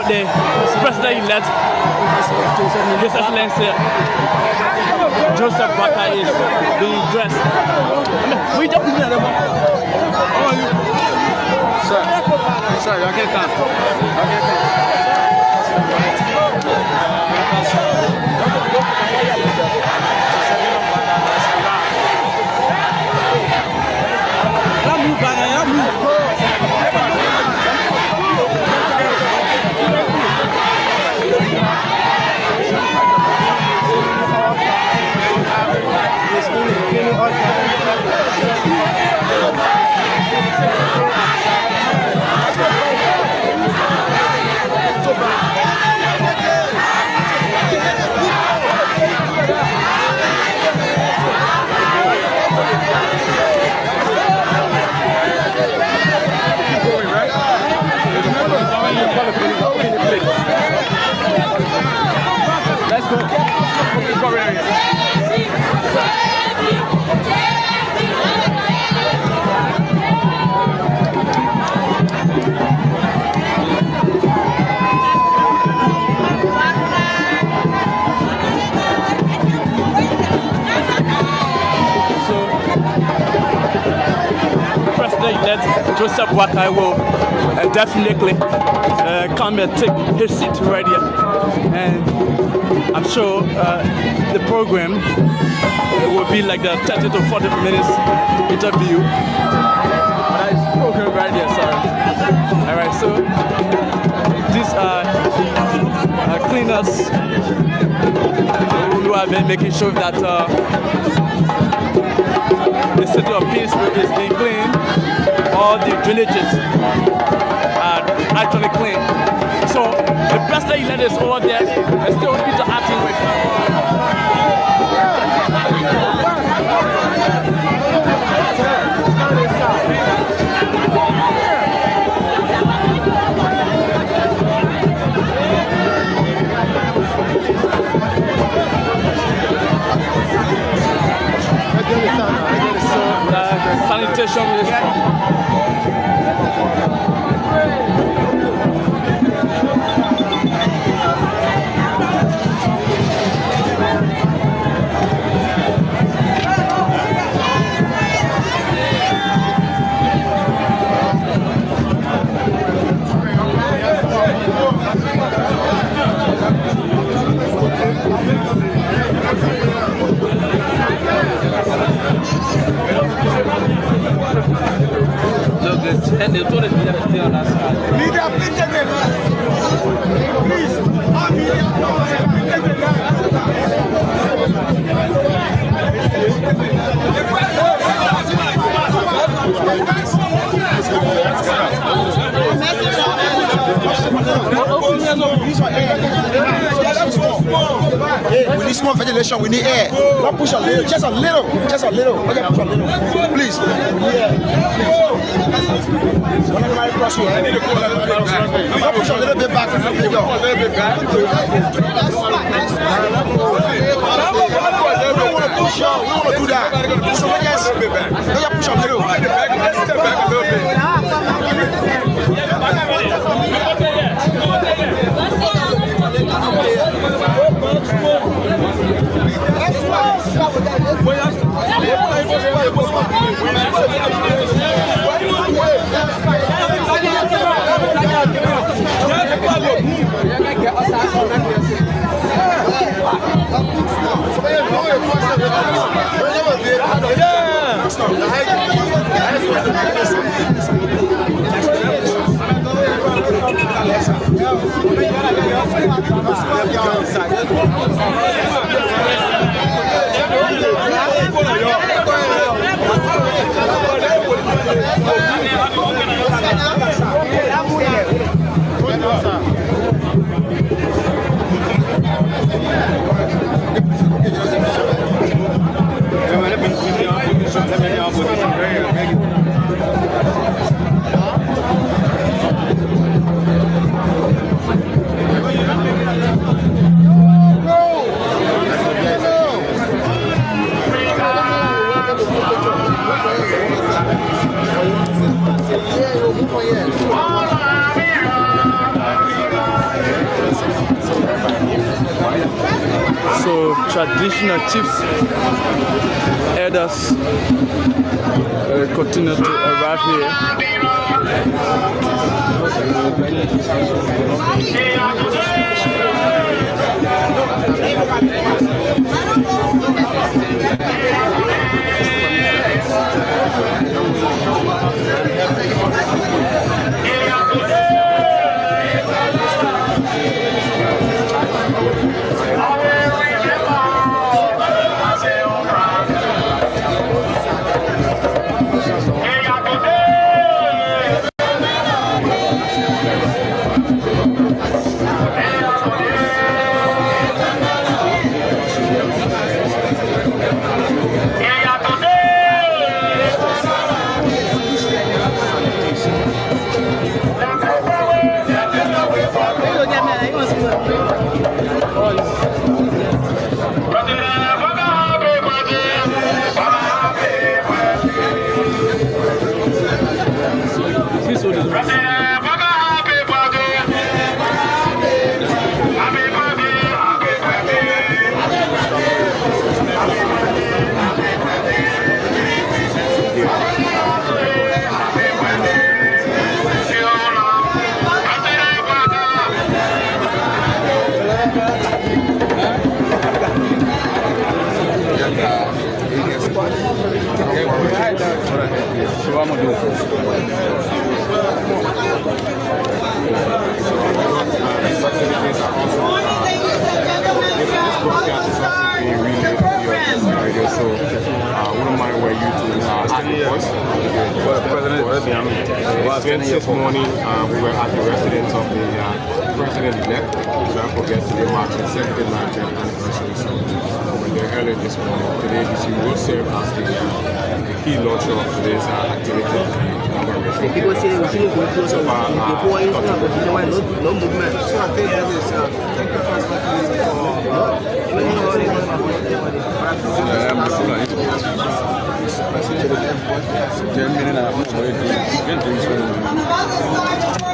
the President-elect, His Excellency Joseph Boakai is being dressed. We don't know them. How are you? Sir, you can come. Let's go. Let's go right here. President-elect Joseph Boakai will definitely come and take his seat right here, and I'm sure the program will be like the 30 to 40 minutes interview. Nice program right here, sorry. All right, so these are cleaners who have been making sure that the city of Peace is being cleaned. All the drainages are actually clean. So the President-elect is over there and still interacting with. Sanitation is and the toilet is still on that side. Media, please. We need small ventilation, we need air. Not push a little, just a little. Push a little. Please. Don't cross you. Not push a little bit back. A little bit back. We want to push you. We want to do that. So yes, don't push a little. Step back a little bit. So traditional chiefs, elders continue to arrive here. This morning, we were at the residence of the president-elect. Don't forget to be marked the 79th anniversary. So we were there early this morning. Today, this will serve as the key launcher of today's activity. People say we shouldn't go close up. The poor is not, but you know why? No movement. So I think that is thank you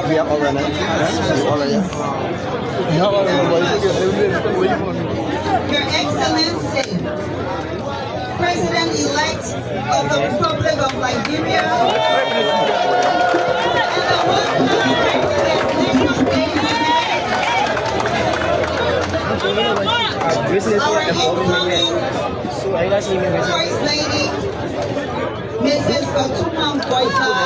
we are all running. Your Excellency, President-elect of the Republic of Liberia, First Lady, Mrs. Boakai.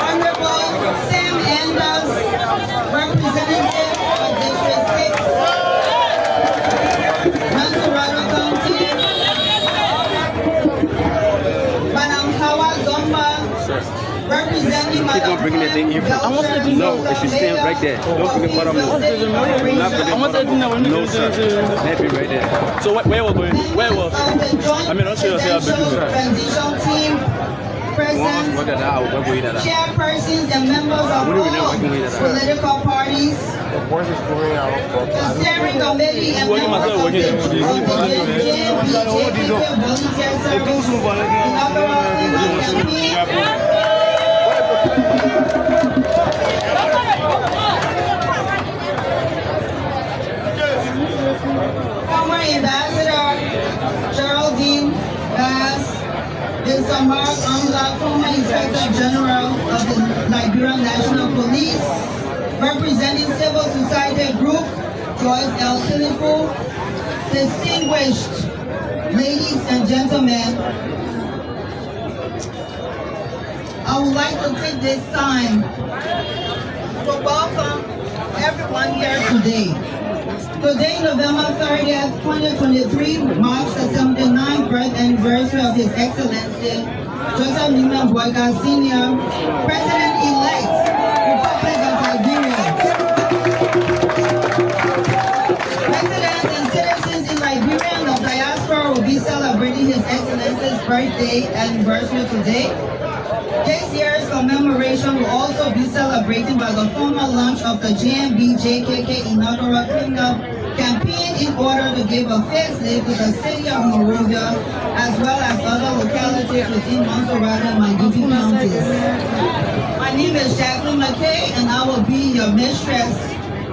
Honorable Sam Anders, representative of District 6, Mansurado County. Madam Hawa Zomba, representing Madam No, it should stand right there. Don't forget what I'm doing. No, sir. Let me right there. So where we're going? Where was? I mean, I'll show you how big it is. Transition team, present, chairpersons and members of all political parties, the steering committee and members of the volunteer service, former Ambassador Geraldine Bass, Mr. Mark Amla, former Inspector General of the Liberian National Police, representing civil society group, Joyce L. Silipo, distinguished ladies and gentlemen, I would like to take this time to welcome everyone here today. Today, November 30th, 2023, marks the 79th birth anniversary of His Excellency Joseph Newman Boakai Sr., President-elect, Republic of Liberia. Residents and citizens in Liberia and the diaspora will be celebrating His Excellency's birthday anniversary today. This year's commemoration will also be celebrated by the formal launch of the JMB JKK inaugural cleanup campaigned in order to give a facelift to the city of Monrovia as well as other localities within Montserrat and Mangifi counties. My name is Jacqueline McKay and I will be your mistress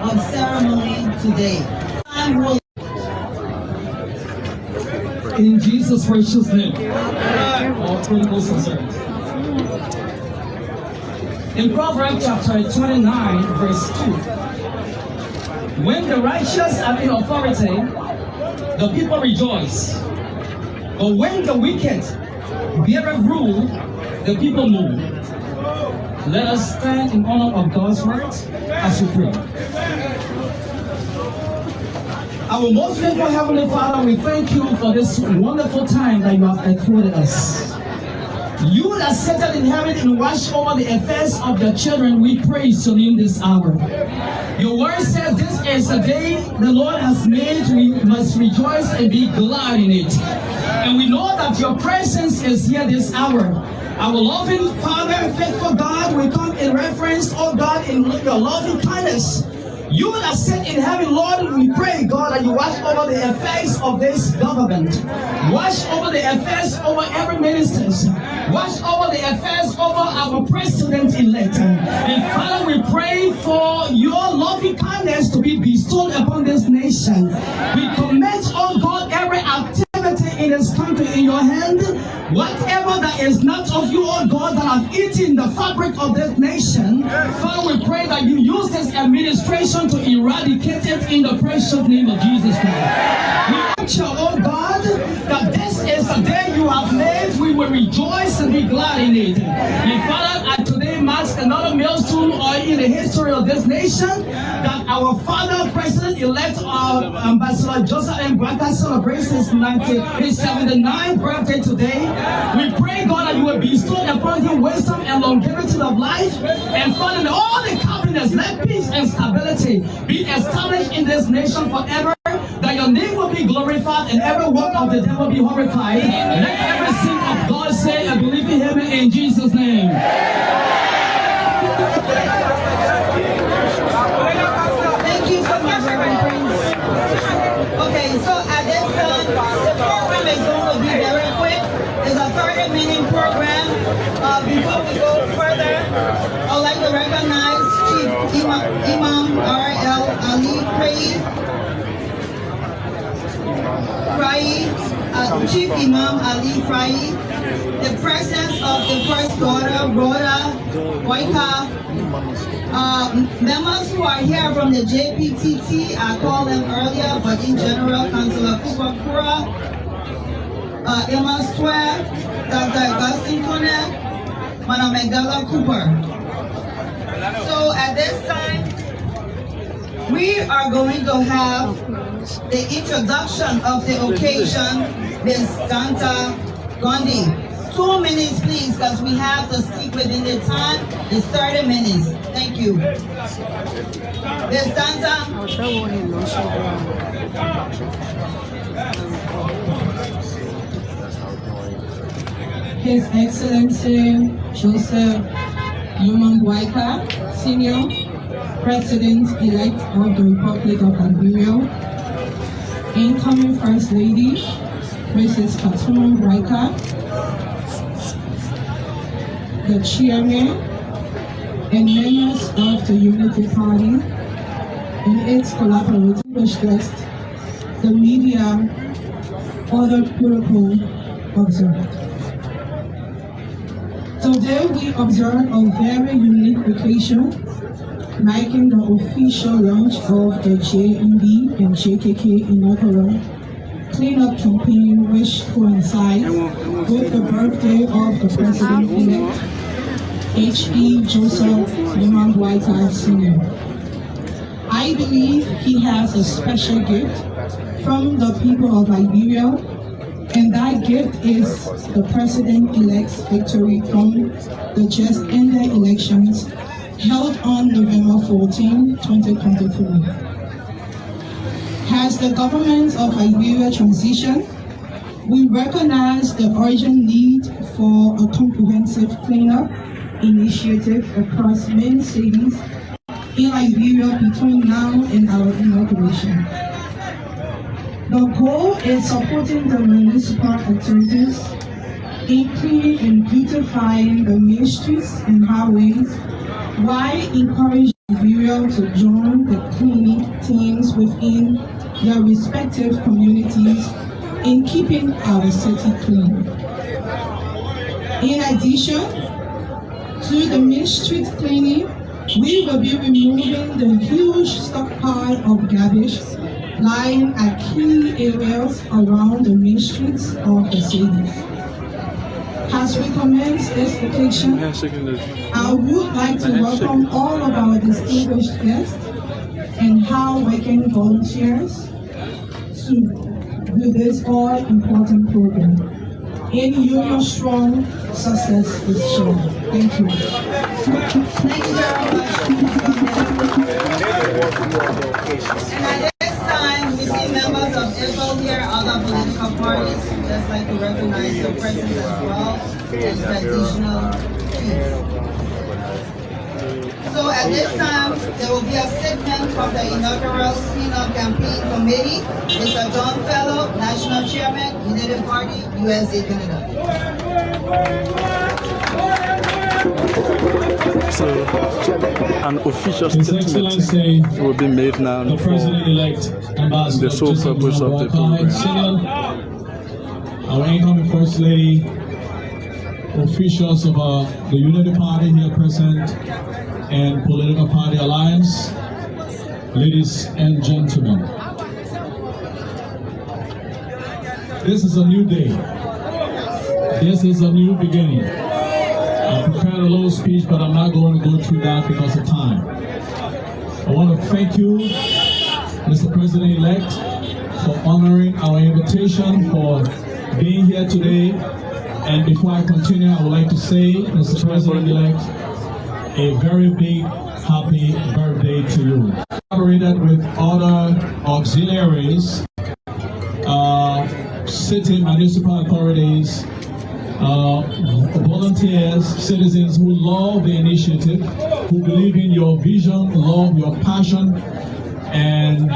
of ceremony today. In Jesus' precious name, all protocols observed. In Proverbs chapter 29, verse 2, when the righteous are in authority, the people rejoice. But when the wicked beareth rule, the people move. Let us stand in honor of God's words as we pray. Our most faithful Heavenly Father, we thank you for this wonderful time that you have afforded us. You that seated in heaven and watch over the affairs of your children, we praise your name this hour. Your word says this is a day the Lord has made. We must rejoice and be glad in it. And we know that your presence is here this hour. Our loving Father, faithful God, we come in reference, oh God, in your loving kindness. You that sit in heaven, Lord, we pray, God, that you watch over the affairs of this government. Watch over the affairs over every minister. Watch over the affairs over our president-elect. And Father, we pray for your loving kindness to be bestowed upon this nation. We commit, oh God, every activity in this country in your hand. Whatever that is not of you, oh God, that have eaten the fabric of this nation, Father, we pray that you use this administration to eradicate it in the precious name of Jesus Christ. We ask you, oh God, that this is the day you have made. We will rejoice and be glad in it. And Father, today marks another milestone in the history of this nation, that our Father, President-elect Ambassador Joseph M. Boakai celebrates his 79th birthday today. We pray, God, that you will bestow upon him wisdom and longevity of life. And Father, in all the cabinets, let peace and stability be established in this nation forever, that your name will be glorified and every work of the devil be horrified. Let every sin of God say, I believe in him in Jesus' name. Thank you so much, Reverend Prince. Okay, so at this time, the program is going to be very quick. It's a 30-minute program. Before we go further, I'd like to recognize Chief Imam R.L. Ali Chief Imam Ali Frai, the presence of the first daughter, Rhoda Boakai, members who are here from the JPTT, I called them earlier, but in general, Councilor Cooper Kura, Emma Square, Dr. Augustine Connect, Madam Magdala Cooper. So at this time, we are going to have the introduction of the occasion, Ms. Danta Gandhi. 2 minutes, please, because we have to stick within the time. It's 30 minutes. Thank you. Ms. Danta. His Excellency Joseph Yuman Boakai, Senior, President-elect of the Republic of Liberia, incoming First Lady, Mrs. Katuma Boakai, the Chairman and members of the Unity Party and its collaborative guests, the media, other protocol observed. Today we observe a very unique occasion, marking the official launch of the JMB and JKK inaugural cleanup campaign, which coincides with the birthday of the President-elect, H.E. Joseph Yuman Boakai Sr. I believe he has a special gift from the people of Liberia, and that gift is the President-elect's victory from the just ended elections held on November 14, 2023. As the government of Liberia transition, we recognize the urgent need for a comprehensive cleanup initiative across many cities in Liberia between now and our inauguration. The goal is supporting the municipal authorities in cleaning and beautifying the main streets and highways, while encouraging Liberia to join the cleaning teams within their respective communities in keeping our city clean. In addition to the main street cleaning, we will be removing the huge stockpile of garbage lying at key areas around the main streets of the city. As we commence this occasion, I would like to welcome all of our distinguished guests and hard-working volunteers to do this all-important program. In union strong, success is sure. Thank you. Thank you very much. And at this time, we see members of IFL here, other political parties. We'd just like to recognize your presence as well as traditional chiefs. So at this time, there will be a statement from the inaugural cleanup campaign committee. Mr. John Fellow, National Chairman, United Party, USA, Canada. So, an official His statement Excellency, will be made now the for President-elect Ambassador the sole purpose of the Boakai, program. our incoming First Lady, officials of the Unity Party here present, and political party alliance, ladies and gentlemen. This is a new day. This is a new beginning. I prepared a little speech, but I'm not going to go through that because of time. I want to thank you, Mr. President-elect, for honoring our invitation, for being here today. And before I continue, I would like to say, Mr. President-elect, a very big happy birthday to you. Collaborated with other auxiliaries, city municipal authorities, volunteers, citizens who love the initiative, who believe in your vision, love your passion, and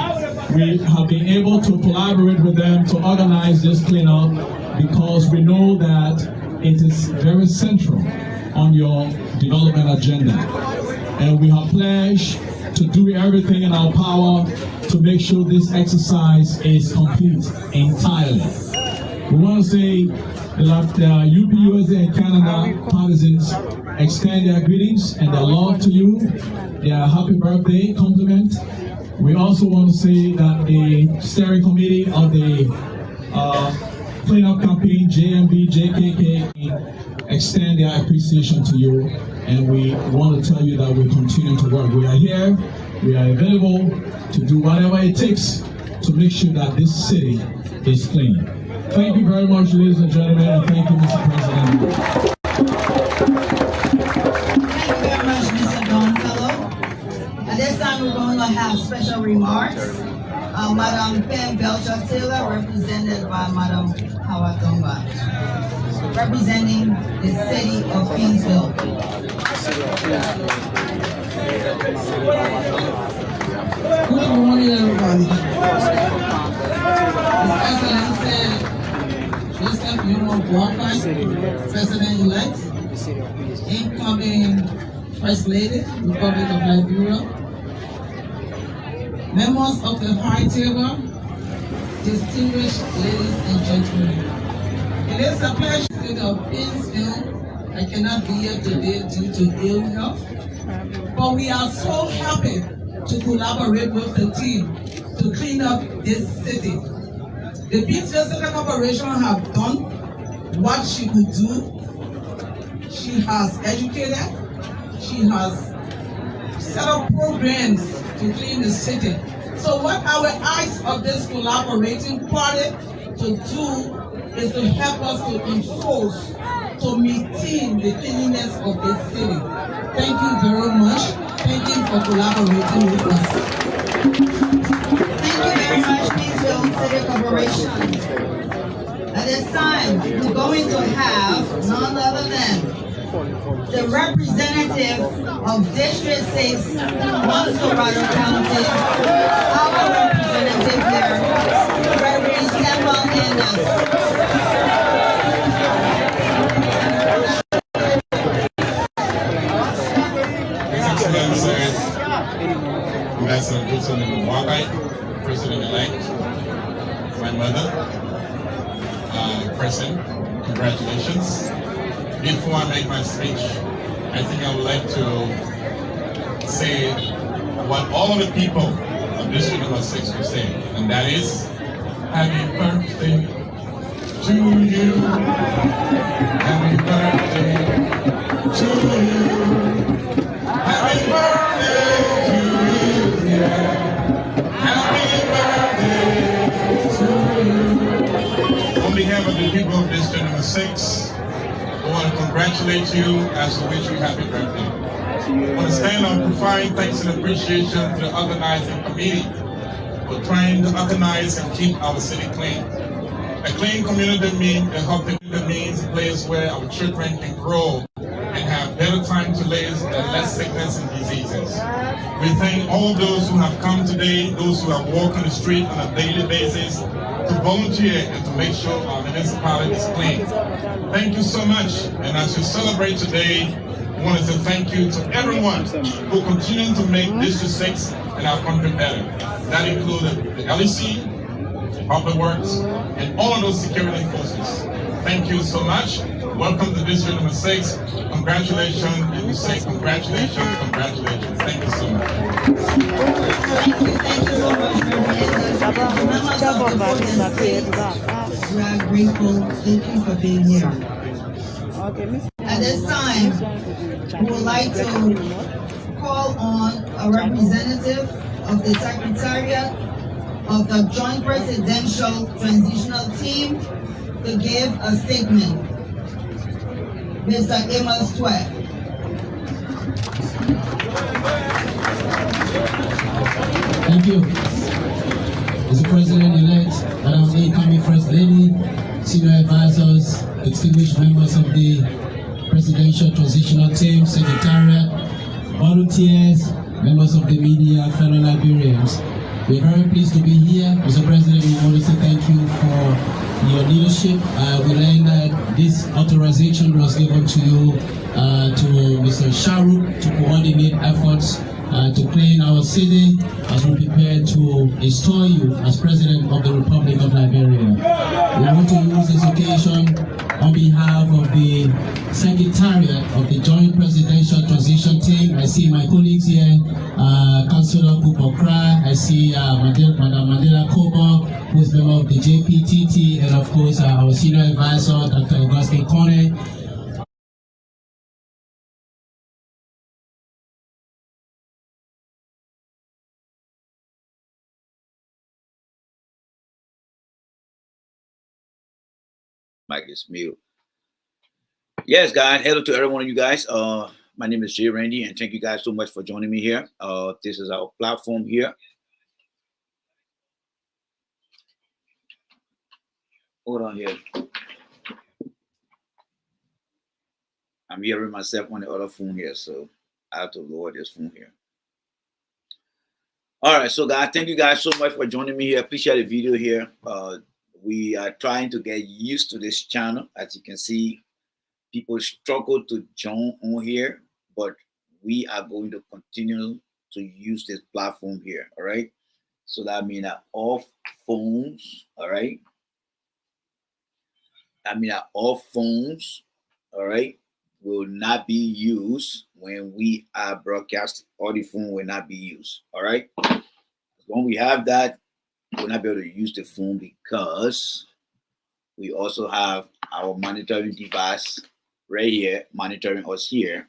we have been able to collaborate with them to organize this cleanup because we know that it is very central on your development agenda. And we have pledged to do everything in our power to make sure this exercise is complete entirely. We want to say that the UPUSA and Canada partisans extend their greetings and their love to you, their happy birthday compliment. We also want to say that the steering committee of the cleanup campaign, JMB, JKK, extend their appreciation to you, and we want to tell you that we continue to work. We are here, we are available to do whatever it takes to make sure that this city is clean. Thank you very much, ladies and gentlemen, and thank you, Mr. President. Thank you very much, Mr. John Fellow. At this time, we're going to have special remarks. Madam Pam Belcher Taylor, represented by Madam Hawatonga, representing the city of Kingsville. Good morning, everybody. His Excellency Joseph Yunus Boakai, President-elect, incoming First Lady, Republic of Liberia, members of the High Table, distinguished ladies and gentlemen. It is a pleasure to say of Kingsville. I cannot be here today due to ill health, but we are so happy to collaborate with the team to clean up this city. The Beach Physical Corporation have done what she could do. She has educated, she has set up programs to clean the city. So what our eyes of this collaborating party to do is to help us to enforce, to maintain the cleanliness of this city. Thank you very much. Thank you for collaborating with us. Thank you very much, Kingsville City Corporation. At this time, we're going to have none other than the representative of District 6, Monterey County, our representative there, join Ambassador Johnson and Boakai, President-elect, my mother, President, congratulations. Before I make my speech, I think I would like to say what all the people of District Number 6 will say, and that is, happy birthday to you. Happy birthday to you. Happy birthday to you. Yeah. Happy birthday to you. On behalf of the people of District Number 6, I want to congratulate you as to wish you happy birthday. I want to stand up and provide thanks and appreciation to the organizing committee for trying to organize and keep our city clean. A clean community means a healthy community means a place where our children can grow and have better time to live and less sickness and diseases. We thank all those who have come today, those who have walked on the street on a daily basis to volunteer and to make sure our municipality is clean. Thank you so much. And as we celebrate today, I want to say thank you to everyone who continue to make District 6 and our country better. That includes the LEC, Public Works, and all of those security forces. Thank you so much. Welcome to District Number 6. Congratulations, and we say congratulations, congratulations. Thank you so much. Thank you so much, we are grateful. Thank you for being here. At this time, we would like to call on a representative of the Secretariat of the Joint Presidential Transitional Team to give a statement. Mr. Amos Twett. Thank you. Mr. President-elect, Madam incoming First Lady, senior advisors, distinguished members of the Presidential Transitional Team, Secretariat, volunteers, members of the media, fellow Liberians. We're very pleased to be here. Mr. President, we want to say thank you for your leadership. We learned that this authorization was given to you, to Mr. Sharuk, to coordinate efforts to clean our city as we prepare to install you as President of the Republic of Liberia. We want to use this occasion on behalf of the Secretariat of the Joint Presidential Transition Team. I see my colleagues here, Councillor Kupokra, I see Madam Mandela Kobo, who is member of the JPTT, and of course our senior advisor, Dr. Augustine Kone. Mic is mute. Yes, guys. Hello to every one of you guys. My name is Jay Randy, and thank you guys so much for joining me here. This is our platform here. Hold on here. I'm hearing myself on the other phone here, so I have to lower this phone here. All right, so guys, thank you guys so much for joining me here. Appreciate the video here. We are trying to get used to this channel. As you can see, people struggle to join on here, but we are going to continue to use this platform here, all right? So that means that all phones, all right? I mean that all phones, all right, will not be used when we are broadcasting. All the phone will not be used, all right? When we have that, we'll not be able to use the phone because we also have our monitoring device right here, monitoring us here.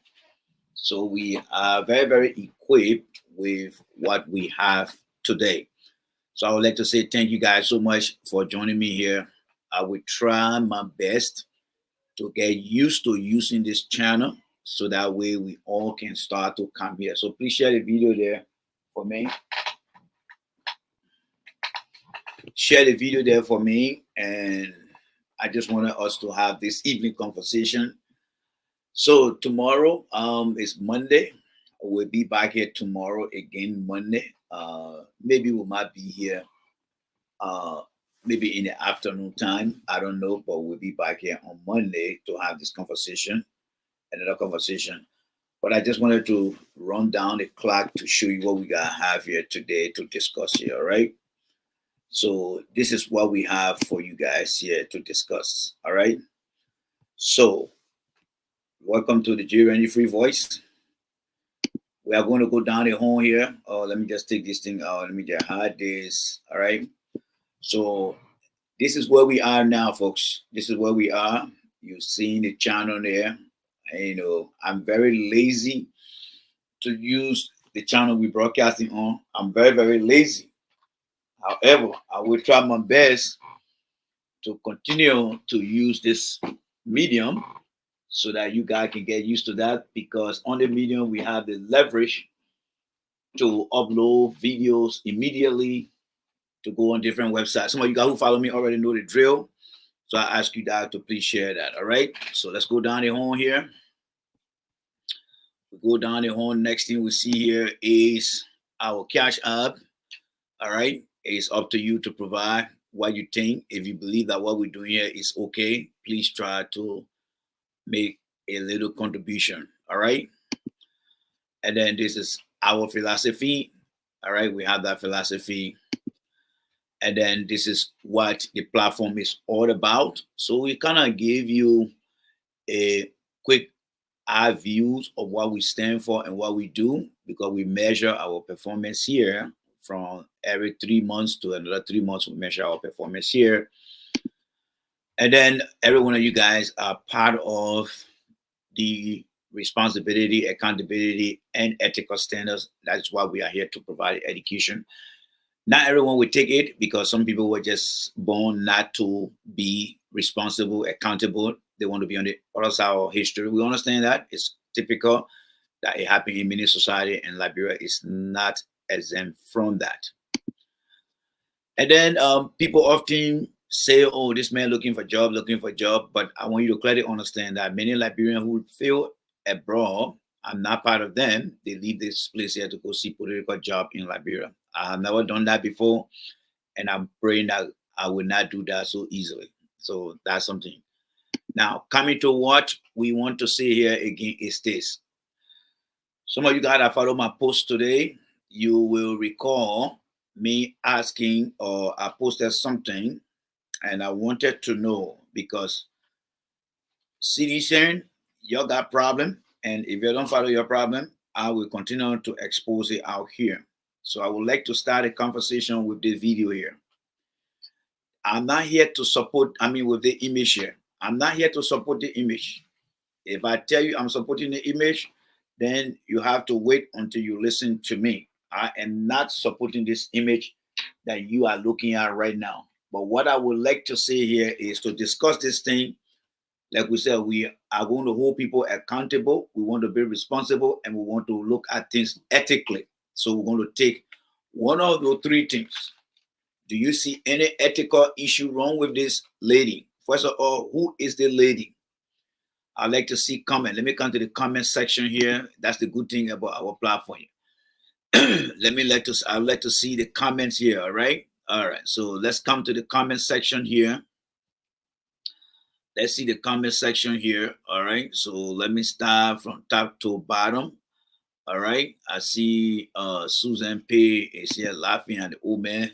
So we are very, very equipped with what we have today. So I would like to say thank you guys so much for joining me here. I will try my best to get used to using this channel so that way we all can start to come here. So please share the video there for me. Share the video there for me, and I just wanted us to have this evening conversation. So tomorrow is Monday. We'll be back here tomorrow again, Monday. Maybe we might be here maybe in the afternoon time. I don't know, but we'll be back here on Monday to have this conversation, another conversation. But I just wanted to run down the clock to show you what we got have here today to discuss here. All right. So this is what we have for you guys here to discuss. All right. So welcome to the J Randy Free Voice. We are going to go down the horn here. Oh, let me just take this thing out. Let me just hide this. All right. So this is where we are now, folks. This is where we are. You've seen the channel there. And, I'm very lazy to use the channel we're broadcasting on. I'm very, very lazy. However, I will try my best to continue to use this medium so that you guys can get used to that, because on the medium we have the leverage to upload videos immediately, to go on different websites. Some of you guys who follow me already know the drill, so I ask you guys to please share that. All right, so let's go down the horn here. We go down the horn. Next thing we see here is our Cash App. All right, it's up to you to provide what you think. If you believe that what we're doing here is okay, please try to make a little contribution. All right, and then this is our philosophy. All right, we have that philosophy, and then this is what the platform is all about. So we kind of give you a quick eye views of what we stand for and what we do, because we measure our performance here from every 3 months to another 3 months. We measure our performance here. And then every one of you guys are part of the responsibility, accountability, and ethical standards. That's why we are here to provide education. Not everyone will take it, because some people were just born not to be responsible, accountable. They want to be on the other side of history. We understand that. It's typical that it happened in many society, and Liberia is not exempt from that. And then people often say, oh, this man looking for a job. But I want you to clearly understand that many Liberians who feel abroad, I'm not part of them. They leave this place here to go see political job in Liberia. I have never done that before, and I'm praying that I will not do that so easily. So that's something. Now, coming to what we want to say here again is this. Some of you guys that follow my post today, you will recall me asking, or I posted something, and I wanted to know, because citizen, you got problem, and if you don't follow your problem, I will continue to expose it out here. So I would like to start a conversation with this video here. I'm not here to support, with the image here. I'm not here to support the image. If I tell you I'm supporting the image, then you have to wait until you listen to me. I am not supporting this image that you are looking at right now. But what I would like to say here is to discuss this thing. Like we said, we are going to hold people accountable. We want to be responsible, and we want to look at things ethically. So we're going to take one of those three things. Do you see any ethical issue wrong with this lady? First of all, who is the lady? I'd like to see comment. Let me come to the comment section here. That's the good thing about our platform. I'd like to see the comments here. All right. So let's come to the comment section here. Let's see the comment section here. All right. So let me start from top to bottom. All right. I see Susan P is here laughing at the old man.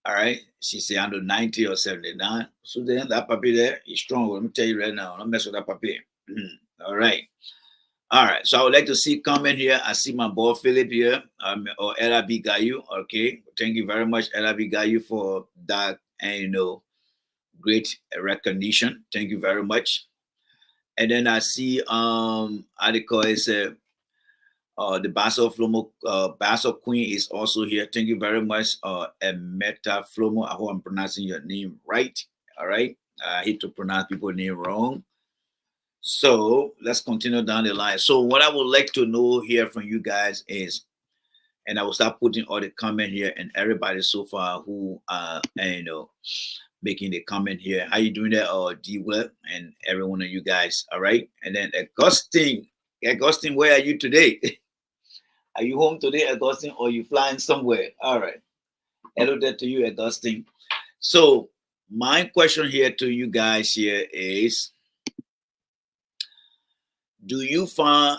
All right. She said under 90 or 79. Susan, that puppy there is strong. Let me tell you right now. Don't mess with that puppy. All right. All right. So I would like to see comment here. I see my boy Philip here, or LRB Gayu. Okay. Thank you very much, LRB Gayu, for that, and great recognition. Thank you very much. And then I see article is the Basso Flomo, Basso Queen is also here. Thank you very much, Emeta Flomo. I hope I'm pronouncing your name right. All right. I hate to pronounce people's name wrong. So let's continue down the line. So what I would like to know here from you guys is, and I will start putting all the comment here, and everybody so far who are making the comment here. How you doing there, D-Web, and every one of you guys. All right. And then Augustine, where are you today? Are you home today, Augustine, or are you flying somewhere? All right. Hello there to you, Augustine. So my question here to you guys here is, do you find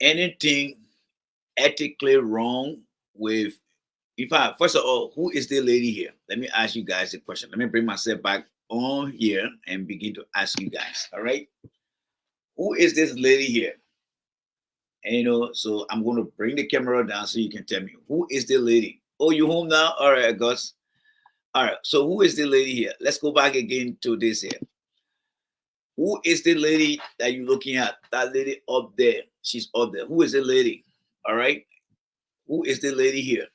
anything ethically wrong with, in fact, first of all, who is the lady here? Let me ask you guys a question. Let me bring myself back on here and begin to ask you guys. All right. Who is this lady here? And you know, so I'm going to bring the camera down so you can tell me, who is the lady? Oh, you home now? All right, Gus. All right. So who is the lady here? Let's go back again to this here. Who is the lady that you're looking at? That lady up there. She's up there. Who is the lady? All right. Who is the lady here?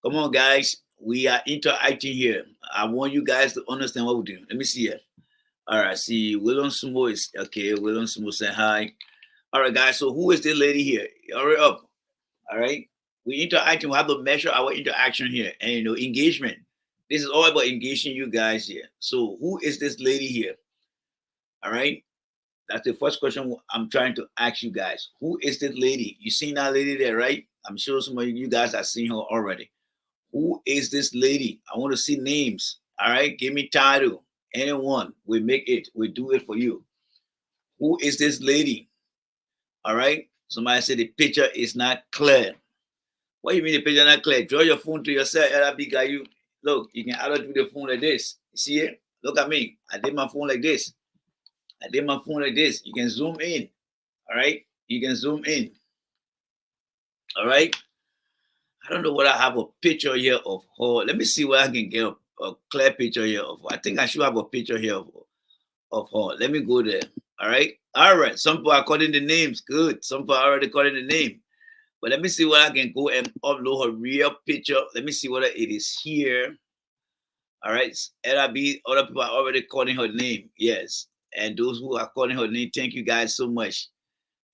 Come on, guys. We are interacting here. I want you guys to understand what we're doing. Let me see here. All right. See, William Sumo is okay. William Sumo say hi. All right, guys. So who is the lady here? Hurry up. All right. We interacting. We have to measure our interaction here, and you know, engagement. This is all about engaging you guys here. So who is this lady here? All right. That's the first question I'm trying to ask you guys. Who is this lady? You seen that lady there, right? I'm sure some of you guys have seen her already. Who is this lady? I want to see names. All right. Give me title. Anyone. We make it. We do it for you. Who is this lady? All right. Somebody said the picture is not clear. What do you mean the picture not clear? Draw your phone to yourself. You look, you can either do the phone like this. You see it? Look at me. I did my phone like this. I did my phone like this. You can zoom in. All right. You can zoom in. All right. I don't know what I have a picture here of her. Let me see where I can get a clear picture here of her. I think I should have a picture here of her. Let me go there. All right. All right. Some people are calling the names. Good. Some people are already calling the name. But let me see where I can go and upload her real picture. Let me see whether it is here. All right. LRB, other people are already calling her name. Yes. And those who are calling her name, thank you guys so much.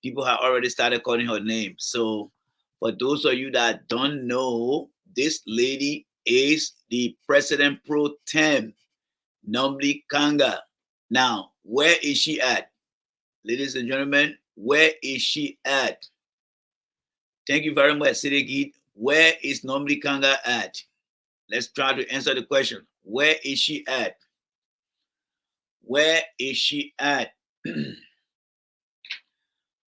People have already started calling her name. So for those of you that don't know, this lady is the President Pro Tem, Nomli Kanga. Now, where is she at? Ladies and gentlemen, where is she at? Thank you very much, Sidegit. Where is Nomli Kanga at? Let's try to answer the question. Where is she at? Where is she at?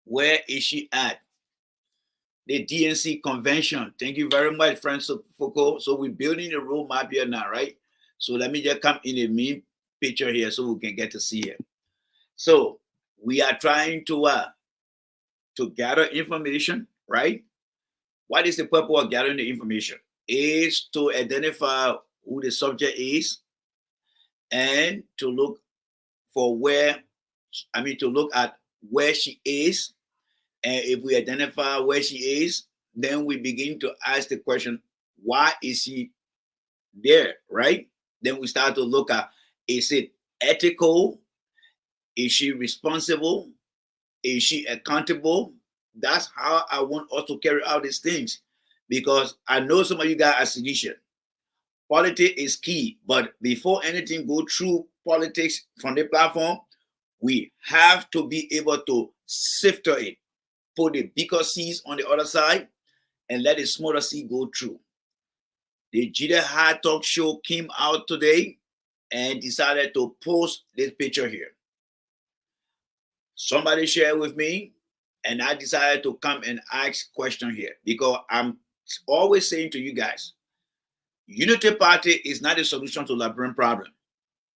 Where is she at? The DNC convention. Thank you very much, Francis Foucault. So we're building the roadmap here now, right? So let me just come in the main picture here so we can get to see it. So we are trying to gather information, right? What is the purpose of gathering the information? Is to identify who the subject is and to look for to look at where she is. And if we identify where she is, then we begin to ask the question, why is she there, right? Then we start to look at, is it ethical? Is she responsible? Is she accountable? That's how I want us to carry out these things, because I know some of you guys are seditious. Politics is key, but before anything go through politics from the platform, we have to be able to sift through it, put the bigger seeds on the other side, and let the smaller seed go through. The Jide High Talk Show came out today and decided to post this picture here. Somebody shared with me, and I decided to come and ask question here, because I'm always saying to you guys, Unity Party is not a solution to Liberian problem,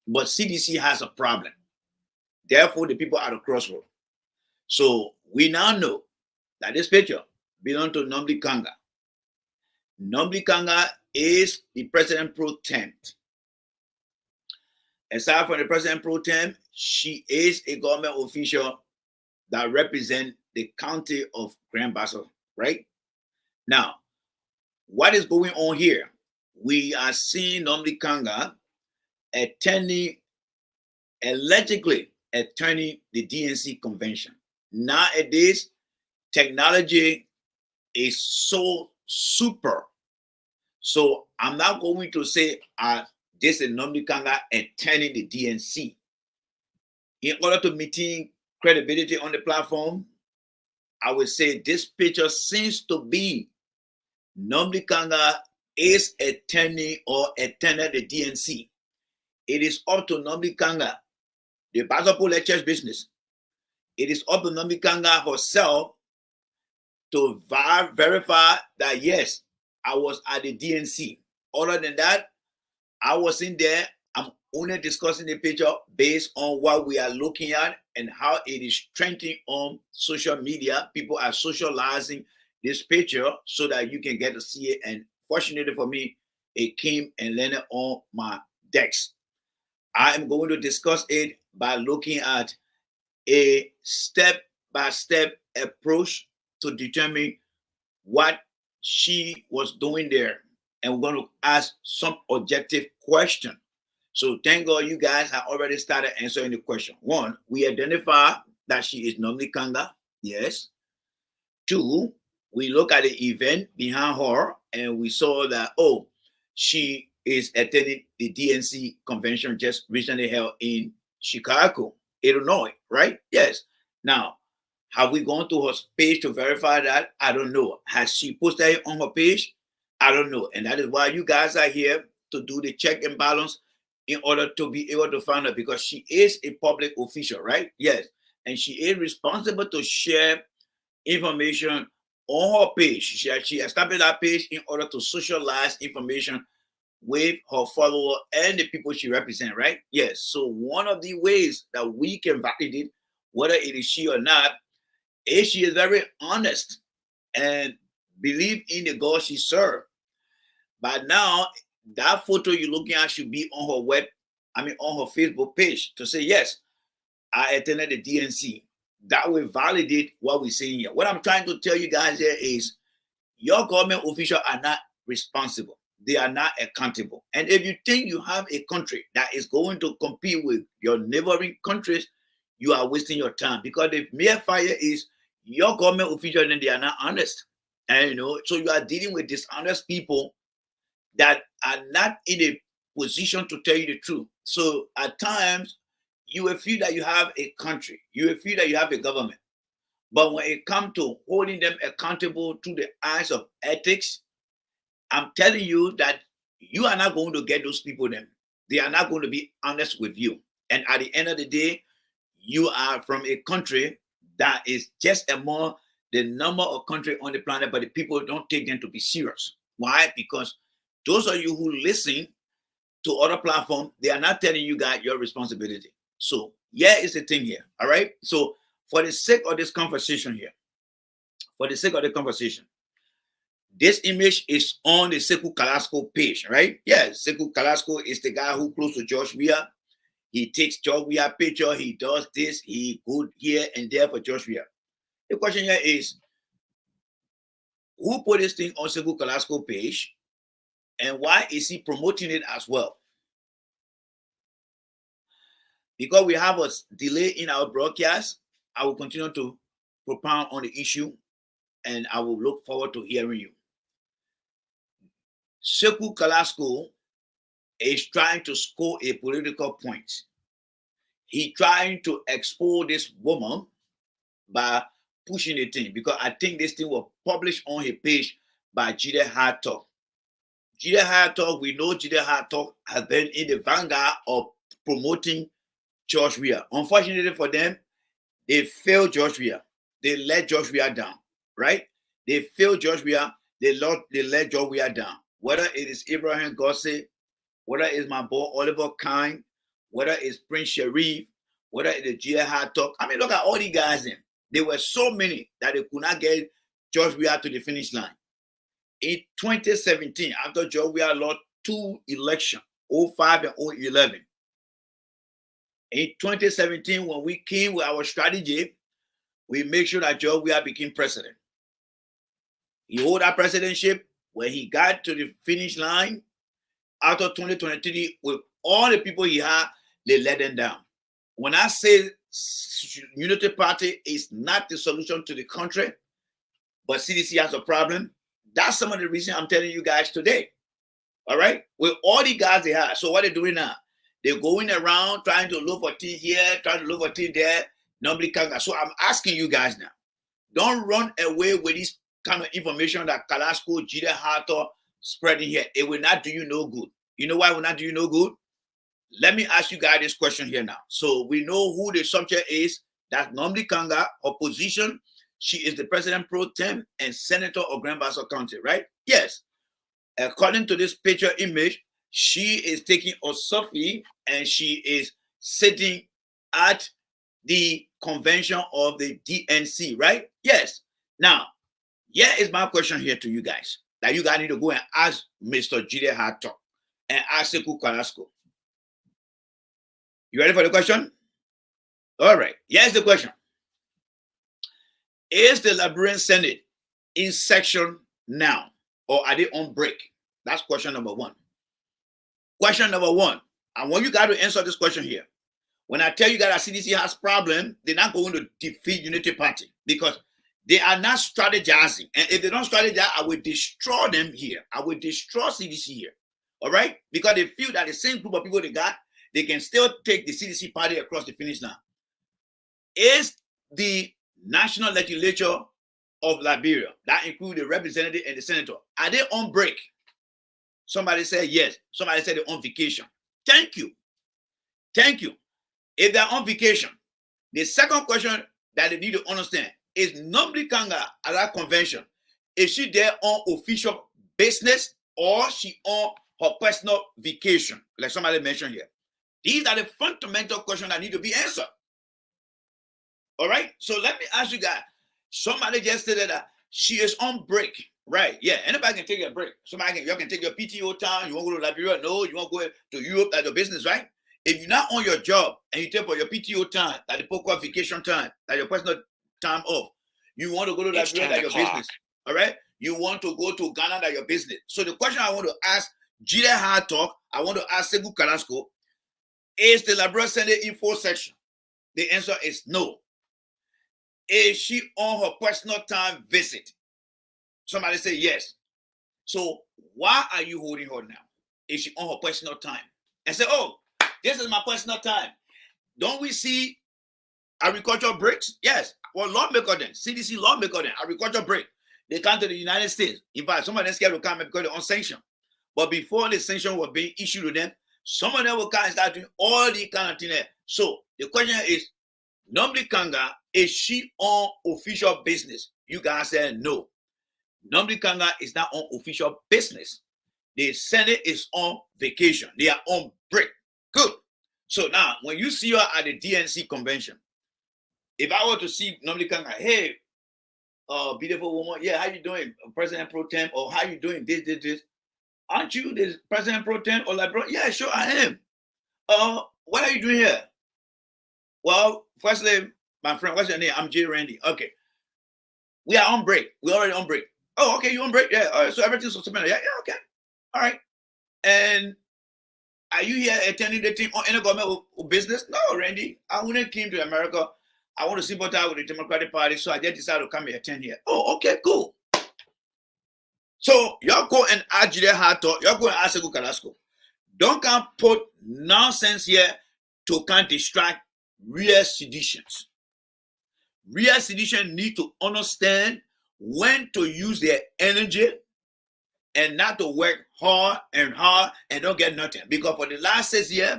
but CDC has a problem. Therefore, the people are at a crossroad. So we now know that this picture belongs to Nomli Kanga. Nomli Kanga is the President Pro Tem. Aside from the President Pro Tem, she is a government official that represents the county of Grand Bassa, right? Now, what is going on here? We are seeing Nomli Kanga allegedly attending the DNC convention. Nowadays, technology is so super. So I'm not going to say this is Nomli Kanga attending the DNC. In order to maintain credibility on the platform, I would say this picture seems to be Nomli Kanga is attending or attended the DNC, it is up to Nombi Kanga, the Bazopo Lectures business. It is up to Nombi Kanga herself to verify that yes, I was at the DNC. Other than that, I was in there. I'm only discussing the picture based on what we are looking at and how it is trending on social media. People are socializing this picture so that you can get to see it. And fortunately for me, it came and landed on my decks. I am going to discuss it by looking at a step-by-step approach to determine what she was doing there. And we're going to ask some objective questions. So thank God you guys have already started answering the question. One, we identify that she is Nombi Kanga. Yes. Two, we look at the event behind her and we saw that, oh, she is attending the DNC convention just recently held in Chicago, Illinois, right? Yes. Now, have we gone to her page to verify that? I don't know. Has she posted it on her page? I don't know. And that is why you guys are here to do the check and balance in order to be able to find her, because she is a public official, right? Yes. And she is responsible to share information on her page. She established that page in order to socialize information with her follower and the people she represents, right? Yes. So one of the ways that we can validate whether it is she or not is she is very honest and believe in the God she serves. But now that photo you're looking at should be on her on her Facebook page to say, yes, I attended the DNC. That will validate what we're saying here. What I'm trying to tell you guys here is your government officials are not responsible. They are not accountable. And if you think you have a country that is going to compete with your neighboring countries, you are wasting your time, because the mere fire is your government officials and they are not honest. And so you are dealing with dishonest people that are not in a position to tell you the truth. So at times, you will feel that you have a country, you will feel that you have a government. But when it comes to holding them accountable to the eyes of ethics, I'm telling you that you are not going to get those people then. They are not going to be honest with you. And at the end of the day, you are from a country that is just among the number of countries on the planet, but the people don't take them to be serious. Why? Because those of you who listen to other platforms, they are not telling you guys your responsibility. So yeah, it's the thing here. All right. So for the sake of this conversation here, this image is on the Sekou Carrasco page, right? Yes, Sekou Carrasco is the guy who close to George Weah. He takes George Weah picture. He does this. He good here and there for George Weah. The question here is, who put this thing on Sekou Carrasco page, and why is he promoting it as well? Because we have a delay in our broadcast, I will continue to propound on the issue, and I will look forward to hearing you. Sekou Carrasco is trying to score a political point. He's trying to expose this woman by pushing the thing, because I think this thing was published on his page by Jide Hard Talk. Jide Hard Talk, we know Jide Hard Talk has been in the vanguard of promoting George Weah. Unfortunately for them, they failed George Weah. They let George Weah down, right? They failed George Weah. They let George Weah down. Whether it is Ibrahim Gossé, whether it's my boy Oliver Kine, whether it's Prince Sharif, whether it's Jide Hard Talk. I mean, look at all these guys in. There were so many that they could not get George Weah to the finish line. In 2017, after George Weah lost 2 elections, 05 and 011, in 2017, when we came with our strategy, we made sure that George Weah became president. He held that presidentship. When he got to the finish line, after 2023, with all the people he had, they let them down. When I say Unity Party is not the solution to the country, but CDC has a problem, that's some of the reason I'm telling you guys today. All right? With all the guys they have. So what they're doing now, they're going around trying to look for things here, trying to look for things there. Nobody can. So I'm asking you guys now, don't run away with this kind of information that Carrasco, Jide Hard Talk, spreading here. It will not do you no good. You know why it will not do you no good? Let me ask you guys this question here now. So we know who the subject is. That's Nomdi Kanga, opposition. She is the president pro tem and senator of Grand Bassa County, right? Yes. According to this picture image, she is taking a selfie and she is sitting at the convention of the DNC, right? Yes. Now, here is my question here to you guys. That you guys need to go and ask Mr. Jide Hartok and ask Sekou Carrasco. You ready for the question? All right. Here's the question. Is the Liberian Senate in session now, or are they on break? That's question number one. Question number one. I want you guys to answer this question here. When I tell you guys that CDC has problem, they're not going to defeat Unity Party because they are not strategizing. And if they don't strategize, I will destroy them here. I will destroy CDC here. All right? Because they feel that the same group of people they got, they can still take the CDC party across the finish line. Is the National Legislature of Liberia, that includes the representative and the senator, are they on break? Somebody said yes. Somebody said they're on vacation. Thank you. Thank you. If they're on vacation, the second question that they need to understand is Nomdi Kanga at that convention, is she there on official business or she on her personal vacation, like somebody mentioned here? These are the fundamental questions that need to be answered. All right? So let me ask you guys. Somebody just said that she is on break. Right? Yeah. Anybody can take a break. You can take your PTO time. You want to go to Liberia? No. You want to go to Europe at your business, right? If you're not on your job and you take for your PTO time, like the poker vacation time, like your personal time off, you want to go to Liberia at your business. All right? You want to go to Ghana at your business. So the question I want to ask Jide Hartok, I want to ask Sekou Carrasco, is the Liberia Senate in full section? The answer is no. Is she on her personal time visit? Somebody say yes. So why are you holding her now? Is she on her personal time? And say, oh, this is my personal time. Don't we see agricultural breaks? Yes. Well, lawmaker then, CDC lawmaker then, agricultural break. They come to the United States. In fact, some of them scared to come because they're on sanction. But before the sanction was being issued to them, some of them will come and start doing all the kind of things. So the question is, Nomdi Kanga, is she on official business? You guys said no. Nomdi Kanga is not on official business. The Senate is on vacation. They are on break. Good. So now, when you see her at the DNC convention, if I were to see Nomdi Kanga, hey, beautiful woman, yeah, how you doing, President Pro Tem, or how you doing this? Aren't you the President Pro Tem or Liberia? Yeah, sure I am. What are you doing here? Well, firstly, my friend, what's your name? I'm J. Randy. Okay. We are on break. We're already on break. Oh, okay, you're on break? Yeah. All right, so everything's submitted. Yeah, okay. All right. And are you here attending the team on any government business? No, Randy. I wouldn't came to America. I want to sympathize with the Democratic Party, so I just decided to come here attend here. Oh, okay, cool. So y'all go and ask Jide Hartok, y'all go and ask Sekou Carrasco. Don't come put nonsense here to kind of distract real seditions. Real sedition need to understand when to use their energy and not to work hard and don't get nothing. Because for the last 6 years,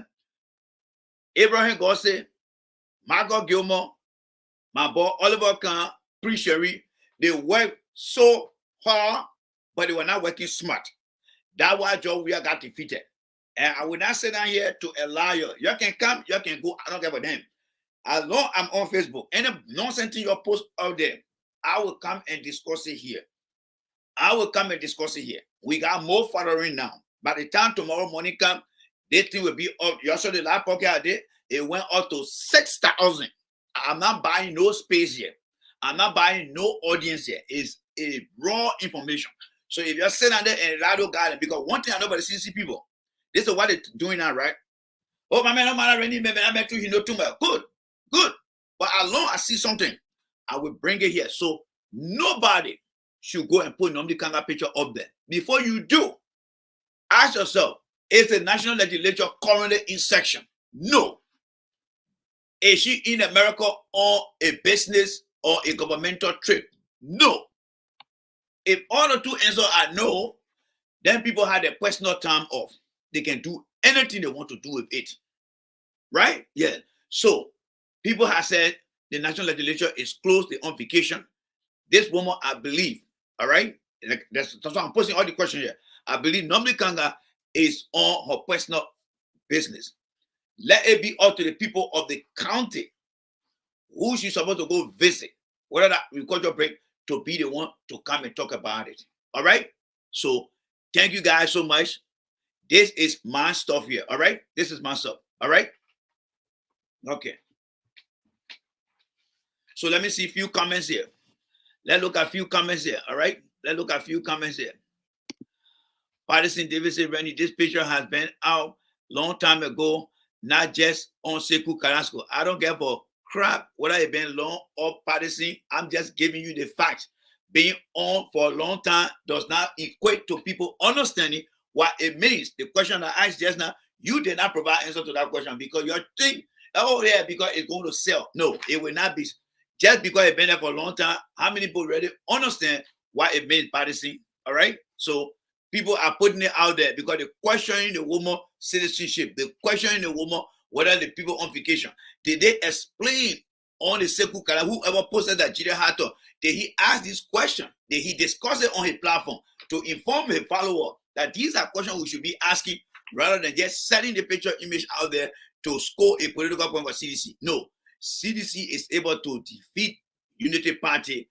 Abraham Gossett, Margot Gilmore, my boy Oliver Kahn, Pre-Sherry, they worked so hard, but they were not working smart. That's why Joe Weah got defeated. And I will not sit down here to allow you. You can come, you can go. I don't care about them. As long as I'm on Facebook, any nonsense in your post out there, I will come and discuss it here. I will come and discuss it here. We got more following now. By the time tomorrow morning comes, this thing will be up. You saw the last pocket I did, it went up to 6,000. I'm not buying no space here. I'm not buying no audience here. It's a raw information. So if you're sitting down there and radio garden, because one thing I know about the CC people, this is what they're doing now, right? Oh, my man, I'm already, I met you, know too much. Good. But as long as I see something, I will bring it here. So nobody should go and put Nomdi Kanga picture up there. Before you do, ask yourself, is the National Legislature currently in session? No. Is she in America on a business or a governmental trip? No. If all the two answers are no, Then people have their personal time off. They can do anything they want to do with it. Right? Yeah. So people have said the national legislature is closed, they're on vacation. This woman, I believe, all right? That's why I'm posting all the questions here. I believe Nomli Kanga is on her personal business. Let it be up to the people of the county who she's supposed to go visit, whether that we call your break, to be the one to come and talk about it. All right? So thank you guys so much. This is my stuff here. All right? This is my stuff. All right? Okay. So let me see a few comments here. Let's look at a few comments here. All right? Let's look at a few comments here. Patterson Davis said, Randy, this picture has been out long time ago, not just on Sekou Carrasco. I don't give a crap whether it's been long or Patterson. I'm just giving you the facts. Being on for a long time does not equate to people understanding what it means. The question I asked just now, you did not provide answer to that question because you're thinking, oh yeah, because it's going to sell. No, it will not be. Just because it's been there for a long time, how many people really understand what it means, Patterson? All right? So people are putting it out there because they're questioning the woman citizenship. They're questioning the woman whether the people on vacation. Did they explain on the Sekou Kala, whoever posted that Jide Hato, did he ask this question? Did he discuss it on his platform to inform his follower that these are questions we should be asking rather than just setting the picture image out there to score a political point for CDC? No. CDC is able to defeat Unity Party.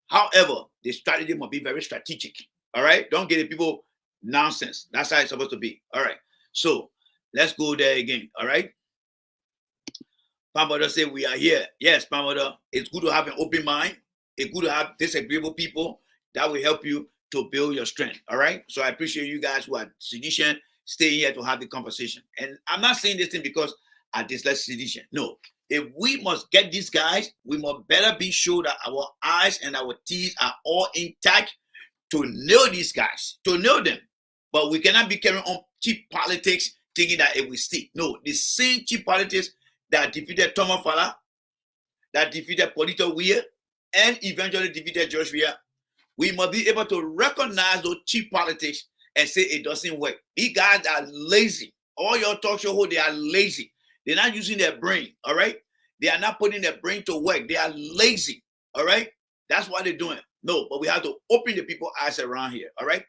However, the strategy must be very strategic. All right? Don't get the people nonsense. That's how it's supposed to be. All right. So let's go there again. All right? Pamada said we are here. Yes, Pamada. It's good to have an open mind. It's good to have disagreeable people that will help you to build your strength. All right? So I appreciate you guys who are sedition, stay here to have the conversation. And I'm not saying this thing because I dislike sedition. No. If we must get these guys, we must better be sure that our eyes and our teeth are all intact to nail these guys, to nail them. But we cannot be carrying on cheap politics thinking that it will stick. No, the same cheap politics that defeated Thomas Fala, that defeated Polito Weir, and eventually defeated George Weir, we must be able to recognize those cheap politics and say it doesn't work. These guys are lazy. All your talk show hosts, they are lazy. They're not using their brain, all right? They are not putting their brain to work. They are lazy, all right? That's what they're doing. No, but we have to open the people's eyes around here, all right?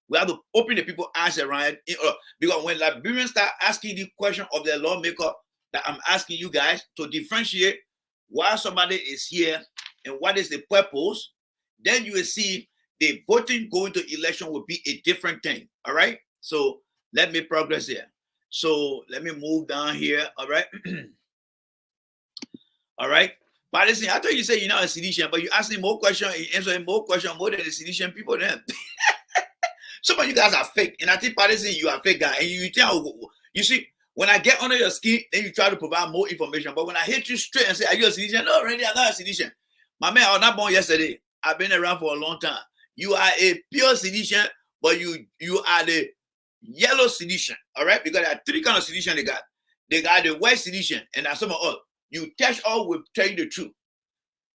We have to open the people's eyes around here. Because when Liberians start asking the question of their lawmaker that I'm asking you guys to differentiate why somebody is here and what is the purpose, then you will see the voting going to election will be a different thing, all right? So let me progress here. So let me move down here. All right. All right. But listen, I thought you said you're not a sedition, but you asking more questions, you answering more questions more than the sedition people then. Some of you guys are fake. And I think Patterson, you are a fake guy. And you see, when I get under your skin, then you try to provide more information. But when I hit you straight and say, are you a sedition? No, Randy, I'm not a sedition. My man, I was not born yesterday. I've been around for a long time. You are a pure sedition, but you are the yellow sedition, all right? Because there are three kinds of sedition they got. They got the white sedition, and that's some of all. You catch all will tell you the truth.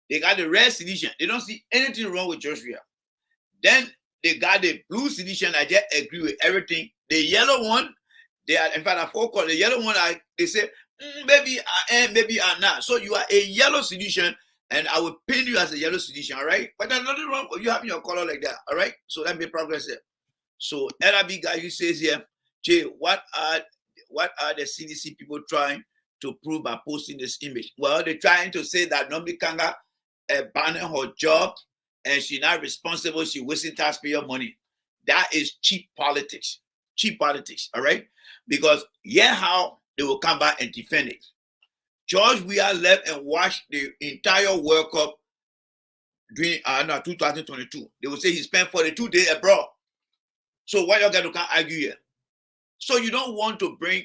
They got the red sedition. They don't see anything wrong with Joshua. Then they got the blue sedition. I just agree with everything. The yellow one, they are, in fact, I forgot the yellow one. They say, maybe I am, maybe I'm not. So you are a yellow sedition, and I will paint you as a yellow sedition, all right? But there's nothing wrong with you having your color like that, all right? So let me progress here. So LRB guy, you says here, Jay, what are the CDC people trying to prove by posting this image? Well, they're trying to say that Nomli Kanga abandoned her job and she's not responsible. She's wasting taxpayer money. That is cheap politics. Cheap politics, all right? Because how they will come back and defend it. George Weah left and watched the entire World Cup during 2022. They will say he spent 42 days abroad. So why you guys can't argue here? So you don't want to bring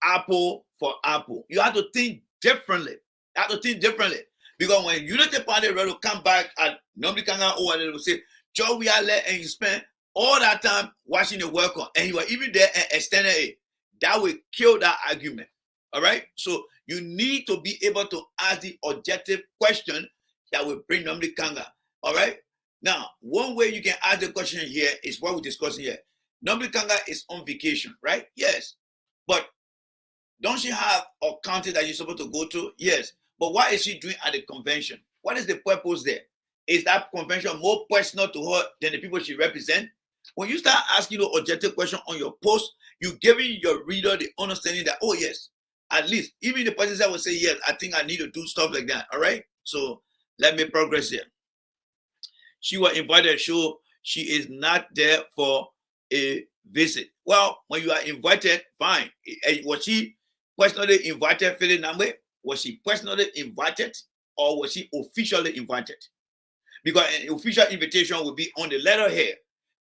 apple for apple. You have to think differently. You have to think differently. Because when Unity Party will come back at Nomli Kanga or they will say, Joe, we are let and you spent all that time watching the World Cup and you were even there and extended it. That will kill that argument. All right? So you need to be able to ask the objective question that will bring Nomli Kanga. All right? Now, one way you can ask the question here is what we're discussing here. Normally Kanga is on vacation, right? Yes. But don't she have a county that you're supposed to go to? Yes. But what is she doing at the convention? What is the purpose there? Is that convention more personal to her than the people she represents? When you start asking the objective question on your post, you're giving your reader the understanding that, oh yes, at least, even the person that will say, yes, I think I need to do stuff like that. All right. So let me progress here. She was invited, so she is not there for a visit. Well, when you are invited, fine. Was she personally invited, Philip Namwe? Was she personally invited or was she officially invited? Because an official invitation will be on the letterhead,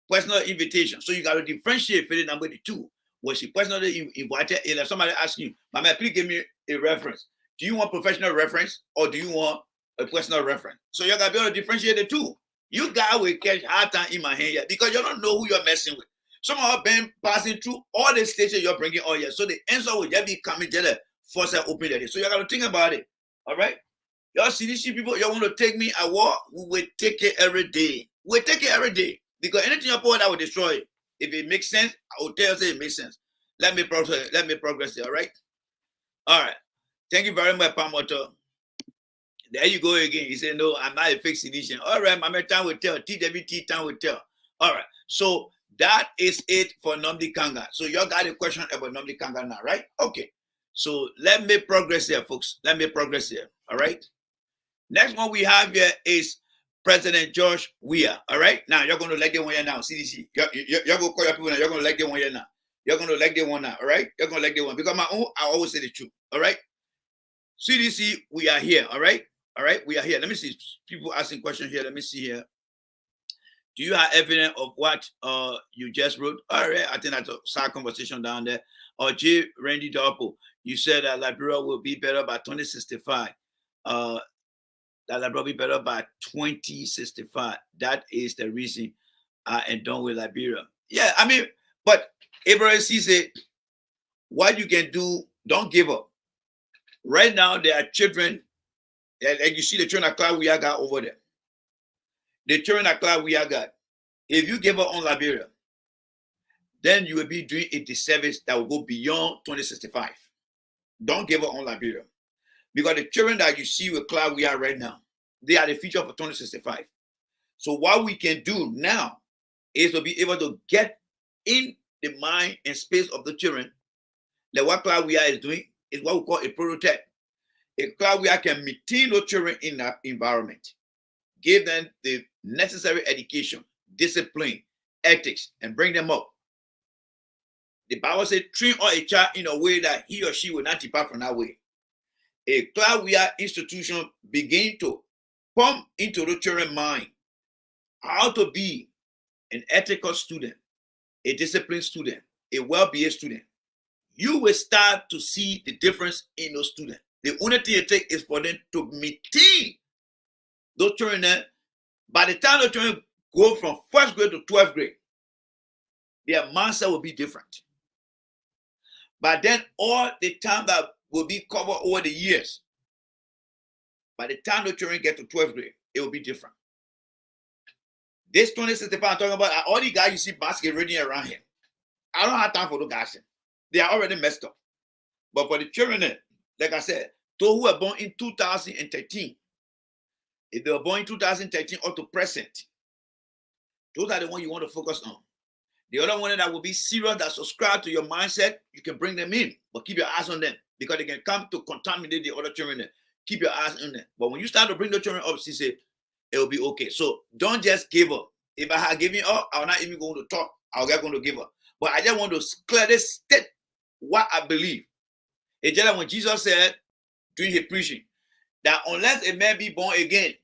personal invitation. So you got to differentiate Philip Namwe the two. Was she personally invited? And if somebody asks you, Mama, please give me a reference. Do you want professional reference or do you want a personal reference? So you got to be able to differentiate the two. You guys will catch hard time in my hand here because you don't know who you're messing with. Some of them been passing through all the stations you're bringing all here. So the answer will just be coming to the first open that. So you got to think about it. All right? Y'all CDC people, you want to take me at war? We will take it every day. We'll take it every day. Because anything you put, I will destroy it. If it makes sense, I will tell you it makes sense. Let me progress. Let me progress here. All right? All right. Thank you very much, Pamoto. There you go again. He said, no, I'm not a fake CDC. All right, my time will tell. TWT time will tell. All right. So that is it for Nnamdi Kanga. So y'all got a question about Nnamdi Kanga now, right? Okay. So let me progress here, folks. Let me progress here. All right. Next one we have here is President George Weah. All right. Now you're going to like the one here now. CDC. You're going to call your people now. You're going to like the one here now. You're going to like the one now. All right. You're going to like the one. Because my own, I always say the truth. All right. CDC, we are here. All right. All right, we are here. Let me see. People asking questions here. Let me see here. Do you have evidence of what you just wrote? All right, I think that's a side conversation down there. Or J. Randy Doppel, you said that Liberia will be better by 2065. That Liberia will be better by 2065. That is the reason I am done with Liberia. Yeah, I mean, but Abraham said, what you can do, don't give up. Right now, there are children. Like you see the children that we got over there. The children that we got. If you give up on Liberia, then you will be doing a disservice that will go beyond 2065. Don't give up on Liberia. Because the children that you see with we are right now, they are the future for 2065. So what we can do now is to be able to get in the mind and space of the children. Like what we are is doing is what we call a prototype. A we can maintain those children in that environment, give them the necessary education, discipline, ethics, and bring them up. The Bible says, train or a child in a way that he or she will not depart from that way. A institution begin to pump into the children's mind how to be an ethical student, a disciplined student, a well-behaved student. You will start to see the difference in those students. The only thing it takes is for them to maintain those children. By the time the children go from 1st grade to 12th grade, their mindset will be different. But then all the time that will be covered over the years, by the time the children get to 12th grade, it will be different. This 2065 I'm talking about, all the guys you see basket reading around here. I don't have time for those guys. They are already messed up. But for the children, like I said, those who were born in 2013, if they were born in 2013 up to present, those are the ones you want to focus on. The other one that will be serious, that subscribe to your mindset, you can bring them in, but keep your eyes on them because they can come to contaminate the other children. Keep your eyes on them. But when you start to bring the children up, she said, it will be okay. So don't just give up. If I had given up, I'm not even going to talk. I'm not going to give up. But I just want to clearly state what I believe. It's just like when Jesus said during his preaching that unless a man be born again,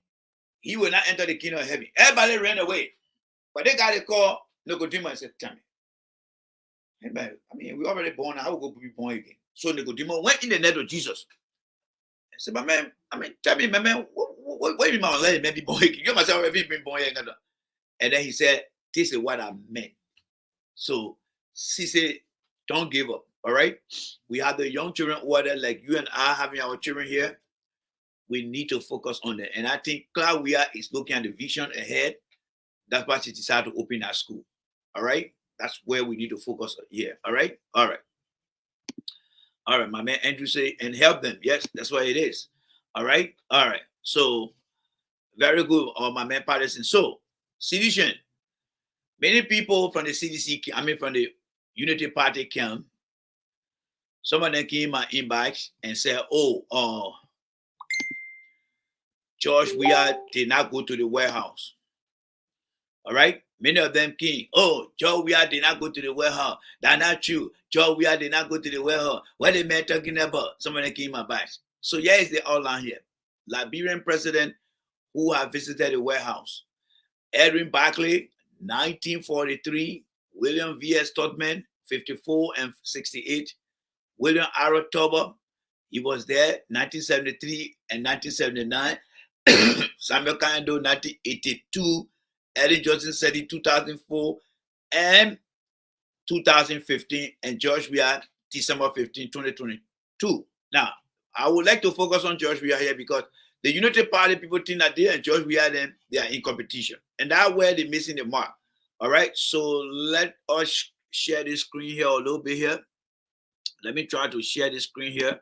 he will not enter the kingdom of heaven. Everybody ran away. But they got a call, Nicodemus and said, tell me. Hey, man, I mean, we already born, how will we be born again? So Nicodemus went in the net of Jesus. I said, but man, I mean, tell me, man, what do you mean my let man be born again? You myself have been born again. And then he said, this is what I meant. So she said, don't give up. All right. We have the young children who are there, like you and I having our children here. We need to focus on that. And I think Claudia is looking at the vision ahead. That's why she decided to open that school. All right. That's where we need to focus on here. All right. All right. All right. My man Andrew say, and help them. Yes, that's what it is. All right. All right. So very good. My man Patterson. So, sedition. Many people from the CDC, I mean from the Unity Party camp, some of them came in my inbox and said, oh, George Weah did not go to the warehouse. All right? Many of them came, oh, George Weah did not go to the warehouse. That's not true. George Weah did not go to the warehouse. What are the men talking about? Some of them came in my box. So here is the outline here. Liberian president who have visited the warehouse. Edwin Barclay, 1943. William V.S. Todman, 54 and 68. William R. Tober, he was there, 1973 and 1979. Samuel Kando, 1982. Eddie Johnson said in 2004 and 2015. And George Weah, December 15, 2022. Now, I would like to focus on George Weah here because the Unity Party people think that they and George Weah, then they are in competition. And that's where they're missing the mark. All right, so let us share this screen here a little bit here. Let me try to share the screen here.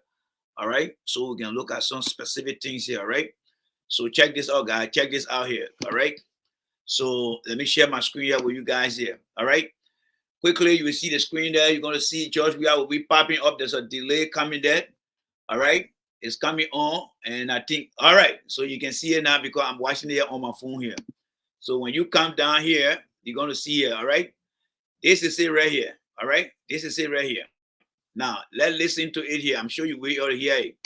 All right, so we can look at some specific things here. All right, so check this out, guys. Check this out here. All right, so let me share my screen here with you guys here. All right, quickly, you will see the screen there. You're going to see George Weah will be popping up. There's a delay coming there. All right, it's coming on, and I think, all right, so you can see it now because I'm watching it on my phone here. So when you come down here, you're going to see it. All right, this is it right here. All right, this is it right here. Now, let's listen to it here. I'm sure you will hear it.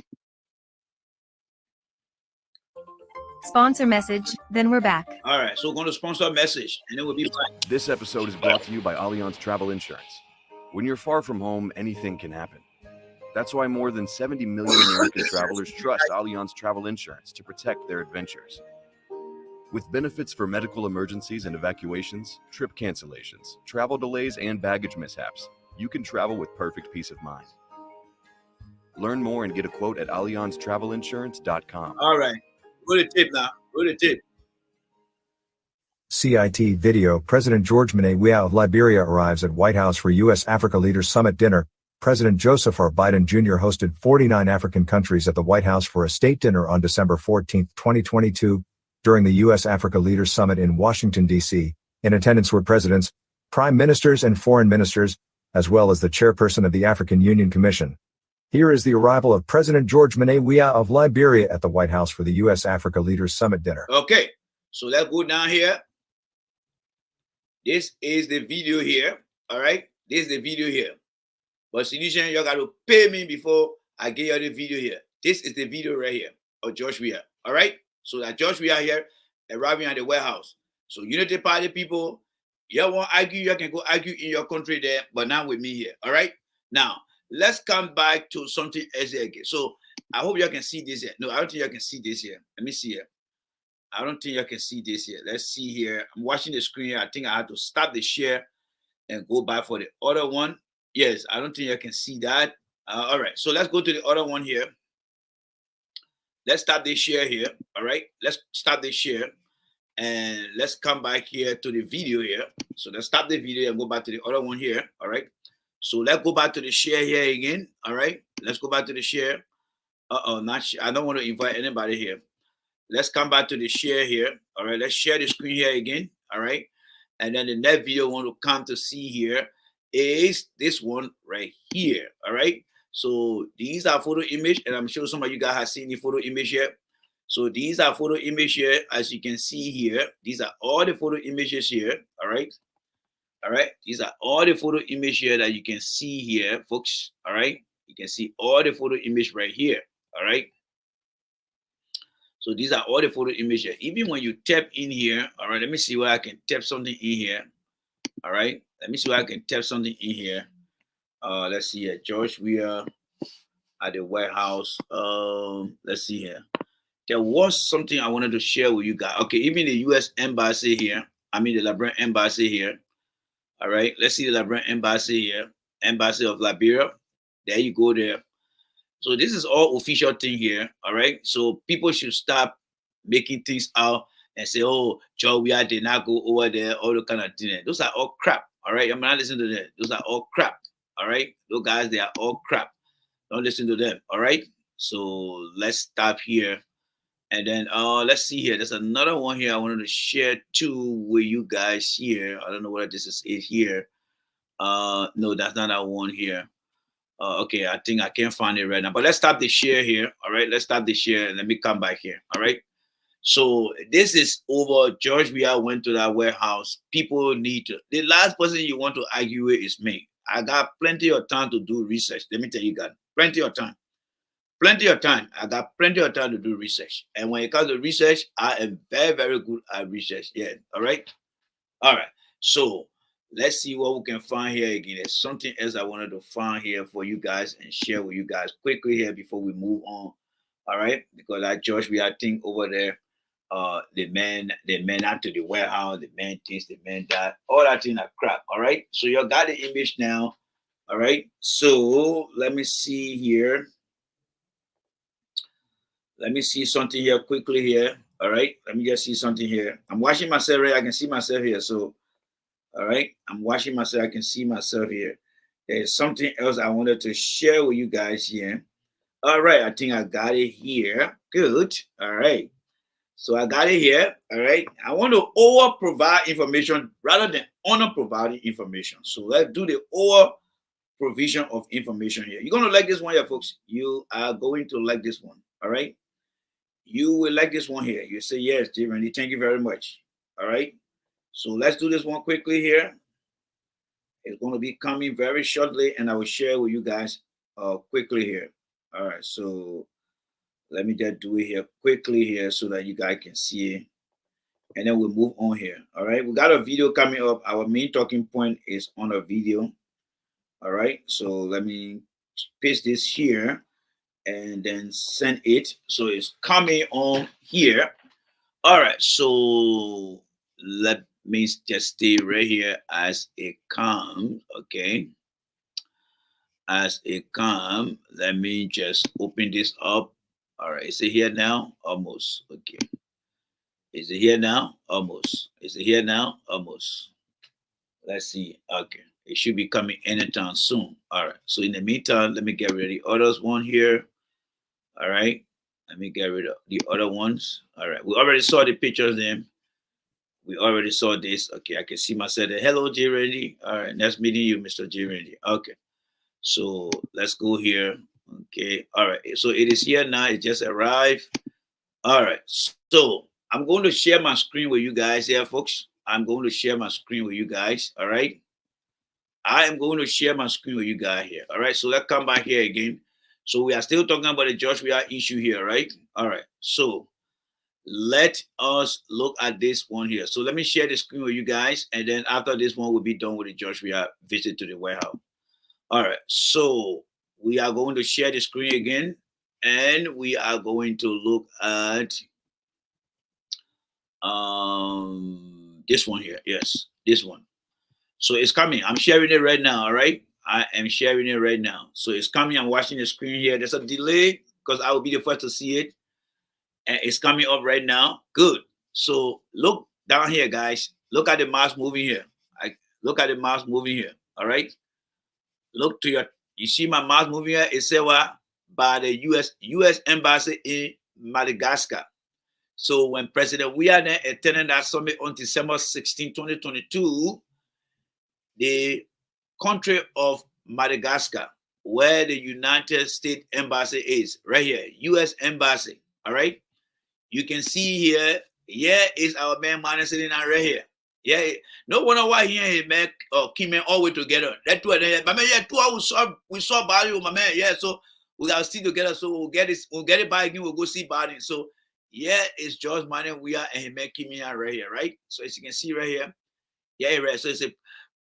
Sponsor message, then we're back. All right, so we're going to sponsor a message, and then we'll be back. This episode is brought to you by Allianz Travel Insurance. When you're far from home, anything can happen. That's why more than 70 million American travelers trust Allianz Travel Insurance to protect their adventures. With benefits for medical emergencies and evacuations, trip cancellations, travel delays, and baggage mishaps, you can travel with perfect peace of mind. Learn more and get a quote at AllianzTravelInsurance.com. All right. Go to the tip now. Go to the tip. CIT video. President George Weah of Liberia arrives at White House for U.S.-Africa Leaders Summit dinner. President Joseph R. Biden Jr. hosted 49 African countries at the White House for a state dinner on December 14, 2022, during the U.S.-Africa Leaders Summit in Washington, D.C. In attendance were presidents, prime ministers, and foreign ministers, as well as the chairperson of the African Union Commission. Here is the arrival of President George Weah of Liberia at the White House for the U.S.-Africa Leaders Summit dinner. Okay, so let's go down here. This is the video here, all right? This is the video here. But Sinisian, you got to pay me before I get you the video here. This is the video right here of George Weah, all right? So that George Weah here arriving at the warehouse. So Unity Party people, you want to argue, you can go argue in your country there, but not with me here. All right. Now let's come back to something else again. So I hope you can see this here. No, I don't think you can see this here. Let me see here. I don't think you can see this here. Let's see here. I'm watching the screen here. I think I have to stop the share and go back for the other one. Yes, I don't think you can see that. All right. So let's go to the other one here. Let's stop this share here. All right. Let's stop this share. And let's come back here to the video here. So let's stop the video and go back to the other one here. All right. So let's go back to the share here again. All right. Let's go back to the share. Not share. I don't want to invite anybody here. Let's come back to the share here. All right. Let's share the screen here again. All right. And then the next video I want to come to see here is this one right here. All right. So these are photo image, and I'm sure some of you guys have seen the photo image here. So these are photo image here, as you can see here. These are all the photo images here. All right. All right. These are all the photo image here that you can see here, folks. All right. You can see all the photo image right here. All right. So these are all the photo image here. Even when you tap in here, all right, let me see where I can tap something in here. All right. Let me see where I can tap something in here. Let's see here. George Weah at the White House. Let's see here. There was something I wanted to share with you guys. Okay, even the U.S. Embassy here. I mean the Liberian Embassy here. All right, let's see the Liberian Embassy here. Embassy of Liberia. There you go there. So this is all official thing here. All right, so people should stop making things out and say, oh, Joe, we did not go over there, all the kind of thing. Those are all crap. All right. I'm not listening to that. Those are all crap. All right. Those guys, they are all crap. Don't listen to them. All right. So let's stop here. And then let's see here. There's another one here I wanted to share too with you guys here. I don't know what this is here. No, that's not that one here. Okay, I think I can't find it right now. But let's stop the share here. All right, let's stop the share and let me come back here. All right. So this is over. George Weah went to that warehouse. People need to. The last person you want to argue with is me. I got plenty of time to do research. Let me tell you guys, plenty of time. Plenty of time. I got plenty of time to do research. And when it comes to research, I am very, very good at research. Yeah. All right. All right. So let's see what we can find here again. There's something else I wanted to find here for you guys and share with you guys quickly here before we move on. All right. Because that George, we are think over there, the man out to the warehouse, the man this, the man that, all that thing are crap. All right. So you got the image now. All right. So let me see here. Let me see something here quickly here. All right. Let me just see something here. I'm watching myself right. I can see myself here. So, all right. I'm watching myself. I can see myself here. There's something else I wanted to share with you guys here. All right. I think I got it here. Good. All right. So I got it here. All right. I want to over provide information rather than under providing information. So let's do the over provision of information here. You're going to like this one here, folks. You are going to like this one. All right. You will like this one here. You say, yes, J. Randy, thank you very much. All right. So let's do this one quickly here. It's going to be coming very shortly, and I will share with you guys quickly here. All right. So let me just do it here quickly here so that you guys can see it. And then we'll move on here. All right. We got a video coming up. Our main talking point is on a video. All right. So let me paste this here and then send it. So it's coming on here. All right. So let me just stay right here as it comes. Okay. As it comes, let me just open this up. All right. Is it here now? Almost. Okay. Is it here now? Almost. Is it here now? Almost. Let's see. Okay. It should be coming anytime soon. All right. So in the meantime, let me get rid of the others one here. All right. Let me get rid of the other ones. All right. We already saw the pictures then. We already saw this. Okay. I can see myself there. Hello, J. Randy. All right. Nice meeting you, Mr. J. Randy. Okay. So let's go here. Okay. All right. So it is here now. It just arrived. All right. So I'm going to share my screen with you guys here, folks. I'm going to share my screen with you guys. All right. I am going to share my screen with you guys here. All right. So let's come back here again. So we are still talking about the George Weah issue here, right? All right. So let us look at this one here. So let me share the screen with you guys. And then after this one, we'll be done with the George Weah visit to the warehouse. All right. So we are going to share the screen again. And we are going to look at this one here. Yes, this one. So it's coming. I'm sharing it right now. All right. I am sharing it right now. So it's coming. I'm watching the screen here. There's a delay because I will be the first to see it. And it's coming up right now. Good. So look down here, guys. Look at the mouse moving here. Look at the mouse moving here. All right. Look to you see my mouse moving here. It said what? By the U.S. Embassy in Madagascar. So when President Weah attended that summit on December 16, 2022, the country of Madagascar, where the United States Embassy is, right here, U.S. Embassy, all right? You can see here, here is our man sitting right here. Yeah, no wonder why he and his man came in all the way together. That two, my man, yeah, 2 hours we saw Biden, my man, yeah, so we are still together, so we'll get it back again, we'll go see Biden. So yeah, it's George Weah and his man came in right here, right? So as you can see right here, yeah, right. So it's a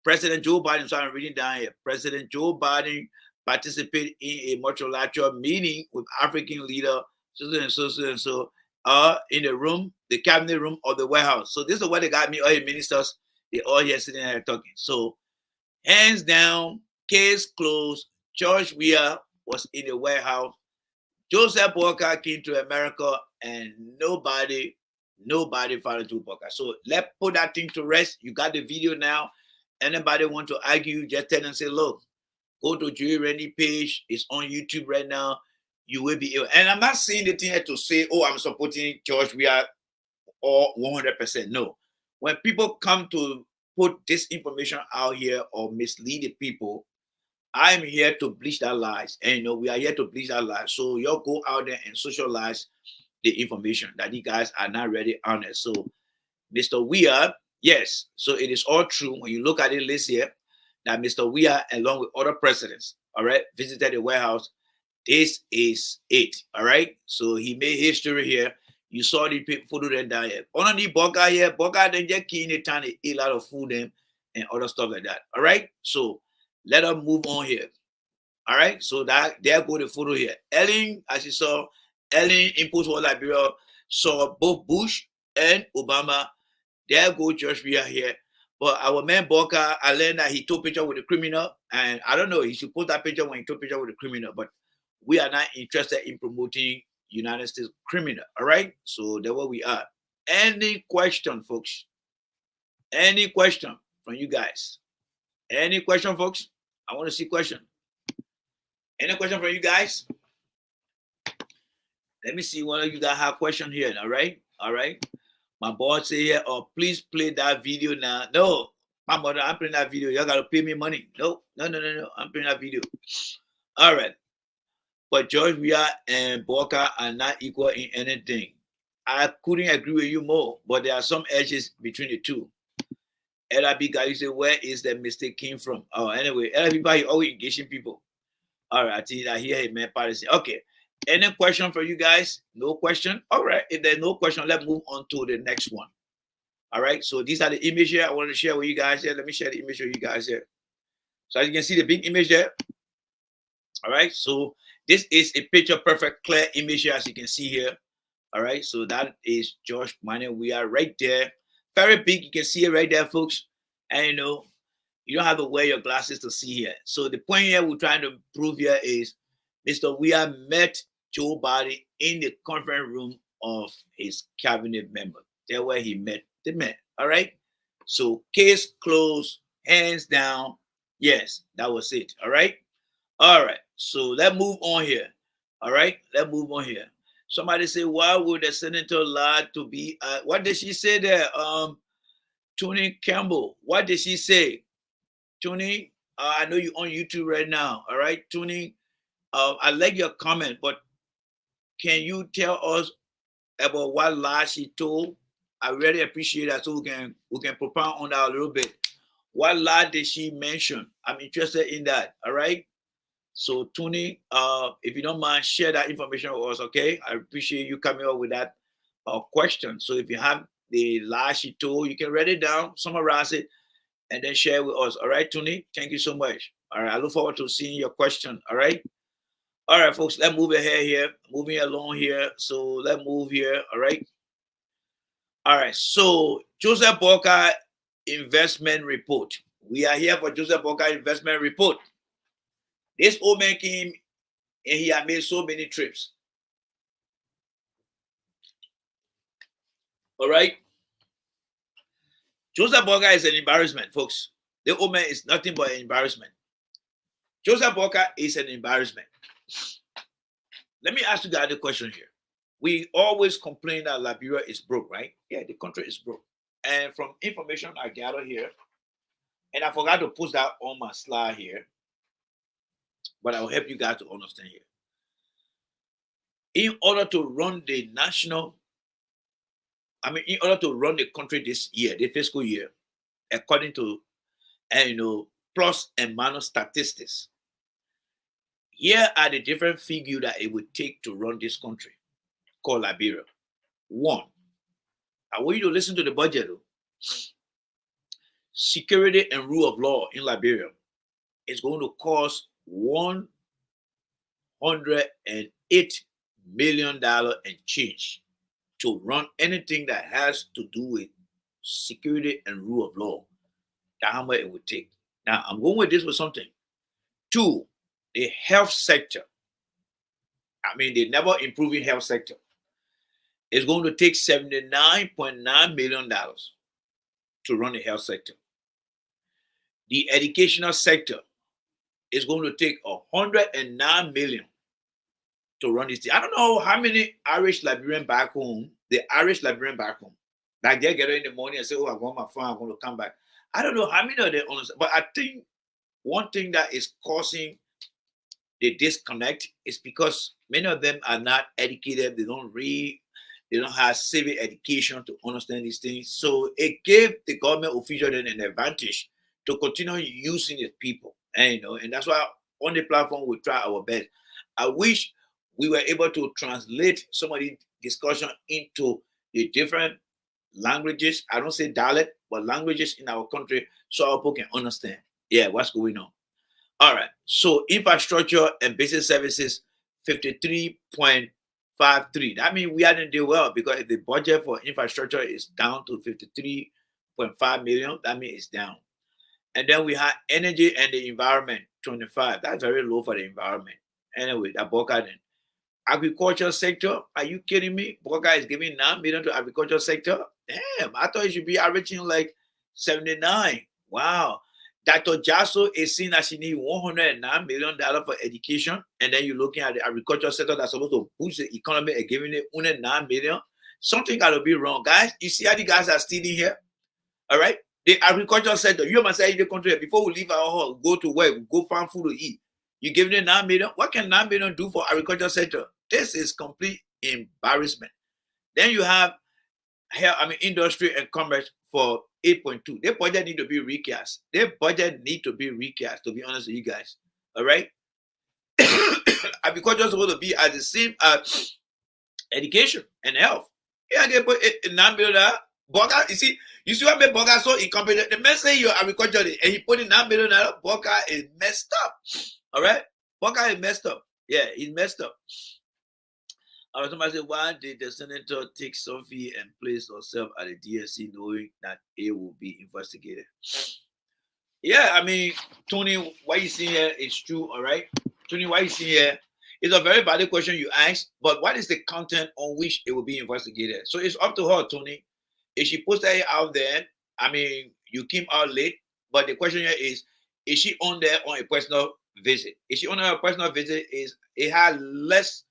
President Joe Biden, so I'm reading down here. President Joe Biden participated in a multilateral meeting with African leader, so in the room, the cabinet room of the White House. So this is what they got me, all the ministers, they all here sitting there talking. So hands down, case closed. George Weah was in the White House. Joseph Boakai came to America and nobody Nobody followed through Boakai. So let's put that thing to rest. You got the video now. Anybody want to argue, just tell them, say, look, go to Joey Rennie page. It's on YouTube right now. You will be able. And I'm not saying the thing here to say, oh, I'm supporting George. We are all 100%. No. When people come to put this information out here or mislead the people, I'm here to bleach that lies. And we are here to bleach that lies. So y'all go out there and socialize the information that you guys are not really honest. So Mr. Weir, yes, so it is all true. When you look at the list here, that Mr. Weir, along with other presidents, all right, visited the White House. This is it, all right? So he made history here. You saw the photo then down here. On the Boakai here, Boakai then just key in the town, they eat a lot of food and other stuff like that, all right? So let us move on here, all right? So that there go the photo here. Ellen, as you saw, Ellen in post-war Liberia saw both Bush and Obama. There go George Weah here. But our man Boakai, I learned that he took picture with the criminal. And I don't know, he should put that picture when he took picture with the criminal. But we are not interested in promoting United States criminal. All right? So that's where we are. Any question, folks? Any question from you guys? Any question, folks? I want to see question. Any question from you guys? Let me see one of you guys have question here. All right? All right. My boss say here, oh, please play that video now. No, my mother, I'm playing that video. Y'all got to pay me money. No. I'm playing that video. All right. But George Weah and Boakai are not equal in anything. I couldn't agree with you more, but there are some edges between the two. LRB guy, you say, where is the mistake came from? Oh, anyway, LRB guy always engaging people. All right, I think I hear him, man. Policy. Okay. Any question for you guys? No question? All right. If there's no question, let's move on to the next one. All right. So these are the images here I want to share with you guys here. Let me share the image with you guys here. So as you can see the big image there. All right. So this is a picture perfect, clear image here, as you can see here. All right. So that is George Mane. We are right there. Very big. You can see it right there, folks. And you don't have to wear your glasses to see here. So the point here we're trying to prove here is Mr. Weah met Joe Biden in the conference room of his cabinet member. That's where he met the man. All right. So case closed, hands down. Yes, that was it. All right. All right. So let's move on here. All right. Let's move on here. Somebody say, why would the senator lie to be? What did she say there? Tony Campbell. What did she say? Tony, I know you're on YouTube right now. All right, Tony. I like your comment, but can you tell us about what lie she told? I really appreciate that, so we can propound on that a little bit. What lie did she mention? I'm interested in that. All right. So Tony, if you don't mind, share that information with us. Okay, I appreciate you coming up with that question. So if you have the lie she told, you can write it down, summarize it, and then share with us. All right, Tony. Thank you so much. All right, I look forward to seeing your question. All right. All right, folks, let's move ahead here. Moving along here. So let's move here. All right. All right. So Joseph Boakai investment report. We are here for Joseph Boakai investment report. This old man came and he had made so many trips. All right. Joseph Boakai is an embarrassment, folks. The old man is nothing but an embarrassment. Joseph Boakai is an embarrassment. Let me ask you guys a question here. We always complain that Liberia is broke, right? Yeah, the country is broke. And from information I gather here, and I forgot to post that on my slide here, but I will help you guys to understand here. In order to run the in order to run the country this year, the fiscal year, according to plus and minus statistics, here are the different figures that it would take to run this country called Liberia. One, I want you to listen to the budget. Security and rule of law in Liberia is going to cost $108 million and change to run anything that has to do with security and rule of law. That's how much it would take. Now, I'm going with this with something. Two, the health sector. I mean, they never improving health sector. It's going to take $79.9 million to run the health sector. The educational sector is going to take $109 million to run this thing. I don't know how many Irish Liberians back home, like they get in the morning and say, oh, I want my phone, I'm going to come back. I don't know how many of them understand, but I think one thing that is causing the disconnect is because many of them are not educated, they don't read, they don't have civic education to understand these things. So it gave the government official then an advantage to continue using the people. And that's why on the platform we try our best. I wish we were able to translate some of the discussion into the different languages. I don't say dialect, but languages in our country so our people can understand, what's going on. All right. So infrastructure and business services, 53.53. That means we hadn't done well, because if the budget for infrastructure is down to 53.5 million, that means it's down. And then we have energy and the environment, 25. That's very low for the environment. Anyway, that Boakai then. Agriculture sector, are you kidding me? Boakai is giving 9 million to agriculture sector. Damn, I thought it should be averaging like 79. Wow. Dr. Jasso is seeing that she needs $109 million for education. And then you're looking at the agriculture sector that's supposed to boost the economy and giving it $109 million. Something got to be wrong. Guys, you see how the guys are stealing here? All right? The agriculture sector, you must say in the country, before we leave our home, go to work, go find food to eat. You giving it $9 million? What can $9 million do for agriculture sector? This is complete embarrassment. Then you have industry and commerce for 8.2. Their budget need to be recast. To be honest with you guys. All right? Agriculture is supposed to be as the same as education and health. Yeah, they put $9 million. Boakai, you see what made Boakai so incompetent? The man say you're agriculture and he put in $9 million. Boakai is messed up. All right? Boakai is messed up. Yeah, he's messed up. Somebody said, why did the senator take Sophie and place herself at the DSC knowing that it will be investigated? Yeah, I mean, Tony, what you see here is true, all right? Tony, what you see here is a very valid question you asked, but what is the content on which it will be investigated? So it's up to her, Tony. If she posted it out there, I mean, you came out late, but the question here is she on there on a personal visit? If she on a personal visit, it had less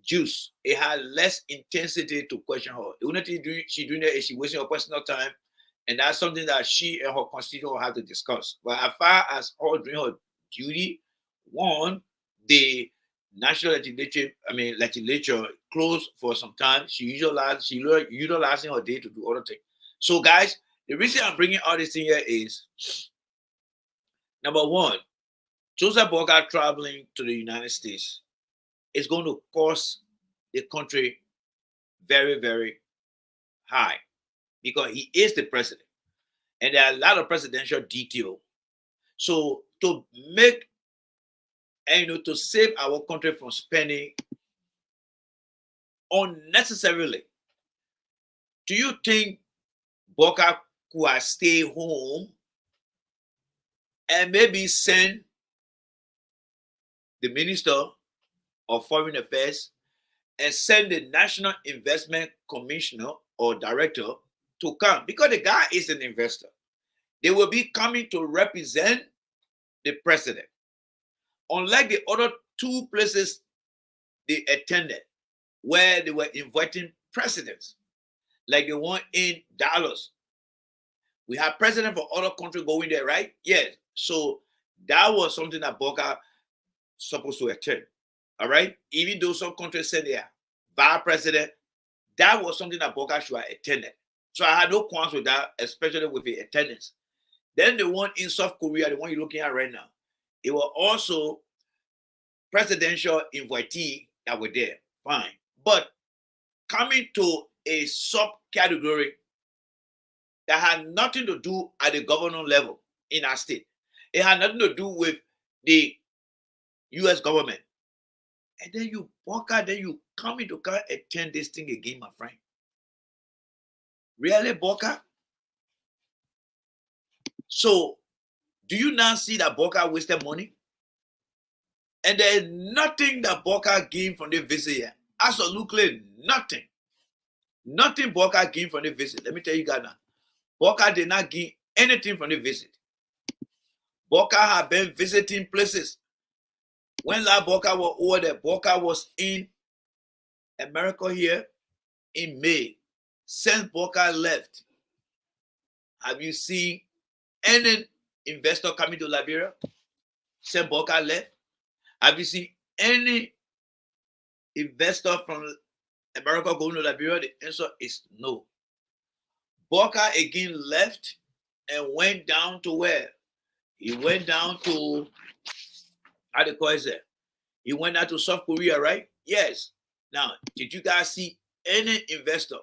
juice, it had less intensity to question her. The only thing she doing there is she wasting her personal time, and that's something that she and her constituent will have to discuss. But as far as her doing her duty, one, the national legislature closed for some time. She utilizing her day to do other things. So, guys, the reason I'm bringing all this thing here is, number one, Joseph Boakai traveling to the United States is going to cost the country very, very high, because he is the president. And there are a lot of presidential detail. So to make, to save our country from spending unnecessarily, do you think Boakai could stay home and maybe send the minister of Foreign Affairs and send the National Investment Commissioner or Director to come? Because the guy is an investor. They will be coming to represent the president. Unlike the other two places they attended, where they were inviting presidents, like the one in Dallas. We have president for other countries going there, right? Yes. So that was something that Boakai supposed to attend. All right? Even though some countries said they are vice president, that was something that Boakai should have attended. So I had no qualms with that, especially with the attendance. Then the one in South Korea, the one you're looking at right now, it was also presidential invitee that were there. Fine. But coming to a subcategory that had nothing to do at the governor level in our state. It had nothing to do with the U.S. government. And then you walk out, then you come into car attend this thing again, my friend. Really, Boakai? So, do you now see that Boakai wasted money? And there is nothing that Boakai gained from the visit here. Absolutely nothing. Nothing Boakai gained from the visit. Let me tell you, Ghana. Boakai did not gain anything from the visit. Boakai had been visiting places. When La Boakai was over there, Boakai was in America here in May. Since Boakai left, have you seen any investor coming to Liberia? Since Boakai left, have you seen any investor from America going to Liberia? The answer is no. Boakai again left and went down to where? He went down to, how do you call it? He went down to South Korea, right? Yes. Now, did you guys see any investor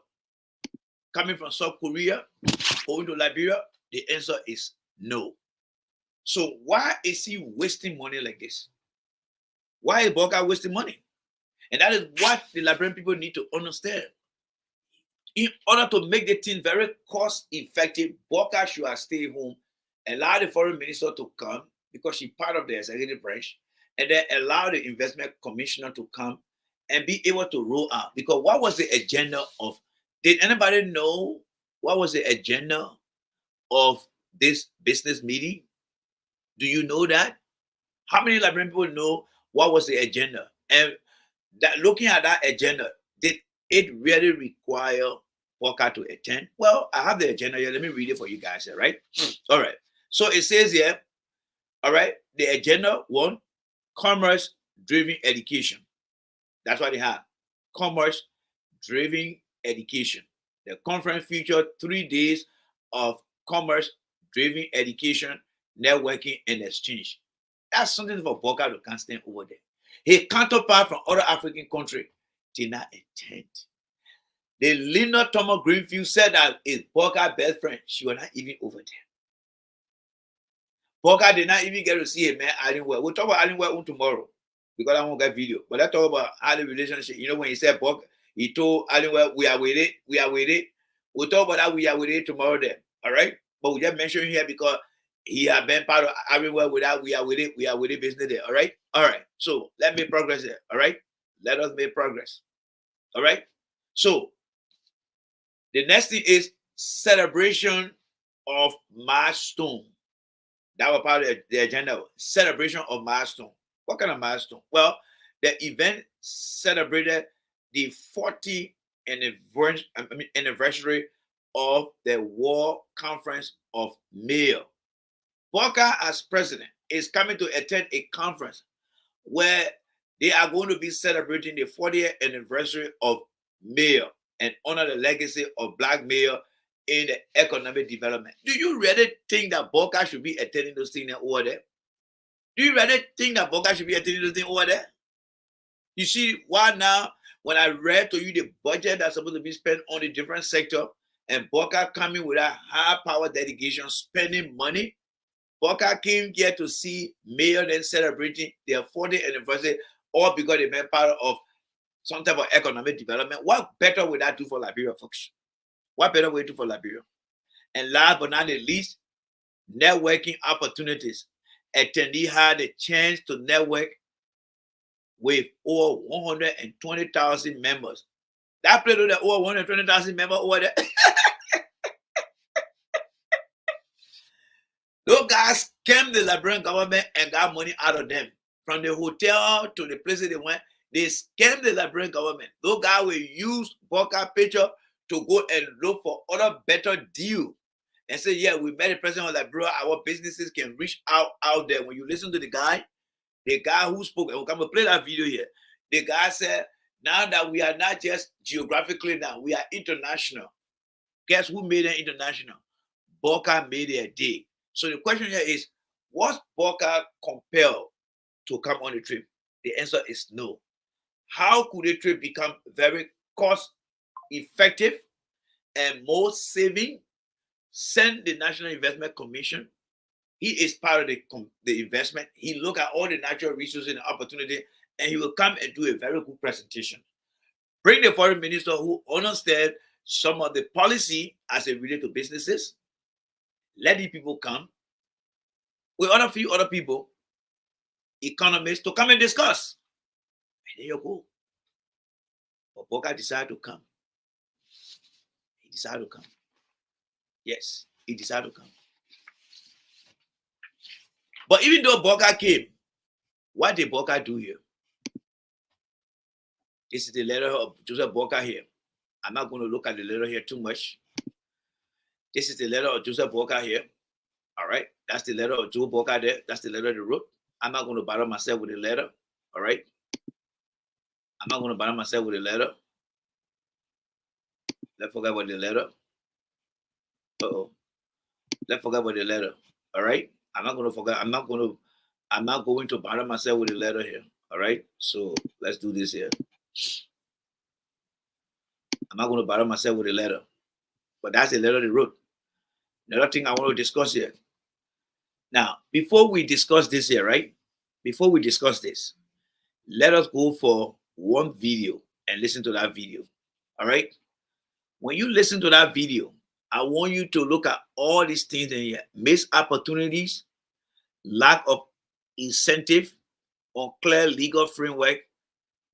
coming from South Korea going to Liberia? The answer is no. So why is he wasting money like this? Why is Boakai wasting money? And that is what the Liberian people need to understand. In order to make the thing very cost effective, Boakai should have stayed home, allow the foreign minister to come because she's part of the executive branch, and then allow the investment commissioner to come and be able to roll out. Because what was the agenda of, did anybody know what was the agenda of this business meeting? Do you know that? How many Liberian people know what was the agenda? And that looking at that agenda, did it really require Boakai to attend? Well, I have the agenda here. Let me read it for you guys here, right? All right. So it says here, all right, the agenda, one, commerce-driven education. That's what they have. Commerce-driven education. The conference featured 3 days of commerce-driven education, networking, and exchange. That's something for Boakai to can't stand over there. His counterpart from other African countries did not attend. The Lena Thomas Greenfield said that his Boakai's best friend, she was not even over there. Boakai did not even get to see a man Allingwell. We'll talk about Allingwell tomorrow because I won't get video. But let's talk about how the relationship, you know, when he said Boakai, he told Allingwell, we are with it, we are with it. We'll talk about that, we are with it tomorrow then. All right? But we just mentioned here because he had been part of everywhere without we are with it business there. All right? All right. So let me progress there. All right? Let us make progress. All right? So the next thing is celebration of milestone. That was part of the agenda. Celebration of milestone. What kind of milestone? Well, the event celebrated the 40th anniversary of the World Conference of Mayor. Boakai, as president, is coming to attend a conference where they are going to be celebrating the 40th anniversary of Mayor and honor the legacy of Black mayor in the economic development. Do you really think that Boakai should be attending those things over there? Do you really think that Boakai should be attending those things over there? You see, why now, when I read to you the budget that's supposed to be spent on the different sector, and Boakai coming with a high power dedication, spending money, Boakai came here to see mayor then celebrating their 40th anniversary, all because they've been part of some type of economic development. What better would that do for Liberia, folks? What better way to do for Liberia? And last but not the least, networking opportunities. Attendee had a chance to network with over 120,000 members. That place with over 120,000 members over there. Those guys scammed the Liberian government and got money out of them. From the hotel to the places they went, they scammed the Liberian government. Those guys will use Boakai picture to go and look for other better deal and say, yeah, we met the president of Liberia, our businesses can reach out there. When you listen to the guy who spoke, and we'll come and play that video here. The guy said, now that we are not just geographically now, we are international. Guess who made it international? Boakai made it a day. So the question here is, was Boakai compelled to come on the trip? The answer is no. How could the trip become very cost effective and more saving? Send the National Investment Commission. He is part of the investment. He look at all the natural resources and opportunity, and he will come and do a very good presentation. Bring the foreign minister who understands some of the policy as it relates to businesses. Let the people come with a few other people, economists, to come and discuss. And there you go. But Boakai decided to come. decided to come. Yes, he decided to come. But even though Boakai came, what did Boakai do here? This is the letter of Joseph Boakai here. I'm not going to look at the letter here too much. This is the letter of Joseph Boakai here. All right. That's the letter of Joe Boakai there. That's the letter they wrote. I'm not going to bother myself with the letter. All right. I'm not going to bother myself with the letter. Let's forget about the letter. Let's forget about the letter. All right. I'm not going to forget. I'm not going to bother myself with the letter here. All right. So let's do this here. I'm not going to bother myself with the letter. But that's the letter they wrote. Another thing I want to discuss here. Now, before we discuss this here, right? Before we discuss this, let us go for one video and listen to that video. All right? When you listen to that video, I want you to look at all these things in here. Missed opportunities, lack of incentive, unclear legal framework,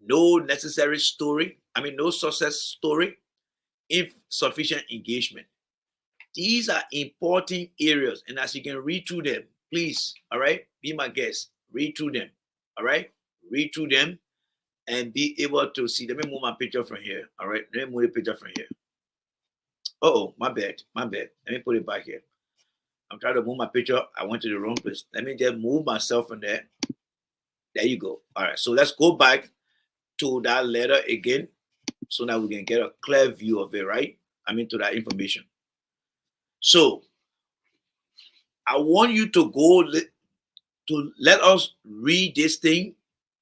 no necessary story. No success story, insufficient engagement. These are important areas. And as you can read through them, please, all right, be my guest. Read through them, all right? Read through them and be able to see. Let me move my picture from here, all right? Let me move the picture from here. Oh, my bad. Let me put it back here. I'm trying to move my picture. I went to the wrong place. Let me just move myself from there. There you go. All right, so let's go back to that letter again so that we can get a clear view of it, right? To that information. So I want you to let us read this thing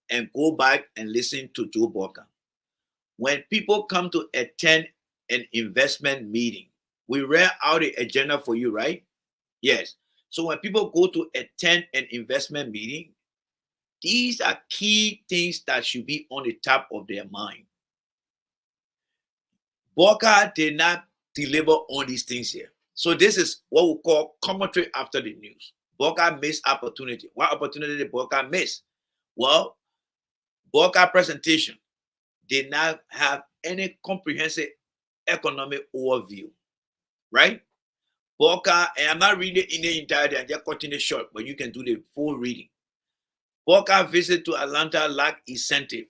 and go back and listen to Joe Boakai. When people come to attend an investment meeting, we read out the agenda for you, right? Yes. So when people go to attend an investment meeting, these are key things that should be on the top of their mind. Boakai did not deliver on these things here. So this is what we call commentary after the news. Boakai missed opportunity. What opportunity did Boakai miss? Well, Boakai presentation did not have any comprehensive economic overview, right? Boakai, and I'm not reading in the entirety, I'm just cutting it short, but you can do the full reading. Boakai visit to Atlanta lacked incentive,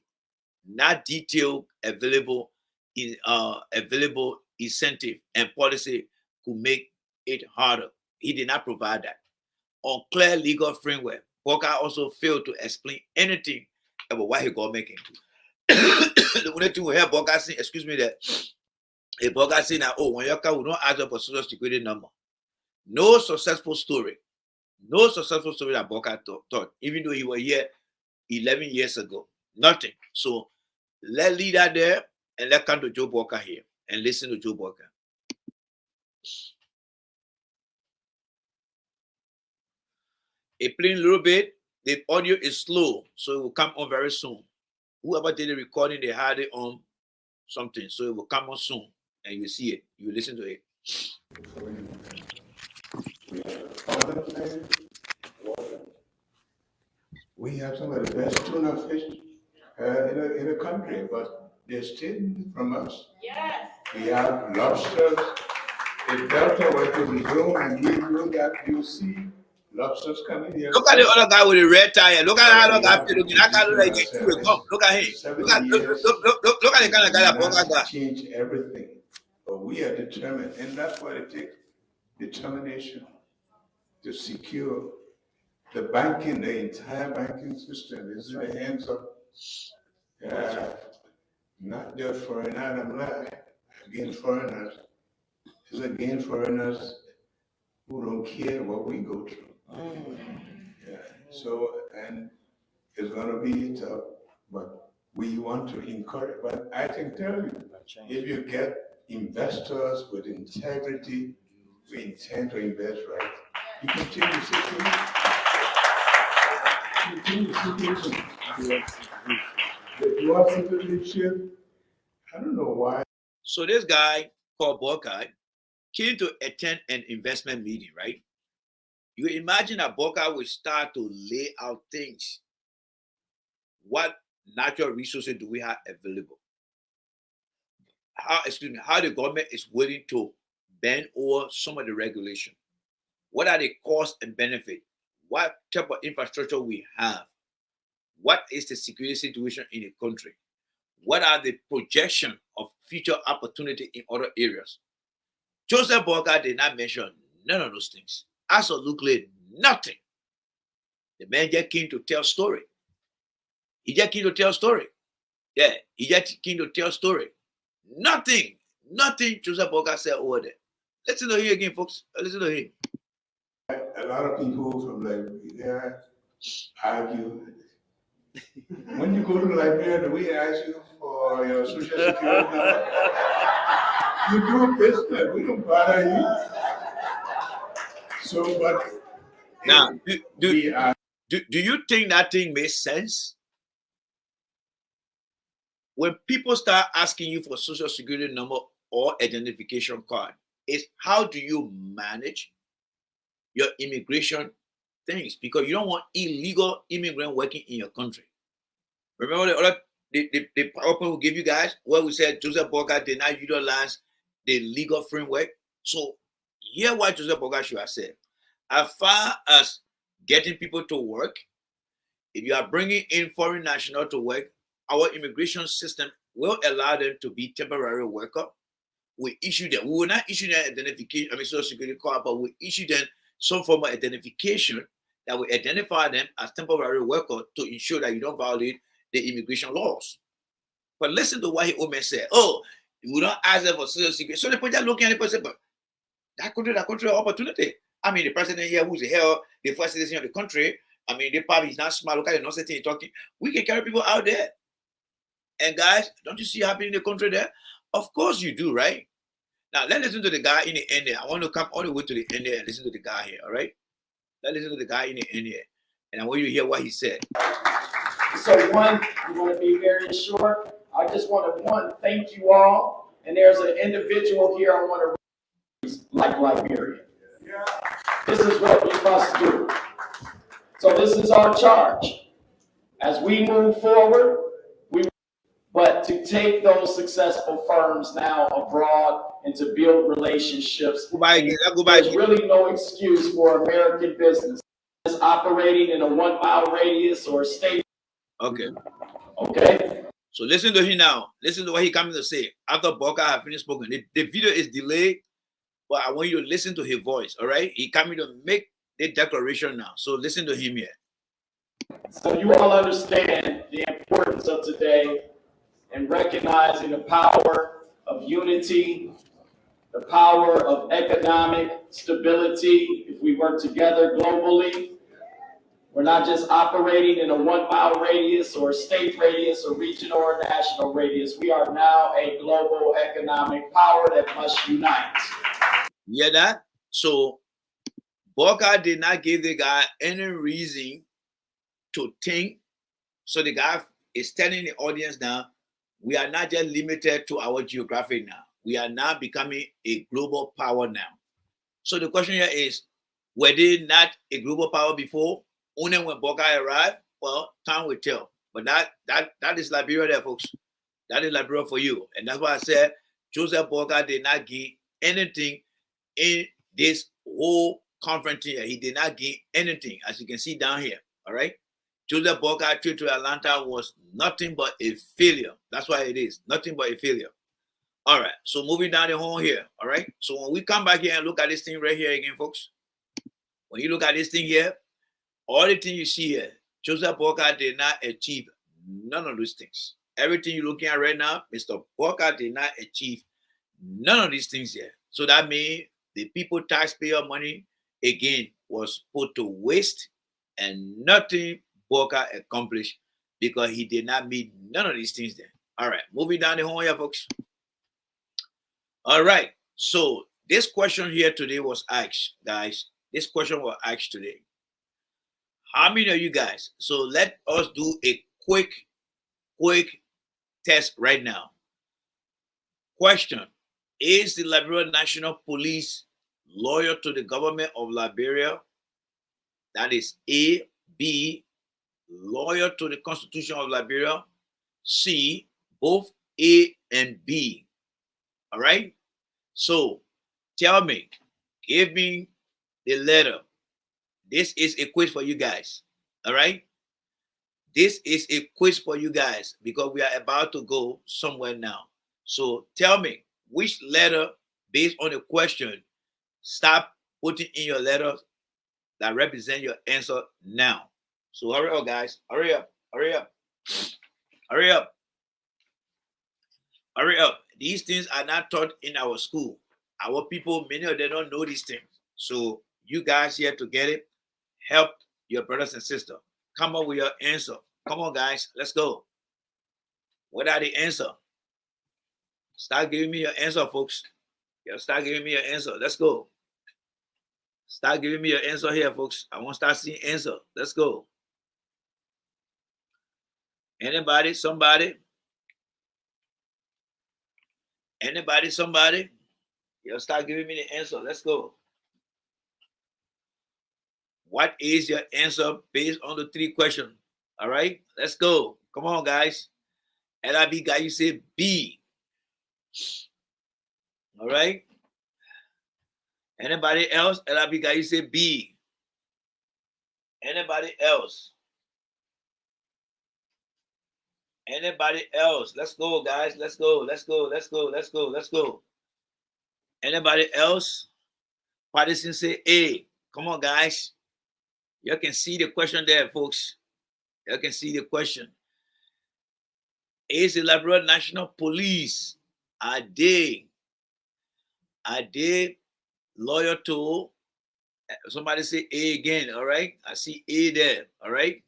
not detailed available incentive and policy could make it harder. He did not provide that. Unclear legal framework. Boakai also failed to explain anything about why he got making. The only thing we have Boakai saying, excuse me, that Boakai saying that, when your car will not ask for social security number. No successful story. No successful story that Boakai taught, even though he was here 11 years ago. Nothing. So let's leave that there and let's come to Joe Boakai here and listen to Joe Boakai. It playing a little bit. The audio is slow, so it will come on very soon. Whoever did the recording, they had it on something, so it will come on soon, and you see it. You listen to it. We have some of the best tuna fish in the country, but they're stealing from us. Yes. We have lobsters. In Delta, where people go and we look at, you see lobsters coming here. Look at the other guy with the red tie. Look at how guy looking. That guy look like he chew a gum. Look at him. Look at the kind of guy that Boakai got. Change everything, but we are determined, and that's what it takes: determination to secure the banking, the entire banking system is in the hands of not just foreigners. I'm not against foreigners. It's against foreigners who don't care what we go through. So, and it's going to be tough, but we want to encourage. But I can tell you, if you get investors with integrity who intend to invest right, you continue situation. The citizenship, I don't know why. So this guy called Boakai came to attend an investment meeting, right? You imagine that Boakai will start to lay out things. What natural resources do we have available? how the government is willing to bend over some of the regulation. What are the costs and benefits? What type of infrastructure we have? What is the security situation in the country? What are the projection of future opportunity in other areas? Joseph Boakai did not mention none of those things. Absolutely nothing. The man just came to tell story. He just came to tell story. Yeah, he just came to tell story. Nothing Joseph Boakai said over there. Listen to him again, folks. Listen to him. A lot of people from Liberia argue. When you go to Liberia, do we ask you for your social security number? You do business. We don't bother you. So, but now, do you think that thing makes sense? When people start asking you for social security number or identification card, is how do you manage your immigration things? Because you don't want illegal immigrant working in your country. Remember the PowerPoint we give you guys where we said Joseph Boakai did not utilize the legal framework. So here what Joseph Boakai should have said. As far as getting people to work, if you are bringing in foreign national to work, our immigration system will allow them to be temporary worker. We issue them. We will not issue them identification, social security card, but we issue them some form of identification that will identify them as temporary worker to ensure that you don't violate the immigration laws. But listen to what he almost said. Oh, we don't ask them for social security. So the people are looking at the person, but that country opportunity. I mean, the president here who's the hell, the first citizen of the country, they probably is not smart. Look at the nonsense he's talking. We can carry people out there. And guys, don't you see happening in the country there? Of course you do, right? Now, let's listen to the guy in the end there. I want to come all the way to the end there and listen to the guy here, all right? Let's listen to the guy in the end here. And I want you to hear what he said. So one, we want to be very short. I just want to, thank you all. And there's an individual here I want to like Liberia. This is what we must do. So this is our charge. As we move forward, but to take those successful firms now abroad and to build relationships. There's really no excuse for American business operating in a 1 mile radius or state. Okay. Okay. So listen to him now. Listen to what he coming to say. After Boakai have finished spoken. The video is delayed, but I want you to listen to his voice, all right? He coming to make the declaration now. So listen to him here. So you all understand the importance of today and recognizing the power of unity, the power of economic stability. If we work together globally, we're not just operating in a 1 mile radius or a state radius or regional or national radius. We are now a global economic power that must unite. You hear that? So Boakai did not give the guy any reason to think. So the guy is telling the audience now, we are not just limited to our geography now. We are now becoming a global power now. So the question here is, were they not a global power before? Only when Boakai arrived? Well, time will tell. But that is Liberia there, folks. That is Liberia for you. And that's why I said Joseph Boakai did not give anything in this whole conference here. He did not give anything, as you can see down here. All right? Joseph Boakai trip to Atlanta was nothing but a failure. That's why it is. Nothing but a failure. All right. So moving down the hall here. All right. So when we come back here and look at this thing right here again, folks. When you look at this thing here, all the things you see here, Joseph Boakai did not achieve none of those things. Everything you're looking at right now, Mr. Boakai did not achieve none of these things here. So that means the people taxpayer money, again, was put to waste and nothing Boakai accomplished because he did not meet none of these things there. All right, moving down the hall here, folks. All right, so this question here today was asked, guys. This question was asked today. How many of you guys? So let us do a quick test right now. Question: is the Liberia National Police loyal to the government of Liberia? That is A. B. Loyal to the Constitution of Liberia. C. Both A and B. All right. So tell me, give me the letter. This is a quiz for you guys. All right. This is a quiz for you guys because we are about to go somewhere now. So tell me which letter, based on the question, stop putting in your letters that represent your answer now. So hurry up, guys. Hurry up. Hurry up. Hurry up. Hurry up. These things are not taught in our school. Our people, many of them don't know these things. So you guys here to get it, help your brothers and sisters. Come up with your answer. Come on, guys. Let's go. What are the answer? Start giving me your answer, folks. You start giving me your answer. Let's go. Start giving me your answer here, folks. I want to start seeing answer. Let's go. Anybody? Somebody? Anybody? Somebody? You start giving me the answer. Let's go. What is your answer based on the 3 questions? All right, let's go. Come on, guys. LIB guy, you say B. All right. Anybody else? LIB guy, you say B. Anybody else? Anybody else? Let's go, guys. Let's go. Let's go. Let's go. Let's go. Let's go. Anybody else? Partisan say A. Come on, guys. You can see the question there, folks. You can see the question. Is the Liberia National Police, are they loyal to, somebody say A again, all right? I see A there, all right?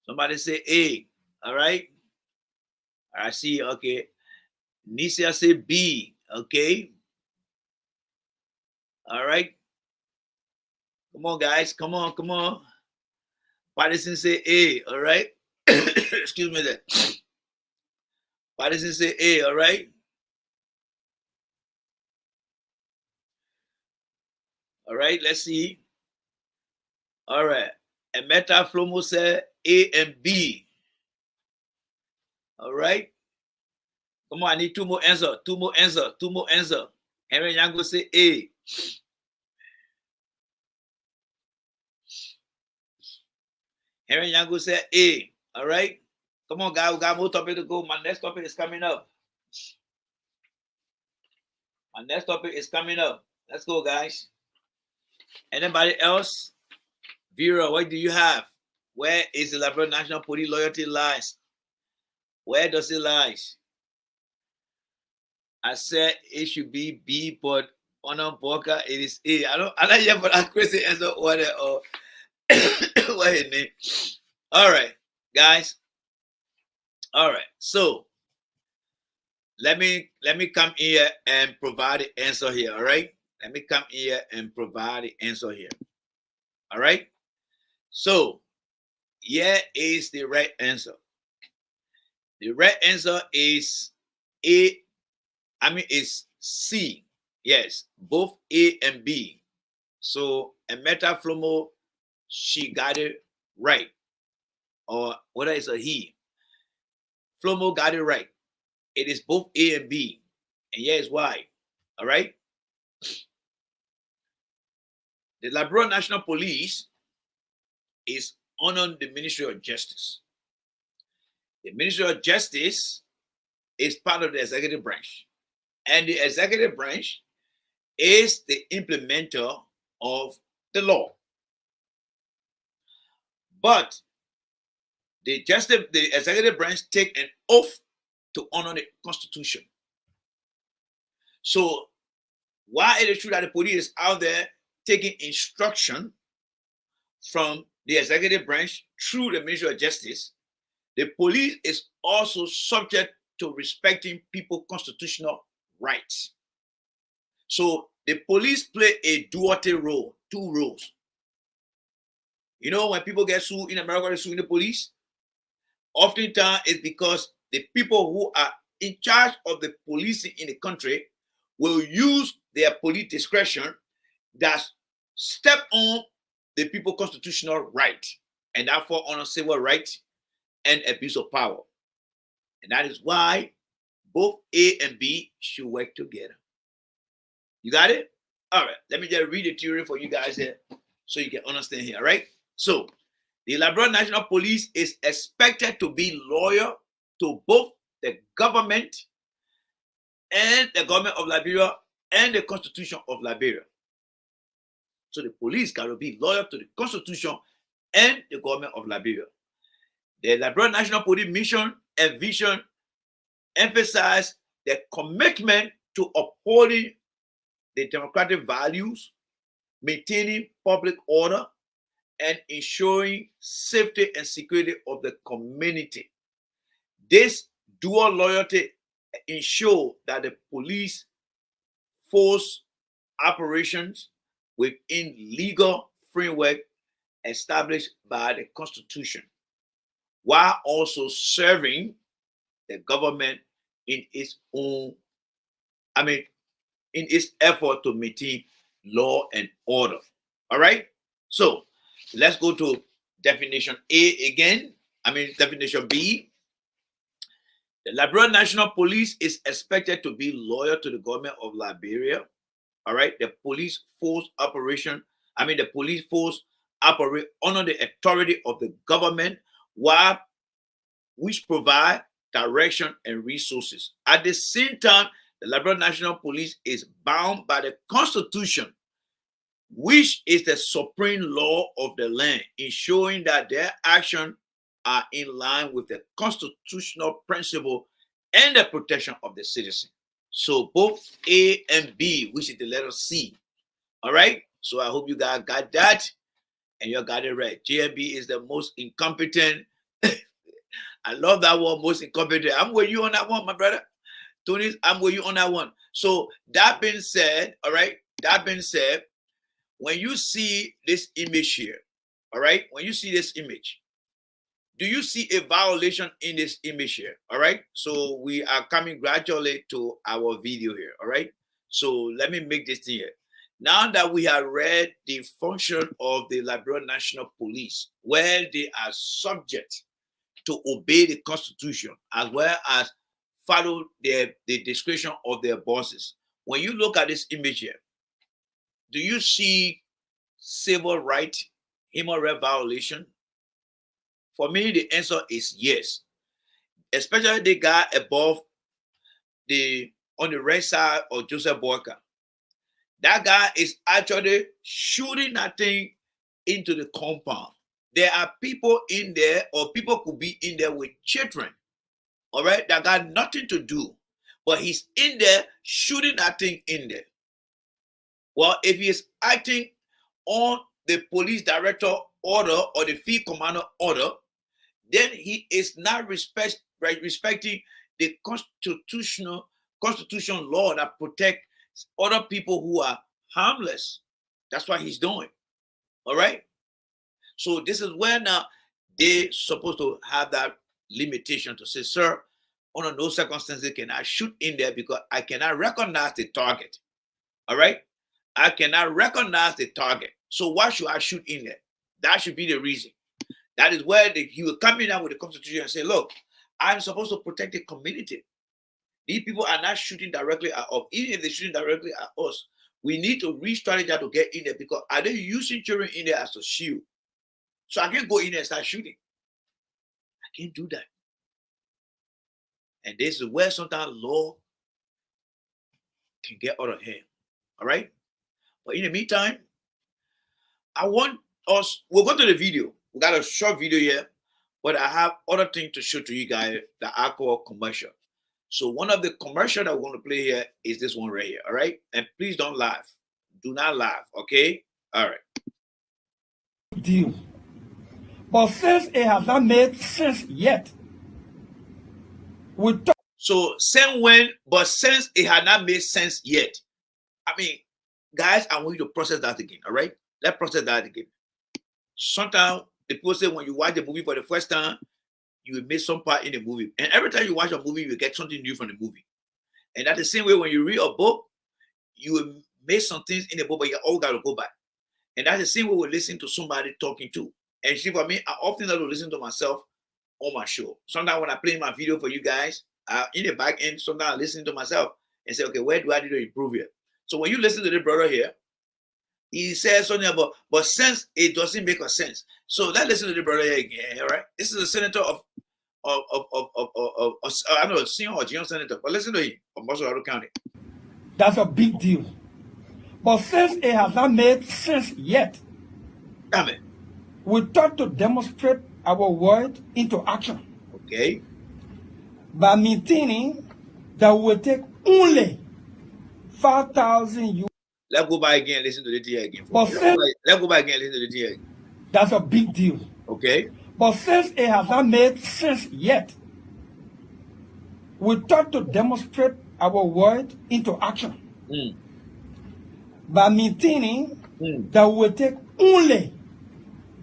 Somebody say A, all right? I see, okay. Nisia say B, okay? All right? Come on, guys, come on, come on. Partisan say A, all right? Excuse me there. Partisan say A, all right? All right, let's see. All right. And Meta Flomo said A and B. All right. Come on, I need 2 more answers. 2 more answers. 2 more answers. Henry Yango say A. Henry Yango said A. All right. Come on, guys. We got more topic to go. My next topic is coming up. My next topic is coming up. Let's go, guys. Anybody else? Vera, what do you have? Where is the Liberia National Police loyalty lies? Where does it lies? I said it should be B, but on Boakai it is A. I don't hear for that crazy answer or what his name. All right, guys. All right, so let me come here and provide the answer here. All right, let me come here and provide the answer here. All right, so here is the right answer. The right answer is A. I mean, it's C. Yes, both A and B. So Emeta Flomo, she got it right. Or whether it's a he. Flomo got it right. It is both A and B. And here's why. All right. The Liberia National Police is under the Ministry of Justice. The Ministry of Justice is part of the executive branch. And the executive branch is the implementer of the law. But the executive branch take an oath to honor the Constitution. So while it is true that the police is out there taking instruction from the executive branch through the Ministry of Justice, the police is also subject to respecting people's constitutional rights. So the police play a duality role, 2 roles. You know, when people get sued in America, they're suing the police. Oftentimes it's because the people who are in charge of the policing in the country will use their police discretion that step on the people's constitutional right and therefore on civil rights and abuse of power. And that is why both A and B should work together. You got it? All right. Let me just read the theory for you guys here so you can understand here. All right. So the Liberia National Police is expected to be loyal to both the government and the government of Liberia and the Constitution of Liberia. So the police got to be loyal to the Constitution and the government of Liberia. The Liberia National Police mission and vision emphasize the commitment to upholding the democratic values, maintaining public order, and ensuring safety and security of the community. This dual loyalty ensures that the police force operations within legal framework established by the Constitution, while also serving the government in its own, in its effort to maintain law and order. All right? So let's go to definition A again. Definition B. The Liberia National Police is expected to be loyal to the government of Liberia. All right? The police force operate under the authority of the government, which provide direction and resources. At the same time, the Liberia National Police is bound by the Constitution, which is the supreme law of the land, ensuring that their actions are in line with the constitutional principle and the protection of the citizen. So both A and B, which is the letter C. All right? So I hope you guys got that and you got it right. JMB is the most incompetent. I love that one, most incompetent. I'm with you on that one, my brother. Tony, I'm with you on that one. So that being said, all right, when you see this image here, all right, when you see this image, do you see a violation in this image here? All right, so we are coming gradually to our video here. All right, so let me make this thing here. Now that we have read the function of the Liberia National Police, where they are subject to obey the Constitution as well as follow the discretion of their bosses. When you look at this image here, do you see civil rights, human rights violation? For me, the answer is yes. Especially the guy above on the right side of Joseph Boakai. That guy is actually shooting that thing into the compound. There are people in there, or people could be in there with children, all right, that got nothing to do, but he's in there shooting that thing in there. Well, if he is acting on the police director order or the field commander order, then he is not respecting the constitutional law that protect other people who are harmless. That's what he's doing. All right. So this is where now they're supposed to have that limitation to say, sir, under no circumstances can I shoot in there because I cannot recognize the target. All right. I cannot recognize the target. So why should I shoot in there? That should be the reason. That is where he will come in with the Constitution and say, look, I'm supposed to protect the community. These people are not shooting directly at us. Even if they're shooting directly at us, we need to re-strategize to get in there because are they using children in there as a shield? So I can't go in there and start shooting. I can't do that. And this is where sometimes law can get out of hand. All right? But in the meantime, I want us, we'll go to the video. We got a short video here, but I have other things to show to you guys that I call commercial. So one of the commercial that we're going to play here is this one right here. All right? And please don't laugh. Do not laugh. Okay? All right. Deal. But since it has not made sense yet, so since it had not made sense yet, I mean, guys, I want you to process that again. All right? Let's process that again. Sometimes the people say when you watch the movie for the first time, you will miss some part in the movie. And every time you watch a movie, you will get something new from the movie. And that's the same way when you read a book, you will miss some things in the book, but you all got to go back. And that's the same way we listen to somebody talking to. And see, for me, I often like to listen to myself on my show. Sometimes when I play my video for you guys, in the back end, sometimes I listen to myself and say, okay, where do I need to improve here? So when you listen to the brother here, he says something about, but sense, it doesn't make a sense. So let's listen to the brother here again, all right? This is a senator of I don't know, senior or junior senator, but listen to him from Boakai County. That's a big deal. But since it has not made sense yet, we thought to demonstrate our word into action. Okay. By maintaining that we will take only 5,000 US. Let's go back again, listen to the TA again. Let's go back again, listen to the TA again. That's a big deal. Okay. But since it has not made sense yet, we thought to demonstrate our word into action. By maintaining that we will take only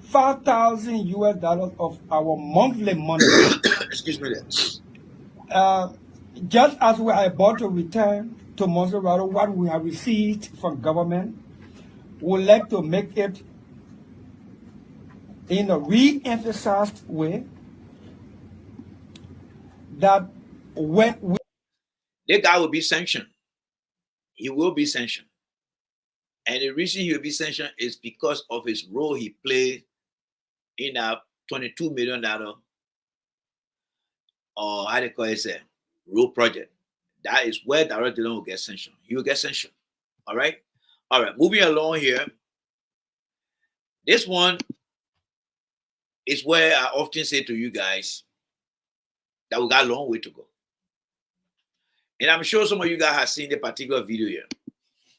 5,000 US dollars of our monthly money. Excuse me there. Just as we are about to return to Monserrato what we have received from government, we would like to make it in a re-emphasized way that when we... The guy will be sanctioned. He will be sanctioned. And the reason he will be sanctioned is because of his role he played in a $22 million or how they call it, road project. That is where Director Dillon will get sanctioned. He will get sanctioned. All right? All right, moving along here. This one is where I often say to you guys that we got a long way to go. And I'm sure some of you guys have seen the particular video here.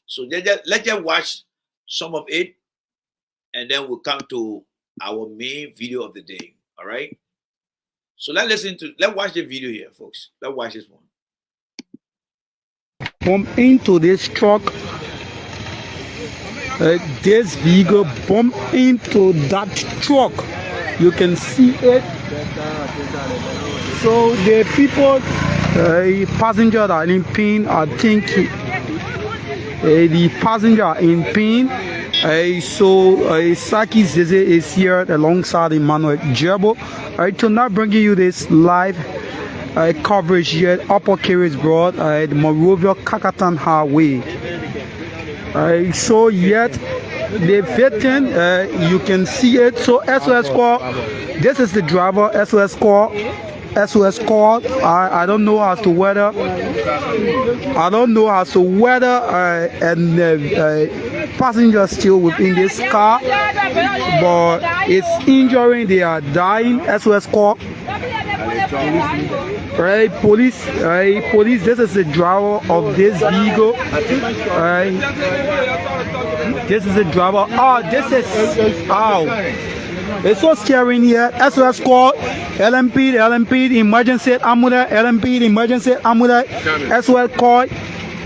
So let's just watch some of it, and then we'll come to our main video of the day. All right? So let's watch the video here, folks. Let's watch this one. Bump into this truck. This vehicle bump into that truck. You can see it. So the people, passengers are in pain. I think the passenger are in pain. So Saki Zeze is here alongside Emmanuel Jerbo. To now bringing you this live coverage here, Upper Carriage Broad, the Monrovia Kakatan Highway. So yet the victim, you can see it. So SOS call. This is the driver. SOS call. SOS call. I don't know as to whether and passengers still within this car, but it's injuring. They are dying. SOS call. Police. This is the driver of this vehicle. This is the driver. This is it's so scary in here. SOS call. LMP, emergency ambulance. LMP, emergency ambulance. SOS call.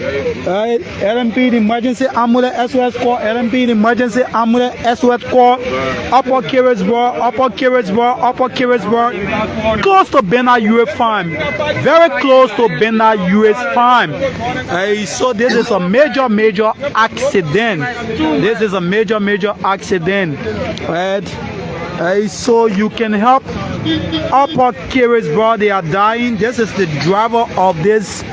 LMP, emergency ambulance. SOS call. LMP, emergency ambulance. SOS call. Upper Carriage Broad. Close to Bernard US Farm. Very close to Bernard US Farm. So this is a major accident. This is a major accident. So you can help Upper Carriage Broad. They are dying. This is the driver of this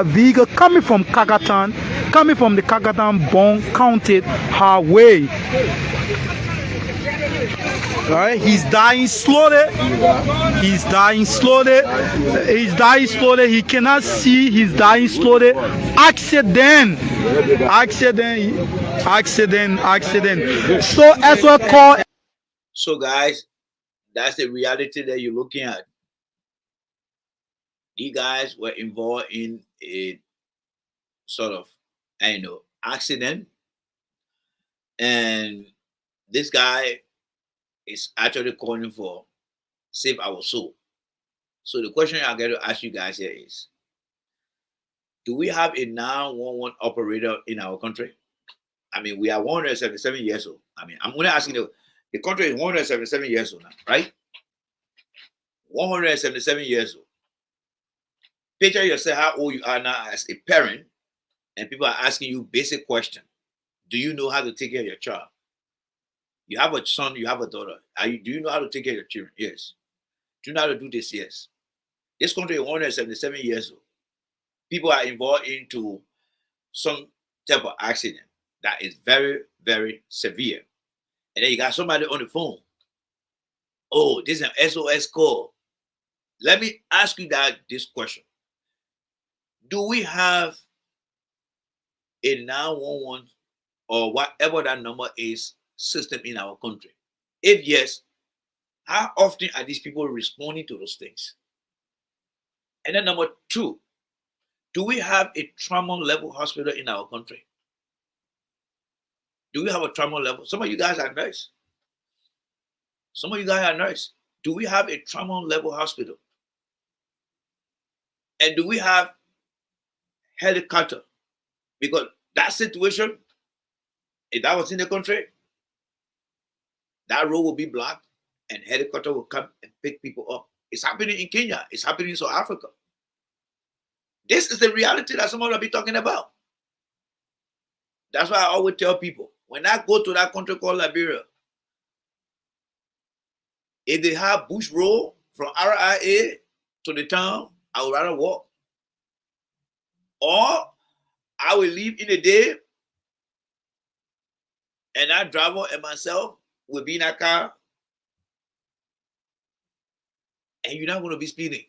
vehicle coming from Kakatan, coming from the Kakatan Bone County Highway. Alright, he's dying slowly. He cannot see. He's dying slowly. Accident. So as well call. So guys, that's the reality that you're looking at. These guys were involved in a sort of, accident. And this guy is actually calling for save our soul. So the question I'm going to ask you guys here is, do we have a 911 operator in our country? I mean, we are 177 years old. I mean, I'm only asking the country is 177 years old now, right? 177 years old. Picture yourself how old you are now as a parent, and people are asking you basic questions. Do you know how to take care of your child? You have a son, you have a daughter. Do you know how to take care of your children? Yes. Do you know how to do this? Yes. This country is 177 years old. People are involved into some type of accident that is very, very severe. And then you got somebody on the phone. Oh, this is an SOS call. Let me ask you this question. Do we have a 911 or whatever that number is system in our country? If yes, how often are these people responding to those things? And then number two, do we have a trauma level hospital in our country? Do we have a trauma level? Some of you guys are nurses. Some of you guys are nurses. Do we have a trauma level hospital? And do we have helicopter? Because that situation, if that was in the country, that road will be blocked and helicopter will come and pick people up. It's happening in Kenya. It's happening in South Africa. This is the reality that someone will be talking about. That's why I always tell people, when I go to that country called Liberia, if they have bush road from RIA to the town, I would rather walk. Or I will leave in a day and that driver and myself will be in a car and you're not going to be speeding.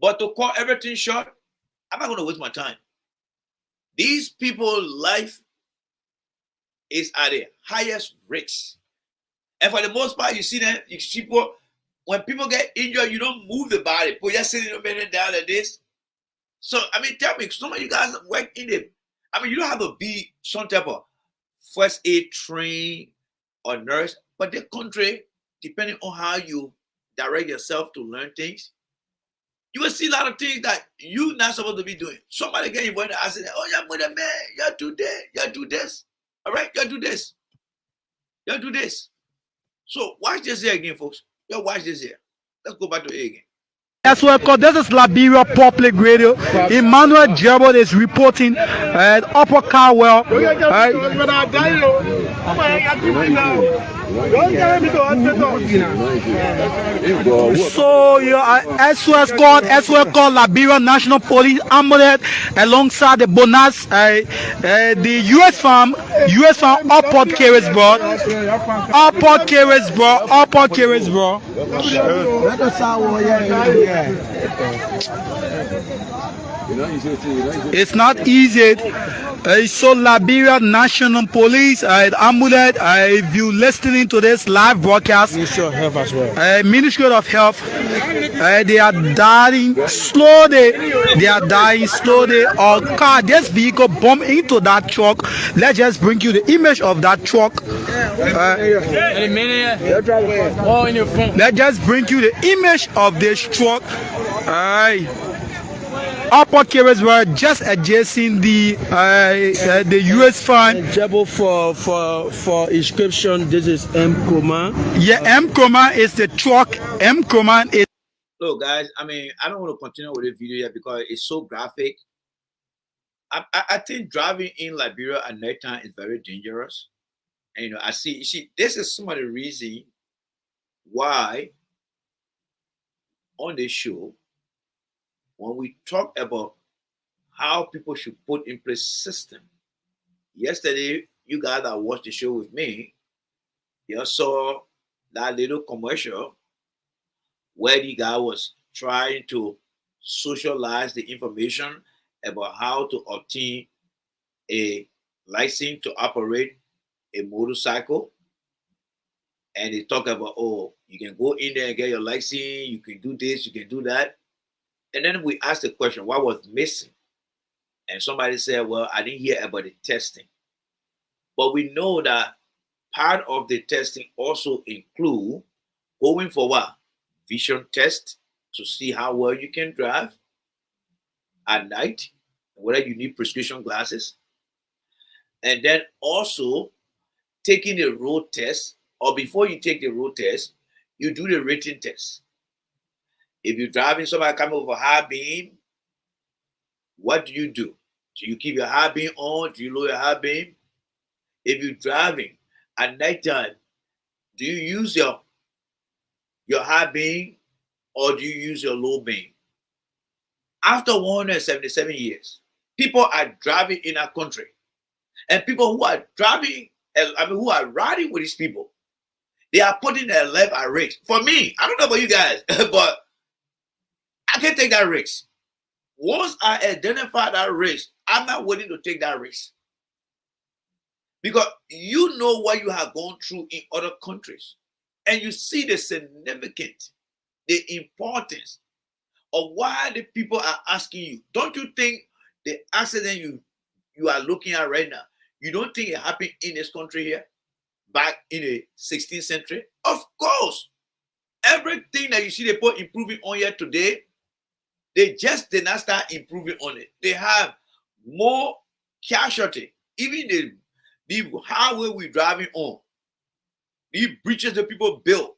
But to call everything short, I'm not going to waste my time. These people's life is at the highest risk. And for the most part, you see them, people, when people get injured, you don't move the body. People just sitting a minute down like this. So, I mean, tell me, some of you guys work in the, I mean, you don't have to be some type of first aid trained or nurse, but the country, depending on how you direct yourself to learn things, you will see a lot of things that you're not supposed to be doing. Somebody get involved in the accident. Oh, yeah, mother man, you do that, you do this. All right, you do this. You do this. So watch this here again, folks. You watch this here. Let's go back to it again. Yes, well, because this is Liberia Public Radio. Emmanuel Gerald is reporting at Upper Carwell. So SOS called Liberia National Police Amulet alongside the bonus, the US farm Upper Carrisbro. It's not easy. So Liberia National Police, Amulet, if you listening to this live broadcast, Ministry of Health as well. Ministry of Health, they are dying slowly. Or car, this vehicle bumped into that truck. Let's just bring you the image of that truck. Let's just bring you the image of this truck. Upper Carers were just adjacent the US farm. For inscription, this is M. Coma. Yeah, M. Coma is the truck. M. Coma is. Look, guys, I mean, I don't want to continue with the video yet because it's so graphic. I think driving in Liberia at nighttime is very dangerous. And, you know, I see, this is some of the reason why on this show, when we talk about how people should put in place system, yesterday, you guys that watched the show with me, you saw that little commercial where the guy was trying to socialize the information about how to obtain a license to operate a motorcycle. And they talk about, oh, you can go in there and get your license, you can do this, you can do that. And then we asked the question, what was missing? And somebody said, well, I didn't hear about the testing. But we know that part of the testing also include going for what? Vision test to see how well you can drive at night, whether you need prescription glasses. And then also taking the road test, or before you take the road test, you do the written test. If you're driving somebody coming over high beam, what do? Do you keep your high beam on? Do you lower your high beam? If you're driving at nighttime, do you use your high beam or do you use your low beam? After 177 years, people are driving in our country, and people who are driving, who are riding with these people, they are putting their life at risk. For me, I don't know about you guys, but I can't take that risk. Once I identify that risk, I'm not willing to take that risk. Because you know what you have gone through in other countries, and you see the significance, the importance of why the people are asking you. Don't you think the accident you are looking at right now, you don't think it happened in this country here back in the 16th century? Of course. Everything that you see the people improving on here today, they just did not start improving on it. They have more casualty. Even the highway we're driving on, the bridges that people built,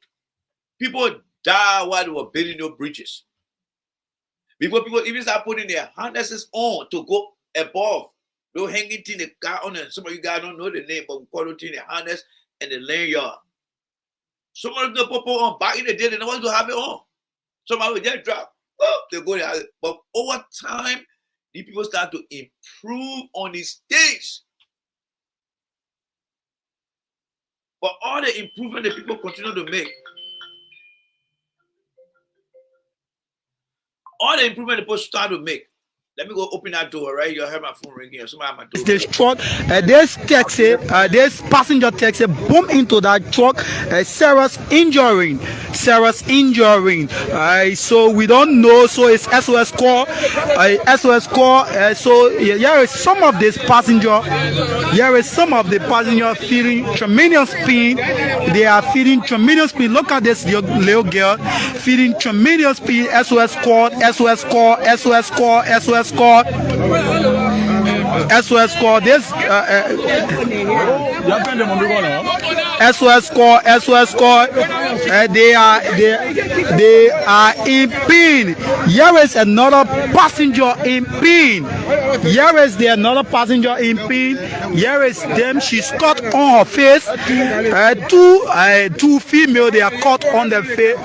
people die while they were building those bridges. Before people even start putting their harnesses on to go above, they're hanging thing the car on, and some of you guys don't know the name, but we call it the harness and the lanyard. Some of the people on back in the day, they don't want to have it on. Some of them just drop. Oh, they go there. But over time, the people start to improve on these things. But all the improvement that people continue to make, all the improvement the people start to make. Let me go open that door, right? You'll hear my phone ringing. Somebody at my door. This truck, this taxi, this passenger taxi bumped into that truck. Sarah's injuring. So we don't know. So it's SOS call. So here is some of this passenger. Here is some of the passenger feeling tremendous pain. They are feeling tremendous pain. Look at this little girl feeling tremendous pain. SOS call. SOS call. SOS call. SOS call. SOS call. This SOS call. SOS call. They are in pain. Here is another passenger in pain. Here is another passenger in pain. Here is them. She's cut on her face. Two female. They are cut on their face.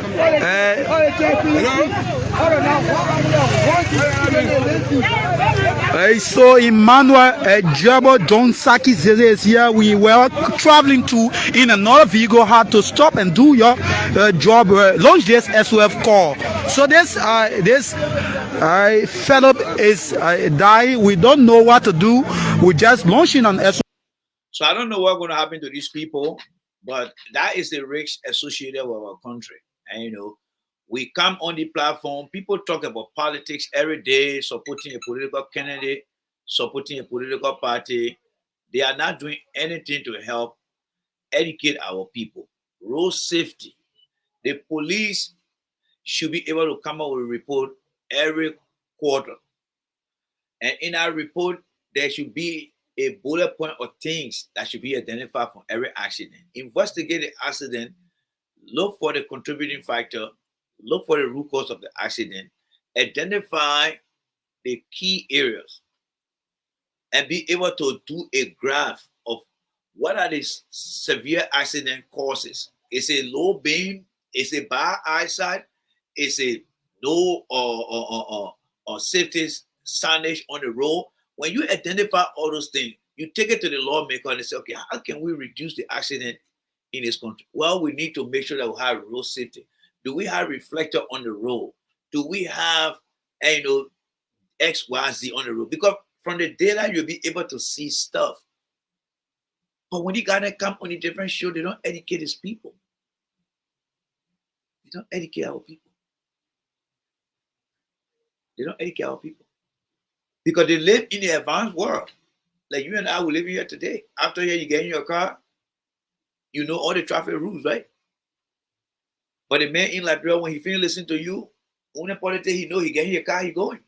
So Emmanuel Jabo John Saki Zeze is here. We were traveling to in another vehicle, had to stop and do your job, launch this SOF call. So this fellow is dying. We don't know what to do. We're just launching an SOF. So I don't know what's going to happen to these people, but that is the risk associated with our country. And you know, we come on the platform, people talk about politics every day, supporting a political candidate, supporting a political party. They are not doing anything to help educate our people. Road safety. The police should be able to come up with a report every quarter. And in our report, there should be a bullet point of things that should be identified from every accident. Investigate the accident, look for the contributing factor, look for the root cause of the accident, identify the key areas, and be able to do a graph of what are the severe accident causes. Is it low beam? Is it bad eyesight? Is it no or safety signage on the road? When you identify all those things, you take it to the lawmaker and say, okay, how can we reduce the accident in this country? Well, we need to make sure that we have road safety. Do we have reflector on the road? Do we have, X, Y, Z on the road? Because from the data, you'll be able to see stuff. But when you gotta come on a different show, they don't educate these people. They don't educate our people. They don't educate our people. Because they live in the advanced world. Like you and I will live here today. After here, you get in your car, you know all the traffic rules, right? But the man in Liberia, when he finish listening to you, only politics he know, he get in your car, he going.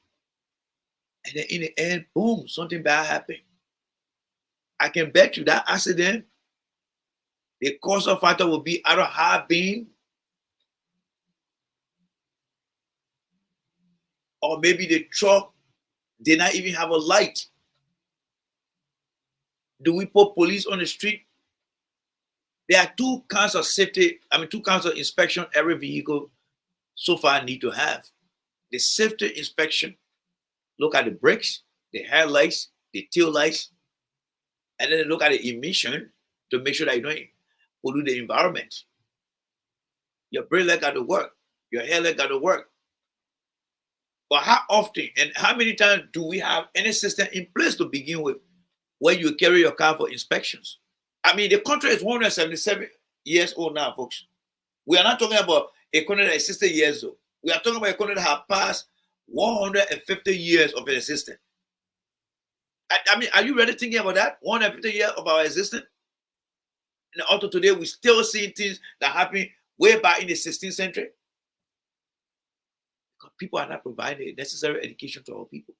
And then in the end, boom, something bad happened. I can bet you that accident, the cause of factor will be either high beam, or maybe the truck did not even have a light. Do we put police on the street? There are two kinds of safety, two kinds of inspection every vehicle so far need to have. The safety inspection, look at the brakes, the headlights, the tail lights, and then look at the emission to make sure that you don't pollute the environment. Your brake light got to work, your headlight got to work. But how often and how many times do we have any system in place to begin with when you carry your car for inspections? I mean, the country is 177 years old now, folks. We are not talking about a country that is 60 years old. We are talking about a country that has passed 150 years of existence. I mean, are you really thinking about that? 150 years of our existence? And also today, we still see things that happened way back in the 16th century. Because people are not providing necessary education to our people.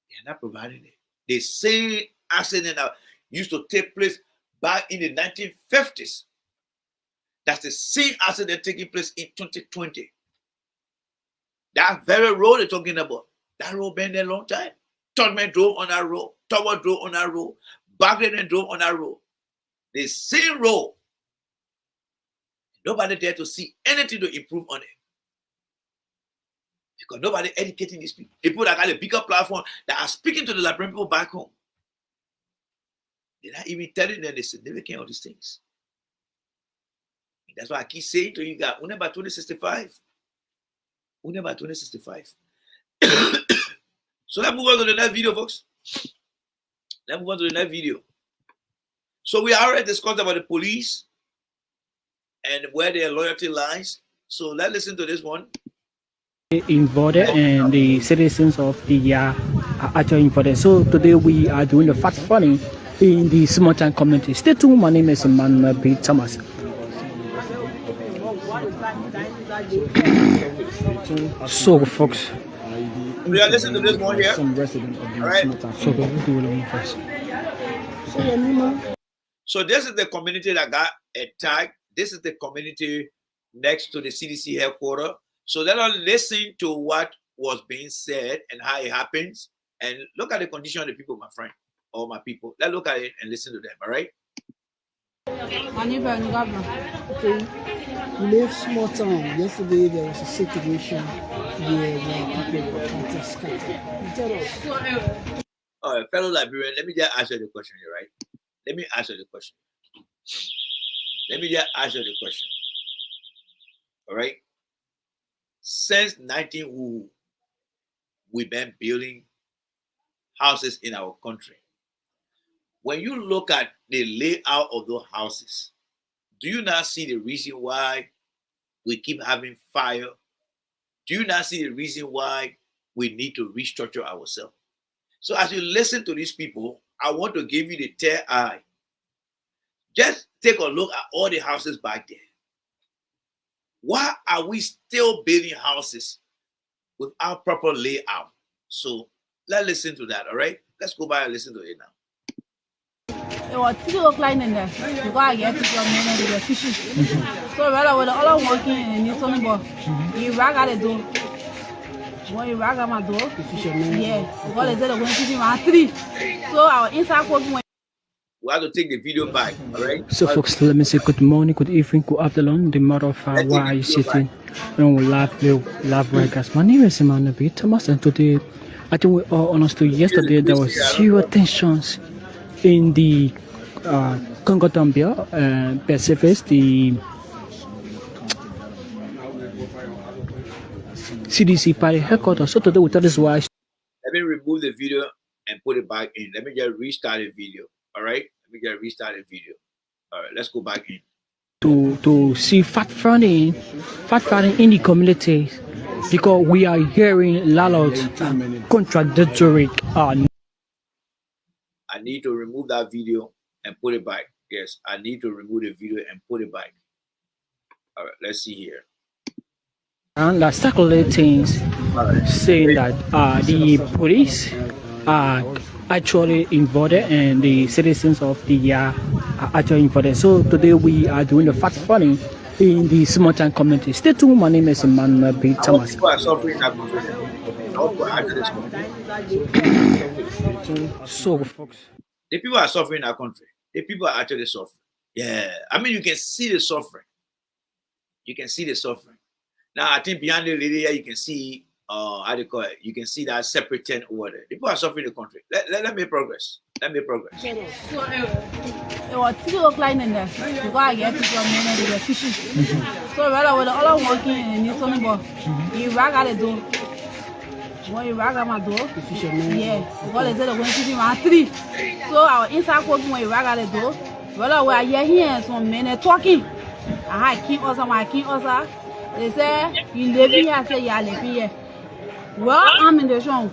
They are not providing it. The same accident that used to take place back in the 1950s. That's the same accident taking place in 2020. That very road they're talking about. That road been there a long time. Tubman drove on that road. Tower drove on that road. Baghdad drove on that road. The same road. Nobody there to see anything to improve on it. Because nobody educating these people. People that got a bigger platform that are speaking to the Liberian people back home. They're not even telling them the significance of these things. And that's why I keep saying to you guys, only by 2065. Only by 2065. So let's move on to the next video, folks. Let's move on to the next video. So we already discussed about the police and where their loyalty lies. So let's listen to this one. Involved and the citizens of the are actually involved. So today we are doing the fact finding in the small town community. Stay tuned. My name is Emmanuel B. Thomas. So folks, we are listening to this one here. Some resident of the right. small town. So we'll do it first. So this is the community that got attacked. This is the community next to the CDC headquarters. So let us listen to what was being said and how it happens. And look at the condition of the people, my friend, or my people. Let's look at it and listen to them, all right? Okay. We live small town. Yesterday there was a situation where people were scattered. Tell us. All right, fellow Liberian, let me just answer the question here, right? Let me answer the question. Let me just answer the question. All right? Since 1900, we've been building houses in our country. When you look at the layout of those houses, do you not see the reason why we keep having fire? Do you not see the reason why we need to restructure ourselves? So as you listen to these people, I want to give you the third eye. Just take a look at all the houses back there. Why are we still building houses without proper layout? So let's listen to that, all right? Let's go by and listen to it now. It was 3 o'clock in there. You go get to your men and they're fishing. So rather with all working and it's only about you rag at the door. When you rag at my door, yeah, because they said they're going to fishing around 3. So our inside working went. We have to take the video back, all right? So folks, let me say good morning, good evening, good afternoon. The matter of why are you sitting and we live broadcast. My name is Emmanuel B. Thomas, and today I think we all understood yesterday there was zero tensions in the Congo-Gambia Pacific, the CDC party headquarters. So today we thought this why. Let me remove the video and put it back in. Let me just restart the video. All right, let me just restart the video. All right, let's go back in. To see fact finding in the community, because we are hearing a lot of contradictory. I need to remove that video and put it back. Yes, I need to remove the video and put it back. All right, let's see here. And the circulating saying that the police are actually involved and the citizens of the are actually involved. So today we are doing the fact finding in the small town community. Stay tuned. My name is Emmanuel B. Thomas. People are suffering that So folks, the people are suffering in our country. The people are actually suffering. Yeah, I mean you can see the suffering. You can see the suffering. Now, I think beyond the lady here, you can see, how do you call it? You can see that separate tent over there. People are suffering in the country. Let me progress. Let me progress. So, it was 3 o'clock in there. Because I get to come in and they were fishing. So, rather, with all I'm working and it's only about, you rag at the door. When you rag at my door, yeah, because they said they're going to fishing around 3. So, our inside cooking when you rag at the door, rather, we are here and some men are talking. I had King Osa. They say, you live here, I say, yeah, live here. Well, I'm in the show.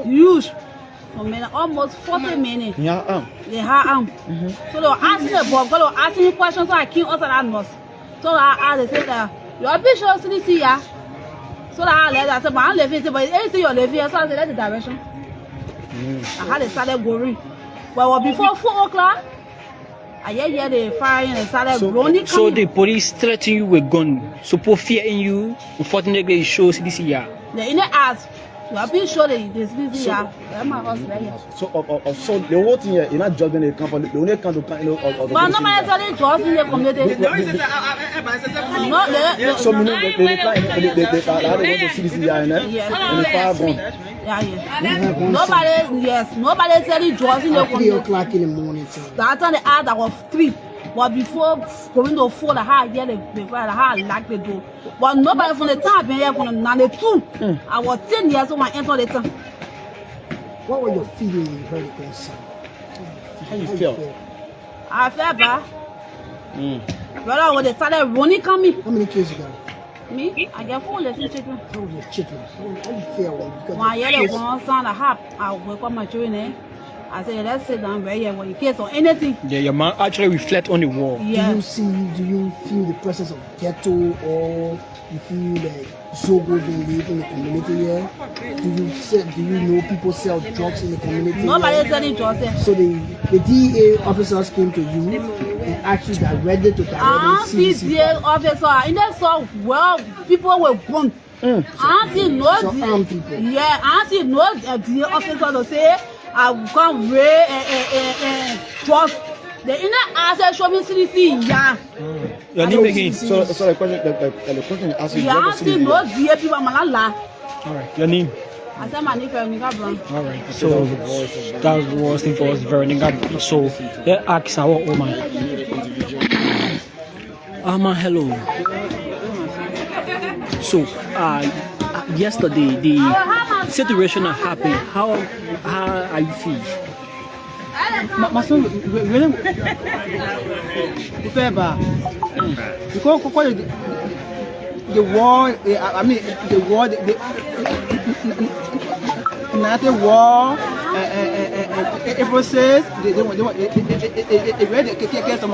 Huge. Almost 40 minutes. Yeah, they have So they were asking the boy, they were asking him questions, so I came also that nurse. So I said that your bishop is here. So I let her say, but I'm living, but you see you're living, so I said, that's the direction. I had to start going. But before 4 o'clock, I hear the fire and started running. So the police threaten you with gun, so fear in you, unfortunately it shows this year. The inner ass. You have been sure that this is here. So the whole thing here, you're not judging the company. The only kind of but nobody telling judge in the community. So you know they want to see this here, and the fire burn. Nobody telling judge in the community. 3 o'clock in the morning. That time the hour that was 3. But before going to 4, the hard yeah, the fire, the hard like the door. But nobody from the time been here from the 92. I was 10 years old when I entered the town. What were your feelings when you heard it go sound? How you feel? I felt bad. Brother, when they started running coming. How many kids you got? Me? I got 4 little children. How was your children? How you feel? When I hear the one sound the harp, I wake up my children. I said, let's sit down right here in case of anything. Yeah, your man actually reflect on the wall. Yeah. Do you feel the presence of ghetto, or you feel like Zogo being lived in the community here? Do you know people sell drugs in the community? Nobody selling drugs here. So the DEA officers came to you and actually directed to direct the DEA officer, in that saw well people were born. I see no people. Yeah, I see no DEA officer to say I come way drugs. The inner answer show me CDC, yeah. Your name again? So the question is asking. Yeah, I see no DEA people, malala. All right, your name? I said my name is Veronica Brown. All right, so that was the first Veronica. So let's ask our woman. Hello. So yesterday the situation that happened. How are you feel? My son, really, because the war, I mean, the war, the United War, it process, they ready to get some, I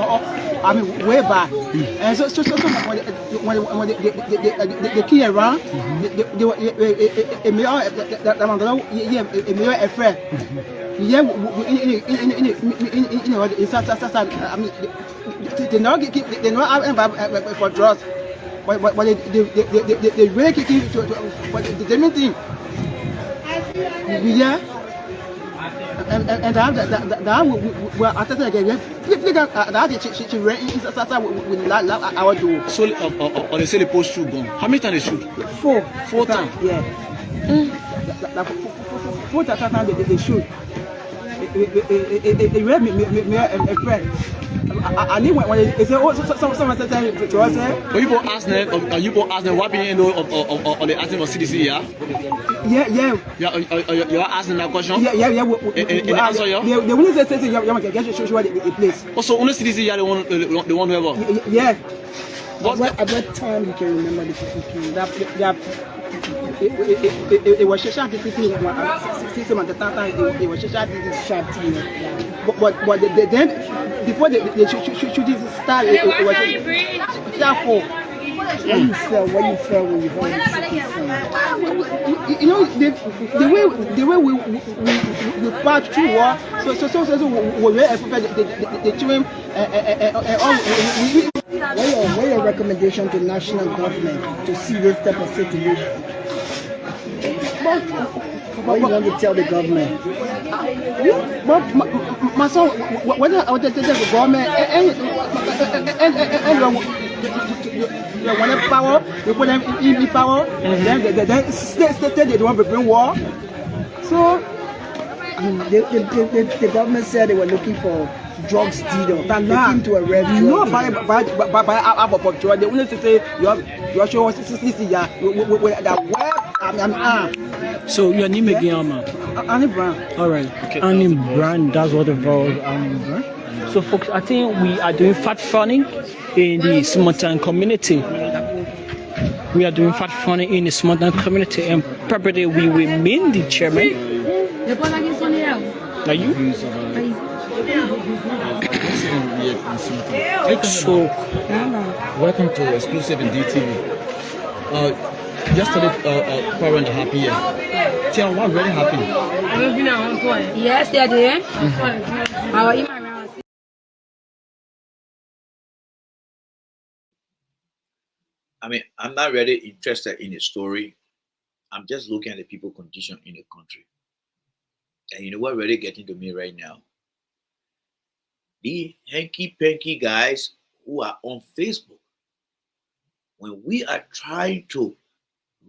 mean, way back. And so when they came around, they made a friend. Yeah, I mean, they not for drugs, but they really kick it for the main thing. Yeah, and that well, after that again, she ran inside with our door. So, or they say they post shoot gun. How many times they shoot? 4 times. Yeah. 4 times they shoot. It read me a friend. I need when they say, oh, someone said to us, but you both ask them, or you both ask them what opinion or they asking for CDC, yeah? Yeah. You're asking that question? Yeah. And answer, yeah? The one that says, you want to get show the place. Also, only CDC, yeah, the one whoever? Yeah. At what time you can remember the people? It was shot at the time. It was shot but then before the shooting started, it was shot for. What you felt when you heard you know the way we passed through war. So we were the children what your recommendation to national government to see this type of situation? What you want to tell the government? My son, whether I want to tell the government and when they power, we put them in power, then they want to bring war. So the government said they were looking for drugs dealer. Looking to arrest drugs. No, by our picture, they only say you are showing 60 with the web. So your name again, Annie Brown. All right, okay. Annie Brown. That's what involves Annie Brown. So, folks, I think we are doing fat funning in the small town community. We are doing fat funning in the small town community, and probably we will meet the chairman. Are you? So, welcome to Exclusive in DTV. Yesterday, parents are happy here. Tell what really happened? Yes, they did. I mean, I'm not really interested in a story. I'm just looking at the people condition in the country. And you know what really getting to me right now? The hanky-panky guys who are on Facebook. When we are trying to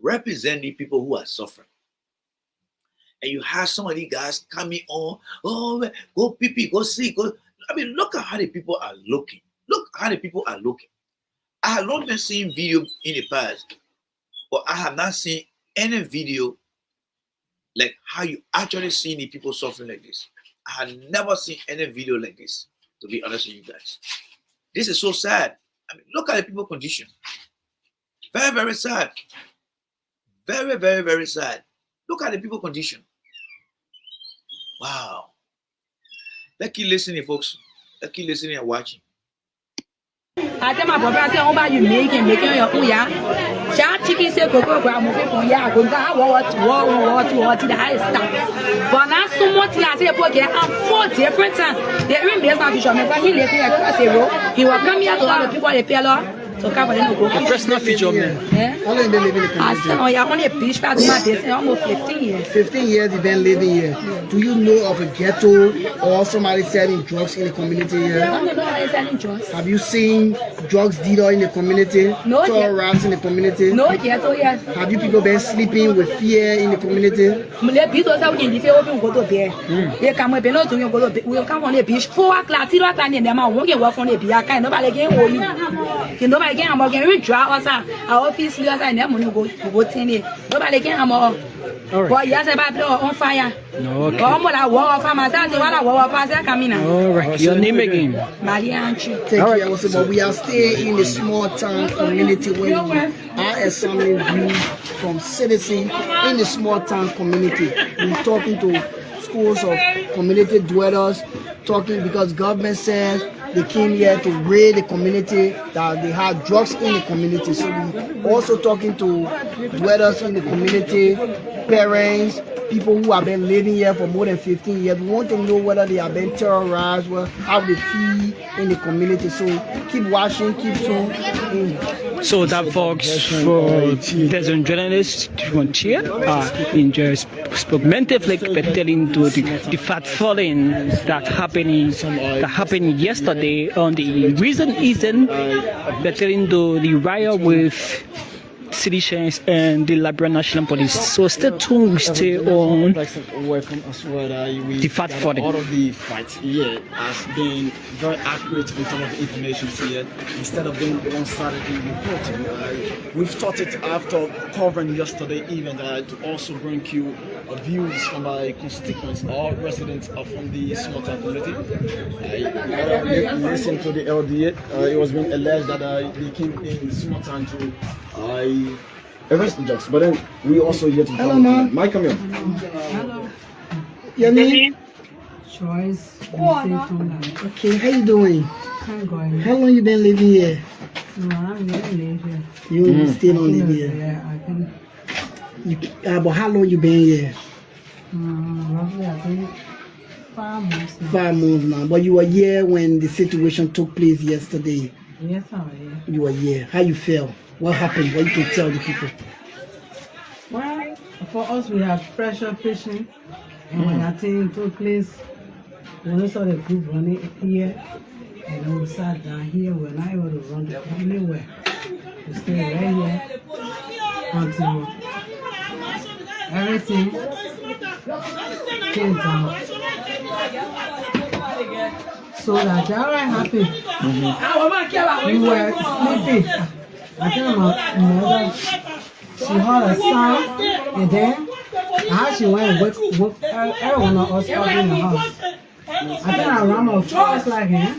represent the people who are suffering, and you have some of these guys coming on, oh, go pee, go see, go. I mean, look at how the people are looking. Look how the people are looking. I have not been seeing video in the past, but I have not seen any video like how you actually see the people suffering like this. I have never seen any video like this, to be honest with you guys. This is so sad. I mean, look at the people condition. Very, very sad. Very, very, very sad. Look at the people condition. Wow. Let's keep listening, folks. Let's keep listening and watching. I tell my brother, I say, "Oh, you making your kuya." Chat chicken say, "Go moving from here. Go what to the highest stuff." But now so much I say, "Okay, I'm 4 different times." The even best man feature me, but he left me across the road. He will come here to all the people they pay law. So cover them go. A personal feature, man. How long you been living in the community? I said, "Oh, yeah, only a beach part of my business, almost 15 years." 15 years you've been living here. Do you know of a ghetto or somebody selling drugs in the community here? I don't know how selling drugs. Have you seen drugs dealer in the community? No. Tolerance in the community? No ghetto yet. Have you people been sleeping with fear in the community? We come with we come on the beach 4 o'clock, 3 o'clock in the morning. We work on the beach. I can't nobody get hold you. Nobody get am again. We draw us our office leaders and them money go in it. Nobody get am. But yes, about on fire. Okay. All right. Your name again? Thank you. But we are staying in a small town community where we are examining views from citizens in the small town community. We're talking to schools of community dwellers, talking because government says they came here to raid the community, that they had drugs in the community. So we also talking to dwellers in the community, parents, people who have been living here for more than 15 years. We want to know whether they have been terrorized, how they feel in the community. So keep watching, keep tuned. So that folks for there's a journalist from here in just spoke mentally telling to the fat falling that happened yesterday on the reason isn't telling to the riot with citizens and the Liberia National Police. So stay tuned, we stay on the fat falling. All of the fights here has been very accurate in terms of the information here. Instead of being one-sided in reporting, we've started after covering yesterday even to also bring you views from my constituents or residents from the small town community. Listen to the LDA. It was being alleged that they came in small town to arrest the drugs, but then we also here to hello, ma'am. Mike, come here. Hello. Your name? Choice. Okay, how you doing? I'm going. How long you been living here? No, I'm living here. You still don't live here? Yeah, I can. But how long you been here? Roughly, I think 5 months now. 5 months now. But you were here when the situation took place yesterday. Yes, I was here. You were here. How you feel? What happened? What you can tell the people? Well, for us, we have pressure fishing. And when that thing took place, when we saw the group running here, and then we sat down here, we were not able to run anywhere. We stay right here until everything came down. So that they are happy. We were sleeping. I tell my mother, she heard a sound, and then how she went and woke everyone of us up in the house. I think around 4 o'clock, yeah?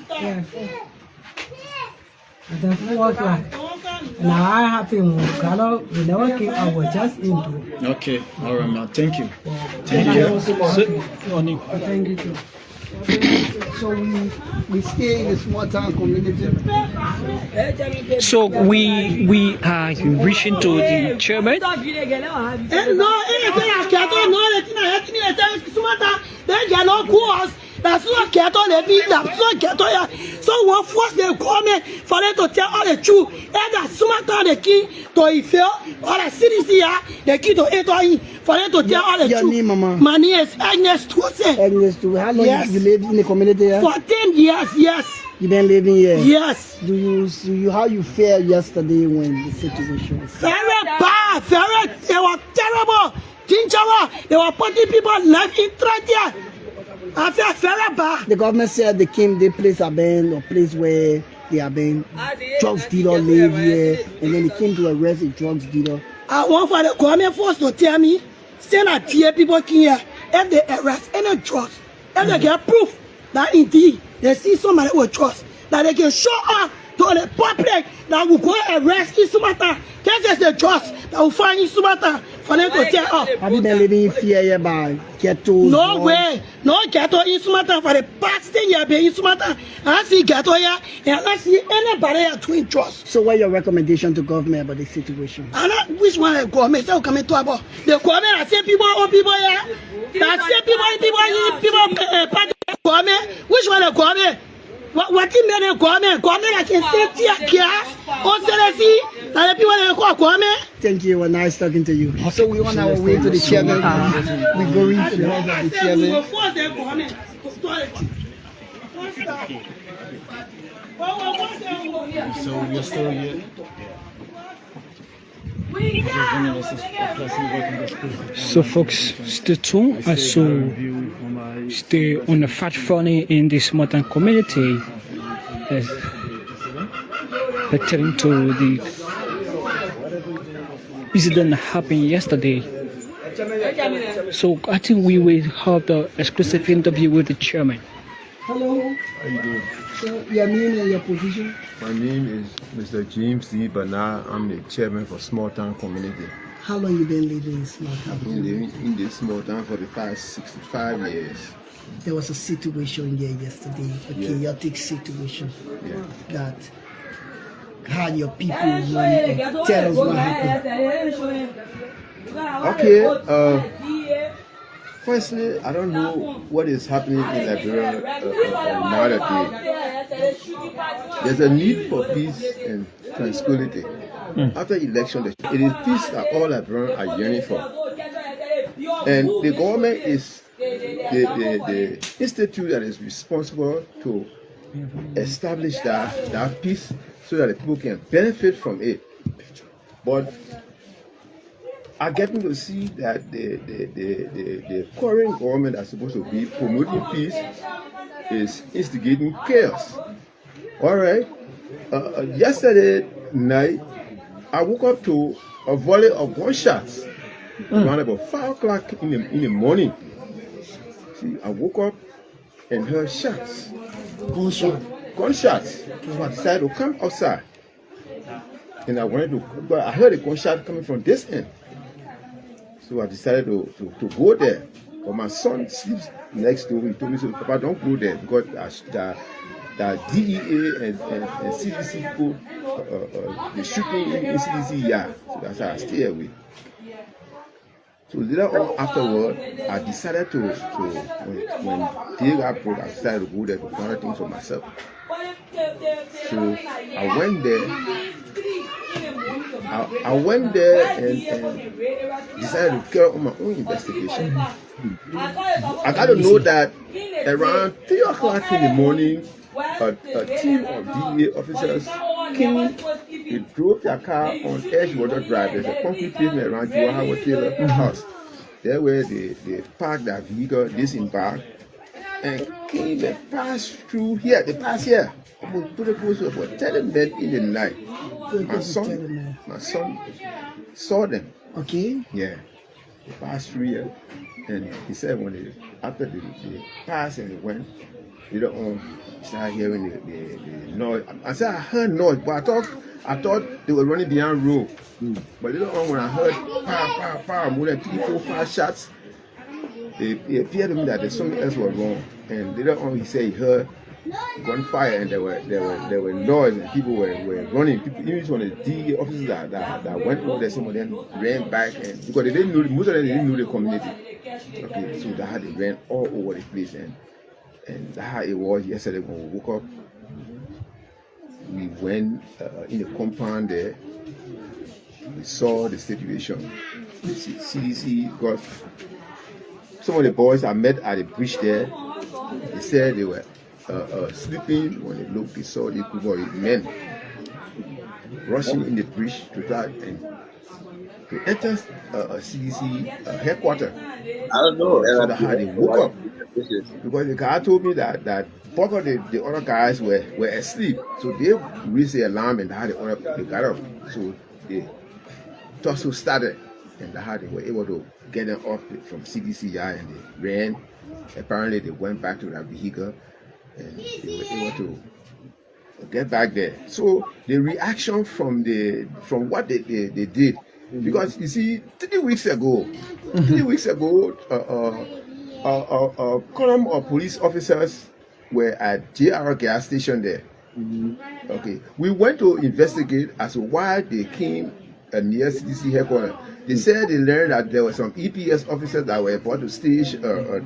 At the 4 o'clock. Now I happy when we got up, we never came out, we just into it. Okay, all right, man. Thank you. Thank you. Thank you too. So we stay in a small town community. So we are reaching to the chairman. That's not Keto Levy, that's not Keto. So one force the government for them to tell all the truth. And that Sumatra the king to Ifel, or the citizens here, the king to Etoy, for them to tell all the truth. Your name, Mama? My name is Agnes Tuase. Agnes Tuase. How long you lived in the community here? For 10 years, yes. You been living here? Yes. Do you how you felt yesterday when the situation was? Very bad, they were terrible. Dangerous. They were putting people's life in threat here. I feel very bad. The government said they place a ban or place where they have been drugs dealer live here, and then they came to arrest a drugs dealer. I want for the government force to tell me, send a tier people here, if they arrest any drugs, if they get proof that indeed they see somebody with drugs, that they can show up to the public that will go arrest in Sumatra. This is the drugs that will find in Sumatra for them to tell us. Have you been living in fear here by ghetto? No way. No ghetto in Sumatra for the past 10 years in Sumatra. I see ghetto here and I see anybody here doing drugs. So what your recommendation to government about the situation? Which one the government say coming to about? The government I say people here. That say people government. Which one the government? What you mean the government? Government I can say tear gas or CLC and the people they call government. Thank you, well, nice talking to you. So we on our way to the chairman. We going to the chairman. So you're still here? So folks, stay tuned as so stay on the fat funny in this modern community pertaining to the incident that happened yesterday. So I think we will have the exclusive interview with the chairman. Hello. How you doing? So your name and your position? My name is Mr. James D. Bernard. I'm the chairman for Small Town Community. How long you been living in small town? I've been living in this small town for the past 65 years. There was a situation here yesterday, a chaotic situation that had your people running. Tell us what happened. Okay, firstly, I don't know what is happening in Liberia nowadays. There's a need for peace and tranquility. After election, it is peace that all Liberians are yearning for. And the government is the institute that is responsible to establish that peace so that the people can benefit from it. But I'm getting to see that the current government that's supposed to be promoting peace is instigating chaos. All right. Yesterday night, I woke up to a volley of gunshots around about 5 o'clock in the morning. See, I woke up and heard shots. Gunshots. So I decided to come outside. And I heard a gunshot coming from this end. So I decided to go there. But my son sleeps next door. He told me, so Papa, don't go there because the DEA and CDC people, they're shooting in CDC yard. So that's why I stay away. So later on afterward, I decided to when day got broke, I decided to go there to find things for myself. So I went there. I went there and decided to carry on my own investigation. I got to know that around 3 o'clock in the morning, a team of DEA officers came They drove their car on Edgewater Drive. There's a concrete pavement around Joe Howard Taylor house. There where they parked that vehicle, disembarked, and came and passed through here. They passed here. Almost put it close to about 10 men in the night. My son saw them. Okay. Yeah. They passed through here. And he said after they passed and they went, later on, started hearing the noise. I said I heard noise, but I thought they were running behind road. But later on, when I heard pow, more than 3, 4, 5 shots, it appeared to me that something else was wrong. And later on, he said he heard gunfire and there were noise and people were running. People, even some of the DA officers that went over there, some of them ran back, and because they didn't know, most of them didn't know the community. Okay, so that's how they ran all over the place, and that's how it was yesterday when we woke up. We went in the compound there. We saw the situation. The CDC got some of the boys I met at the bridge there. They said they were sleeping. When they looked, they saw the group of men rushing in the bridge to try and to enter CDC headquarters. I don't know. So that's how they woke up. Because the guy told me that both of the other guys were asleep. So they raised the alarm and that's how they got up. So the tussle started, and that's how they were able to get them off from CDC yard, and they ran. Apparently they went back to that vehicle and they were able to get back there. So the reaction from what they did, because you see, 3 weeks ago, a column of police officers were at JR gas station there. Okay, we went to investigate as to why they came near CDC headquarters. They said they learned that there were some EPS officers that were about to stage a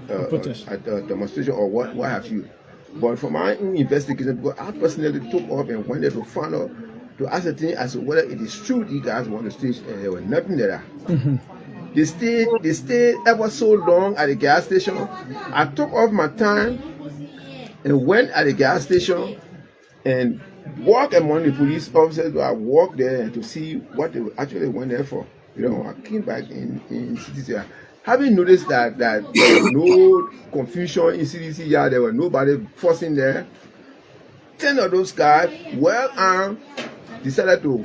demonstration or what have you. But from my own investigation, because I personally took off and went there to find out, to ascertain as to whether it is true these guys want to stage, and there was nothing there. They stayed ever so long at the gas station. I took off my time and went at the gas station and walked among the police officers. I walked there to see what they actually went there for. You know, I came back in CDC. Having noticed that there was no confusion in CDC yard, there was nobody forcing there. 10 of those guys, well armed, decided to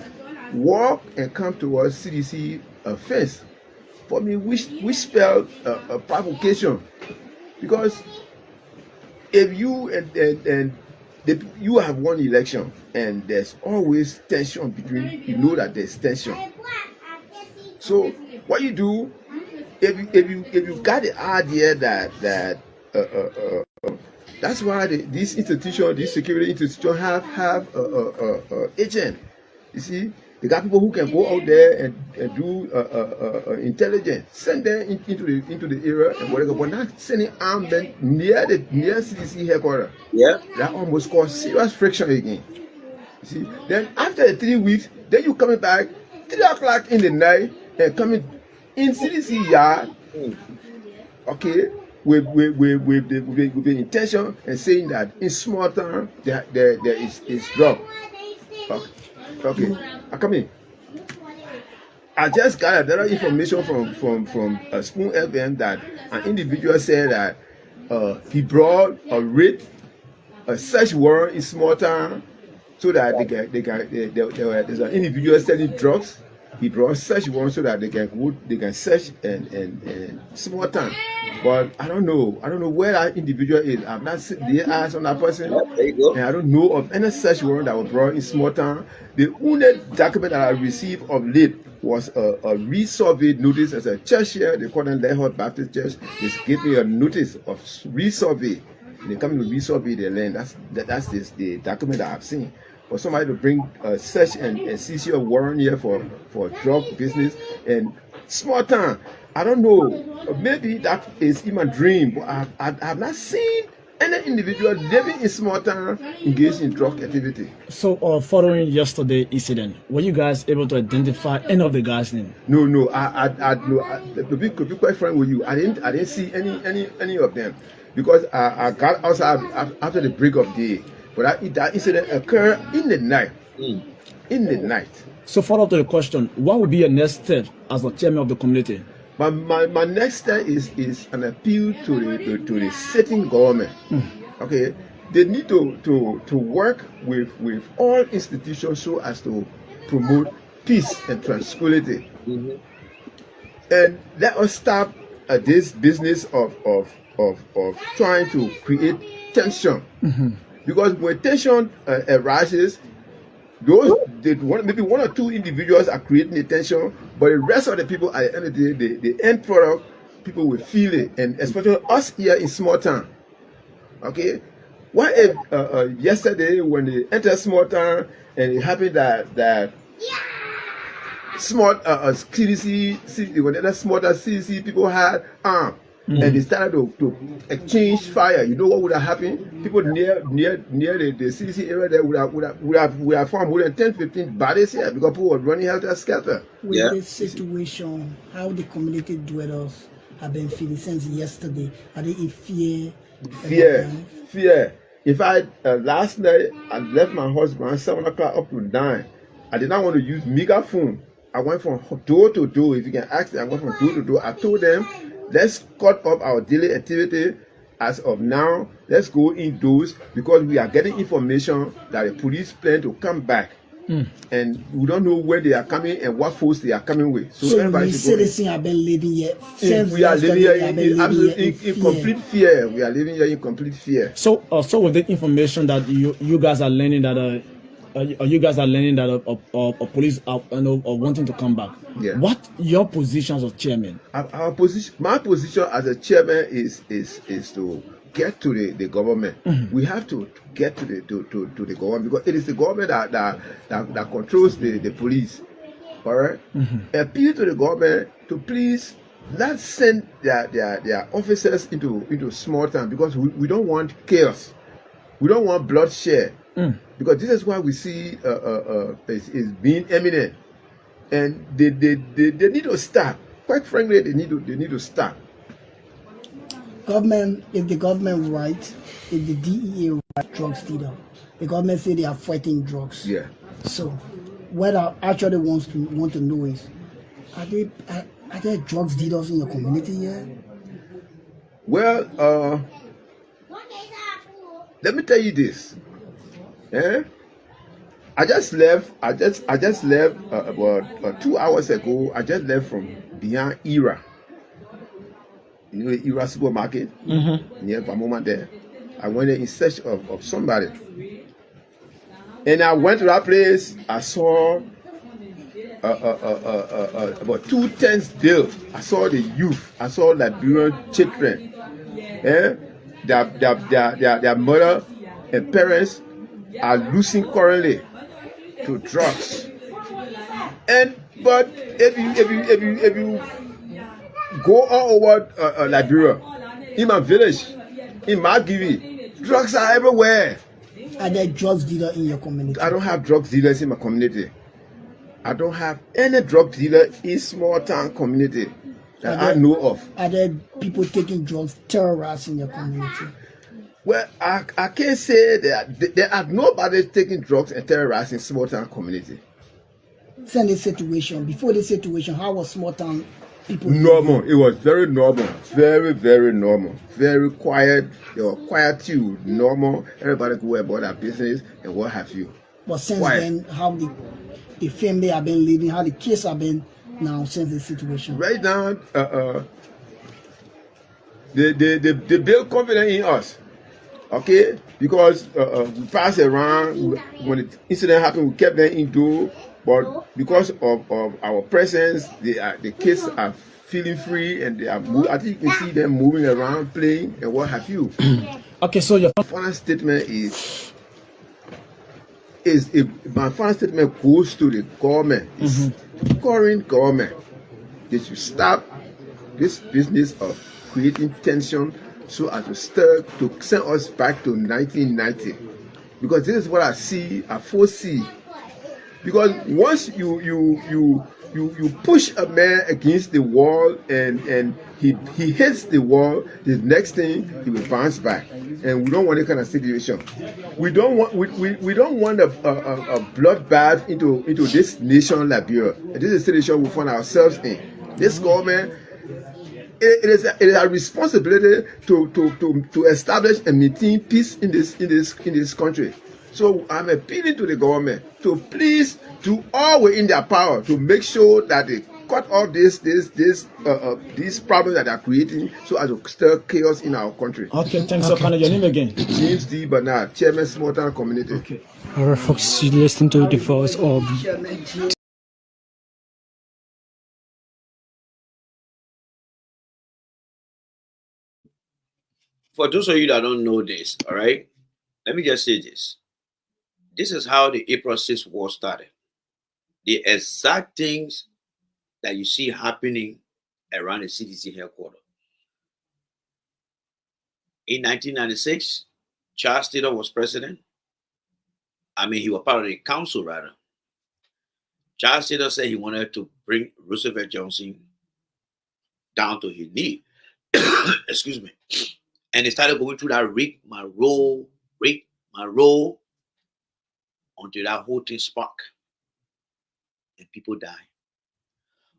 walk and come towards CDC fence. For me, which spelled a provocation, because if you you have one election and there's always tension between, you know that there's tension. So what you do, if you got the idea that that's why this security institution have agent. You see, they got people who can go out there and do intelligence, send them into the area and whatever, but not sending armed men near CDC headquarters. Yeah, that almost caused serious friction again. You see, then after the 3 weeks, then you coming back 3 o'clock in the night and coming in CDC yard, okay, with the intention and saying that in small town there is drug. Okay, I come in. I just got another information from Spoon FM that an individual said that he brought a search warrant in small town so that there's an individual selling drugs. He brought search warrant so that they can search and small town. But I don't know where that individual is. I've not seen the eyes on that person. And I don't know of any search warrant that was brought in small town. The only document that I received of late was a resurveyed notice as a church here. They call them Lehot Baptist Church. They gave me a notice of resurvey. They come to resurvey their land. That's the document that I've seen. For somebody to bring a search and seizure warrant here for drug business and small town, I don't know. Maybe that is in my dream, but I have not seen any individual living in small town engaged in drug activity. So, following yesterday's incident, were you guys able to identify any of the guys' name? No. To be quite frank with you, I didn't see any of them, because I got outside after the break of day. But that incident occurred in the night. in the night. So follow up to the question, what would be your next step as the chairman of the community? My next step is an appeal to the sitting government. Okay, they need to work with all institutions so as to promote peace and tranquility. And let us stop this business of trying to create tension. Because when tension arises, maybe one or two individuals are creating the tension, but the rest of the people at the end of the day, the end product, people will feel it, and especially us here in small town. Okay, what if yesterday when they entered small town and it happened that small CDC, when the small town CDC people had arms. And they started to exchange fire. You know what would have happened? People near the CDC area there would have found more than 10-15 bodies here because people were running helter skelter. With this situation, how the community dwellers have been feeling since yesterday? Are they in fear? Fear. In fact, last night I left my husband 7 o'clock up to 9. I did not want to use megaphone. I went from door to door. If you can ask them, I went from door to door. I told them, let's cut up our daily activity as of now. Let's go indoors because we are getting information that the police plan to come back. And we don't know where they are coming and what force they are coming with. So everybody citizens have been living here. We are living here in complete fear. We are living here in complete fear. So with the information that you guys are learning that police are wanting to come back. What your position as a chairman? My position as a chairman is to get to the government. We have to get to the government because it is the government that controls the police. All right. Appeal to the government to please let's send their officers into small town because we don't want chaos. We don't want bloodshed. Because this is why we see is being eminent, and they need to stop. Quite frankly, they need to stop. Government, if the government right, if the DEA right drugs dealer, the government say they are fighting drugs. Yeah. So, what I actually want to know is, are there drugs dealers in your community here? Well, let me tell you this. I just left about 2 hours ago. I just left from beyond Era. You know the Era supermarket near Pamoma there. I went there in search of somebody. And I went to that place. I saw about 2 tents built. I saw the youth. I saw Liberian children. Their mother and parents are losing currently to drugs. But if you go all over Liberia, in my village, in Margivi, drugs are everywhere. Are there drugs dealers in your community? I don't have drug dealers in my community. I don't have any drug dealer in small town community that I know of. Are there people taking drugs, terrorists in your community? Well, I can't say that there are nobody taking drugs and terrorizing small town community. Since this situation, before this situation, how was small town people? Normal. It was very normal. Very, very normal. Very quiet. They were quiet too. Normal. Everybody go about their business and what have you. But since then, how the family have been living, how the kids have been now since the situation? Right now, they build confidence in us. Okay, because we pass around when the incident happened, we kept them indoors. But because of our presence, the kids are feeling free and they are. I think you can see them moving around, playing, and what have you. Okay, so your final statement my final statement goes to the government, current government. They should stop this business of creating tension so as to send us back to 1990, because this is what I foresee. Because once you you push a man against the wall and he hits the wall, the next thing he will bounce back. And we don't want that kind of situation. We don't want a bloodbath into this nation, Liberia. And this is a situation we find ourselves in. This government, it is a responsibility to establish and maintain peace in this country. So I'm appealing to the government to please do all within their power to make sure that they cut off these problems that are creating so as to stir chaos in our country. Okay, thanks. Okay. Your name again? James D. Bernard, Chairman, Small Town Community. Okay. All right, folks, you listen to the voice of. For those of you that don't know this, all right, let me just say this. This is how the April 6th war started. The exact things that you see happening around the CDC headquarters. In 1996, Charles Taylor was president. He was part of the council, rather. Charles Taylor said he wanted to bring Roosevelt Johnson down to his knee. Excuse me. And they started going through that Rick Monroe, until that whole thing sparked. And people die.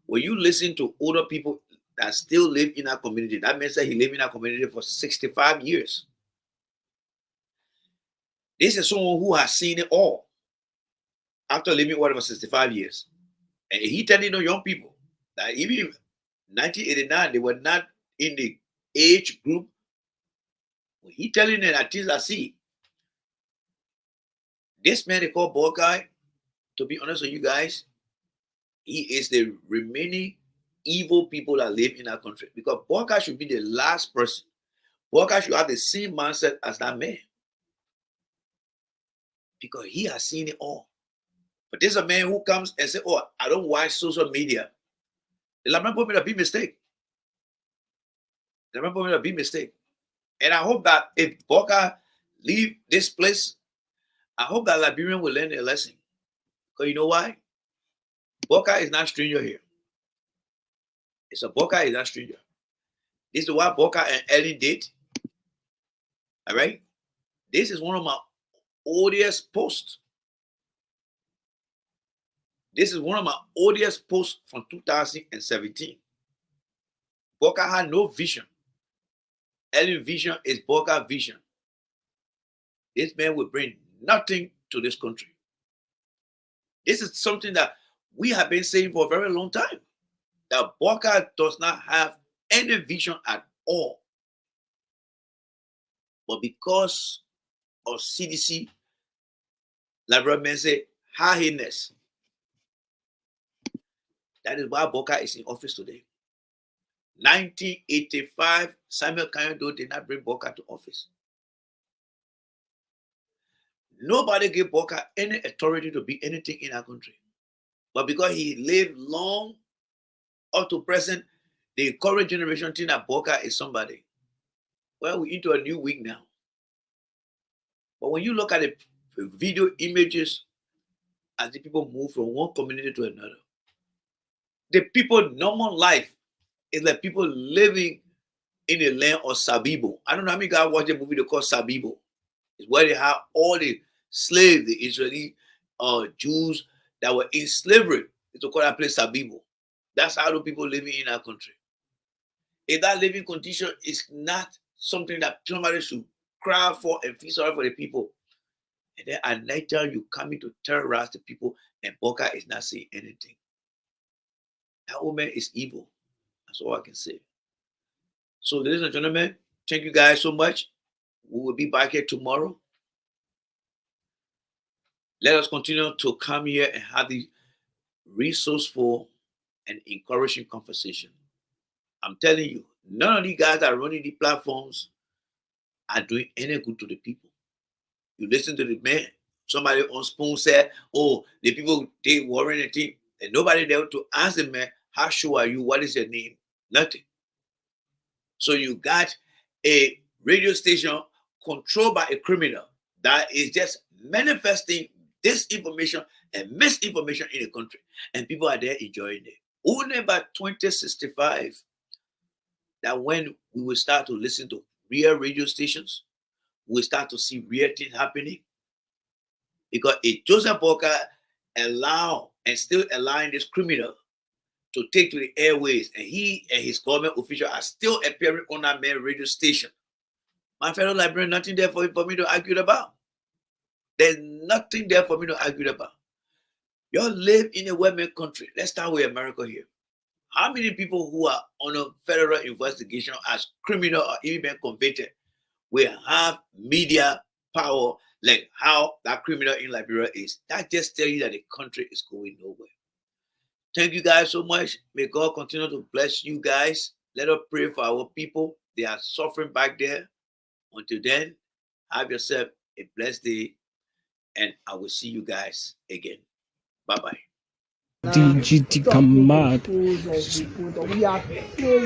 When you listen to older people that still live in our community, that means that he lived in our community for 65 years. This is someone who has seen it all after living whatever 65 years. And he telling young people that even in 1989, they were not in the age group. When he telling them that things I see. This man they call Boakai, to be honest with you guys, he is the remaining evil people that live in our country. Because Boakai should be the last person. Boakai should have the same mindset as that man. Because he has seen it all. But there's a man who comes and says, oh, I don't watch social media. The Liberia made a big mistake. The Liberia made a big mistake. And I hope that if Boakai leave this place, I hope that Liberian will learn a lesson. Because you know why? Boakai is not stranger here. It's a Boakai is not stranger. This is why Boakai and Ellen did. All right? This is one of my oldest posts. This is one of my oldest posts from 2017. Boakai had no vision. Ellen vision is Boakai vision. This man will bring nothing to this country. This is something that we have been saying for a very long time. That Boakai does not have any vision at all. But because of CDC, Liberia men say highness. That is why Boakai is in office today. 1985, Samuel Kanyado did not bring Boakai to office. Nobody gave Boakai any authority to be anything in our country. But because he lived long up to present, the current generation think that Boakai is somebody. Well, we're into a new week now. But when you look at the video images as the people move from one community to another, the people normal life is like people living in the land of Sabibo. I don't know how many guys watch a movie they call Sabibo. It's where they have all the slaves, the Israeli Jews that were in slavery. It's to call that place Sabibo. That's how the people living in our country. If that living condition is not something that somebody should cry for and feel sorry for the people, and then at night time you come in to terrorize the people, and Boakai is not saying anything. That woman is evil. That's all I can say. So, ladies and gentlemen, thank you guys so much. We will be back here tomorrow. Let us continue to come here and have the resourceful and encouraging conversation. I'm telling you, none of these guys that are running the platforms are doing any good to the people. You listen to the man, somebody on Spoon said, oh, the people, they worrying and thing, and nobody there to ask the man, how sure are you? What is your name? Nothing. So you got a radio station controlled by a criminal that is just manifesting this information and misinformation in the country, and people are there enjoying it. Only by 2065, that when we will start to listen to real radio stations, we start to see real things happening. Because if Joseph Boakai allow and still allowing this criminal to take to the airways, and he and his government officials are still appearing on that main radio station, my fellow Liberian, nothing there for me to argue about. There's nothing there for me to argue about. You all live in a well-made country. Let's start with America here. How many people who are on a federal investigation as criminal or even been convicted will have media power like how that criminal in Liberia is? That just tells you that the country is going nowhere. Thank you guys so much. May God continue to bless you guys. Let us pray for our people. They are suffering back there. Until then, have yourself a blessed day, and I will see you guys again. Bye-bye. DGT Gamad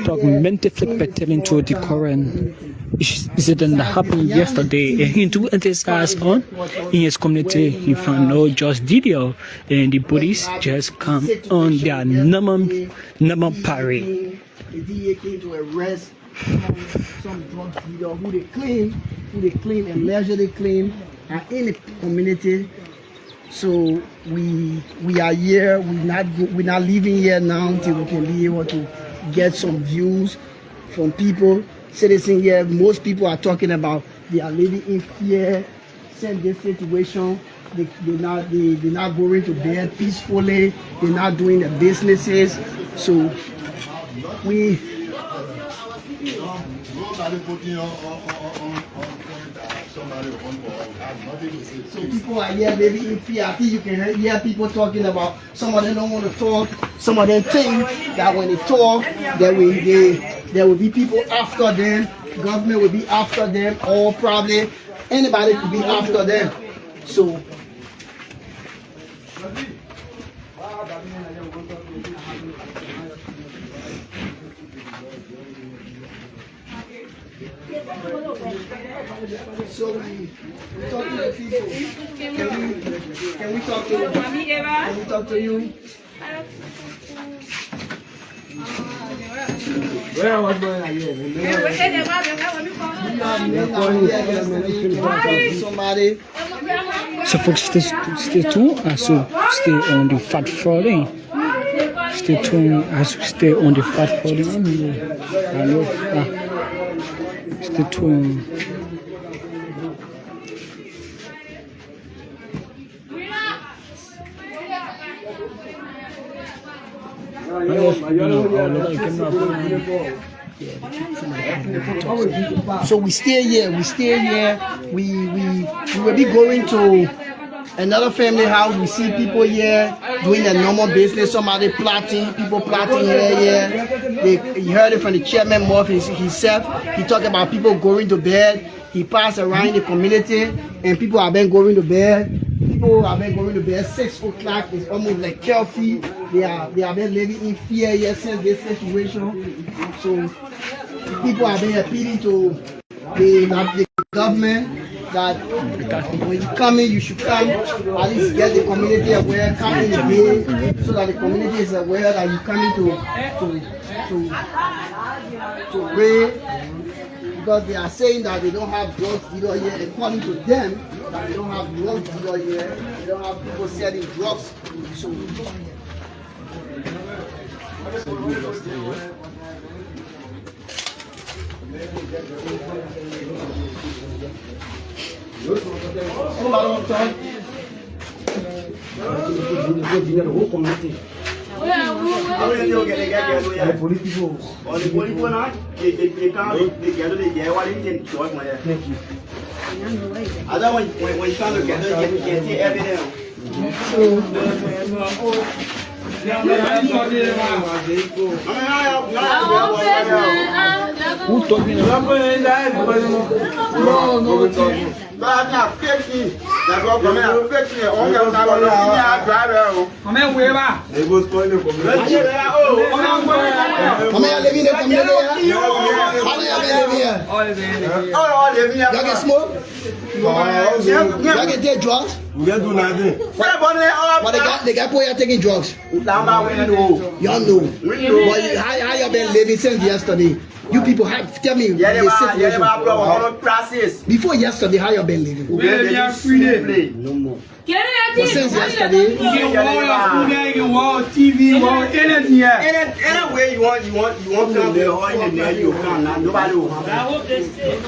fragmentally pertaining to the current incident that happened yesterday, and he do emphasize on in his community in front of just video, and the police just come on their number parade. The DA came to arrest some drug dealer who they claim allegedly claim are in the community. So we are here. We're not leaving here now until we can be able to get some views from people, citizens here. Most people are talking about they are living in fear, same this situation. They're not going to bed peacefully. They're not doing their businesses. So we. So people are here living in fear. I think you can hear people talking about some of them don't want to talk. Some of them think that when they talk, there will be people after them. Government will be after them, or probably anybody could be after them. So we talking to people. Can we talk to you? Can we talk to you? Where was going somebody. So folks, stay tuned as we stay on the fat falling. Stay tuned as we stay on the fat falling. Stay tuned. So we stay here. We will be going to another family house. We see people here doing their normal business. Somebody people plotting here. You heard it from the chairman Murph himself. He talked about people going to bed. He passed around the community, and people have been going to bed. People have been going to bed 6 o'clock. It's almost like curfew. They have been living in fear here since this situation. So people have been appealing to the government that when you come in, you should come, at least get the community aware, come in the day, so that the community is aware that you're coming to raid. Because they are saying that they don't have drugs dealer here. According to them, that they don't have drugs dealer here. They don't have people selling drugs. Who told me no. But I'm not faking. That's what I'm not faking. I'm where they go spoil the community. Come here, live in the community. How do you live here? All live here. Y'all get smoke? drugs. You can take drugs. We can't do nothing. But the guy boy are taking drugs. You don't know. But how you been living since yesterday? You people tell me the situation. Before yesterday, how you been living? No more. But since yesterday, you can watch TV, watch anything. Anyway, you want to come there or in the you can. Nobody will have I hope they say.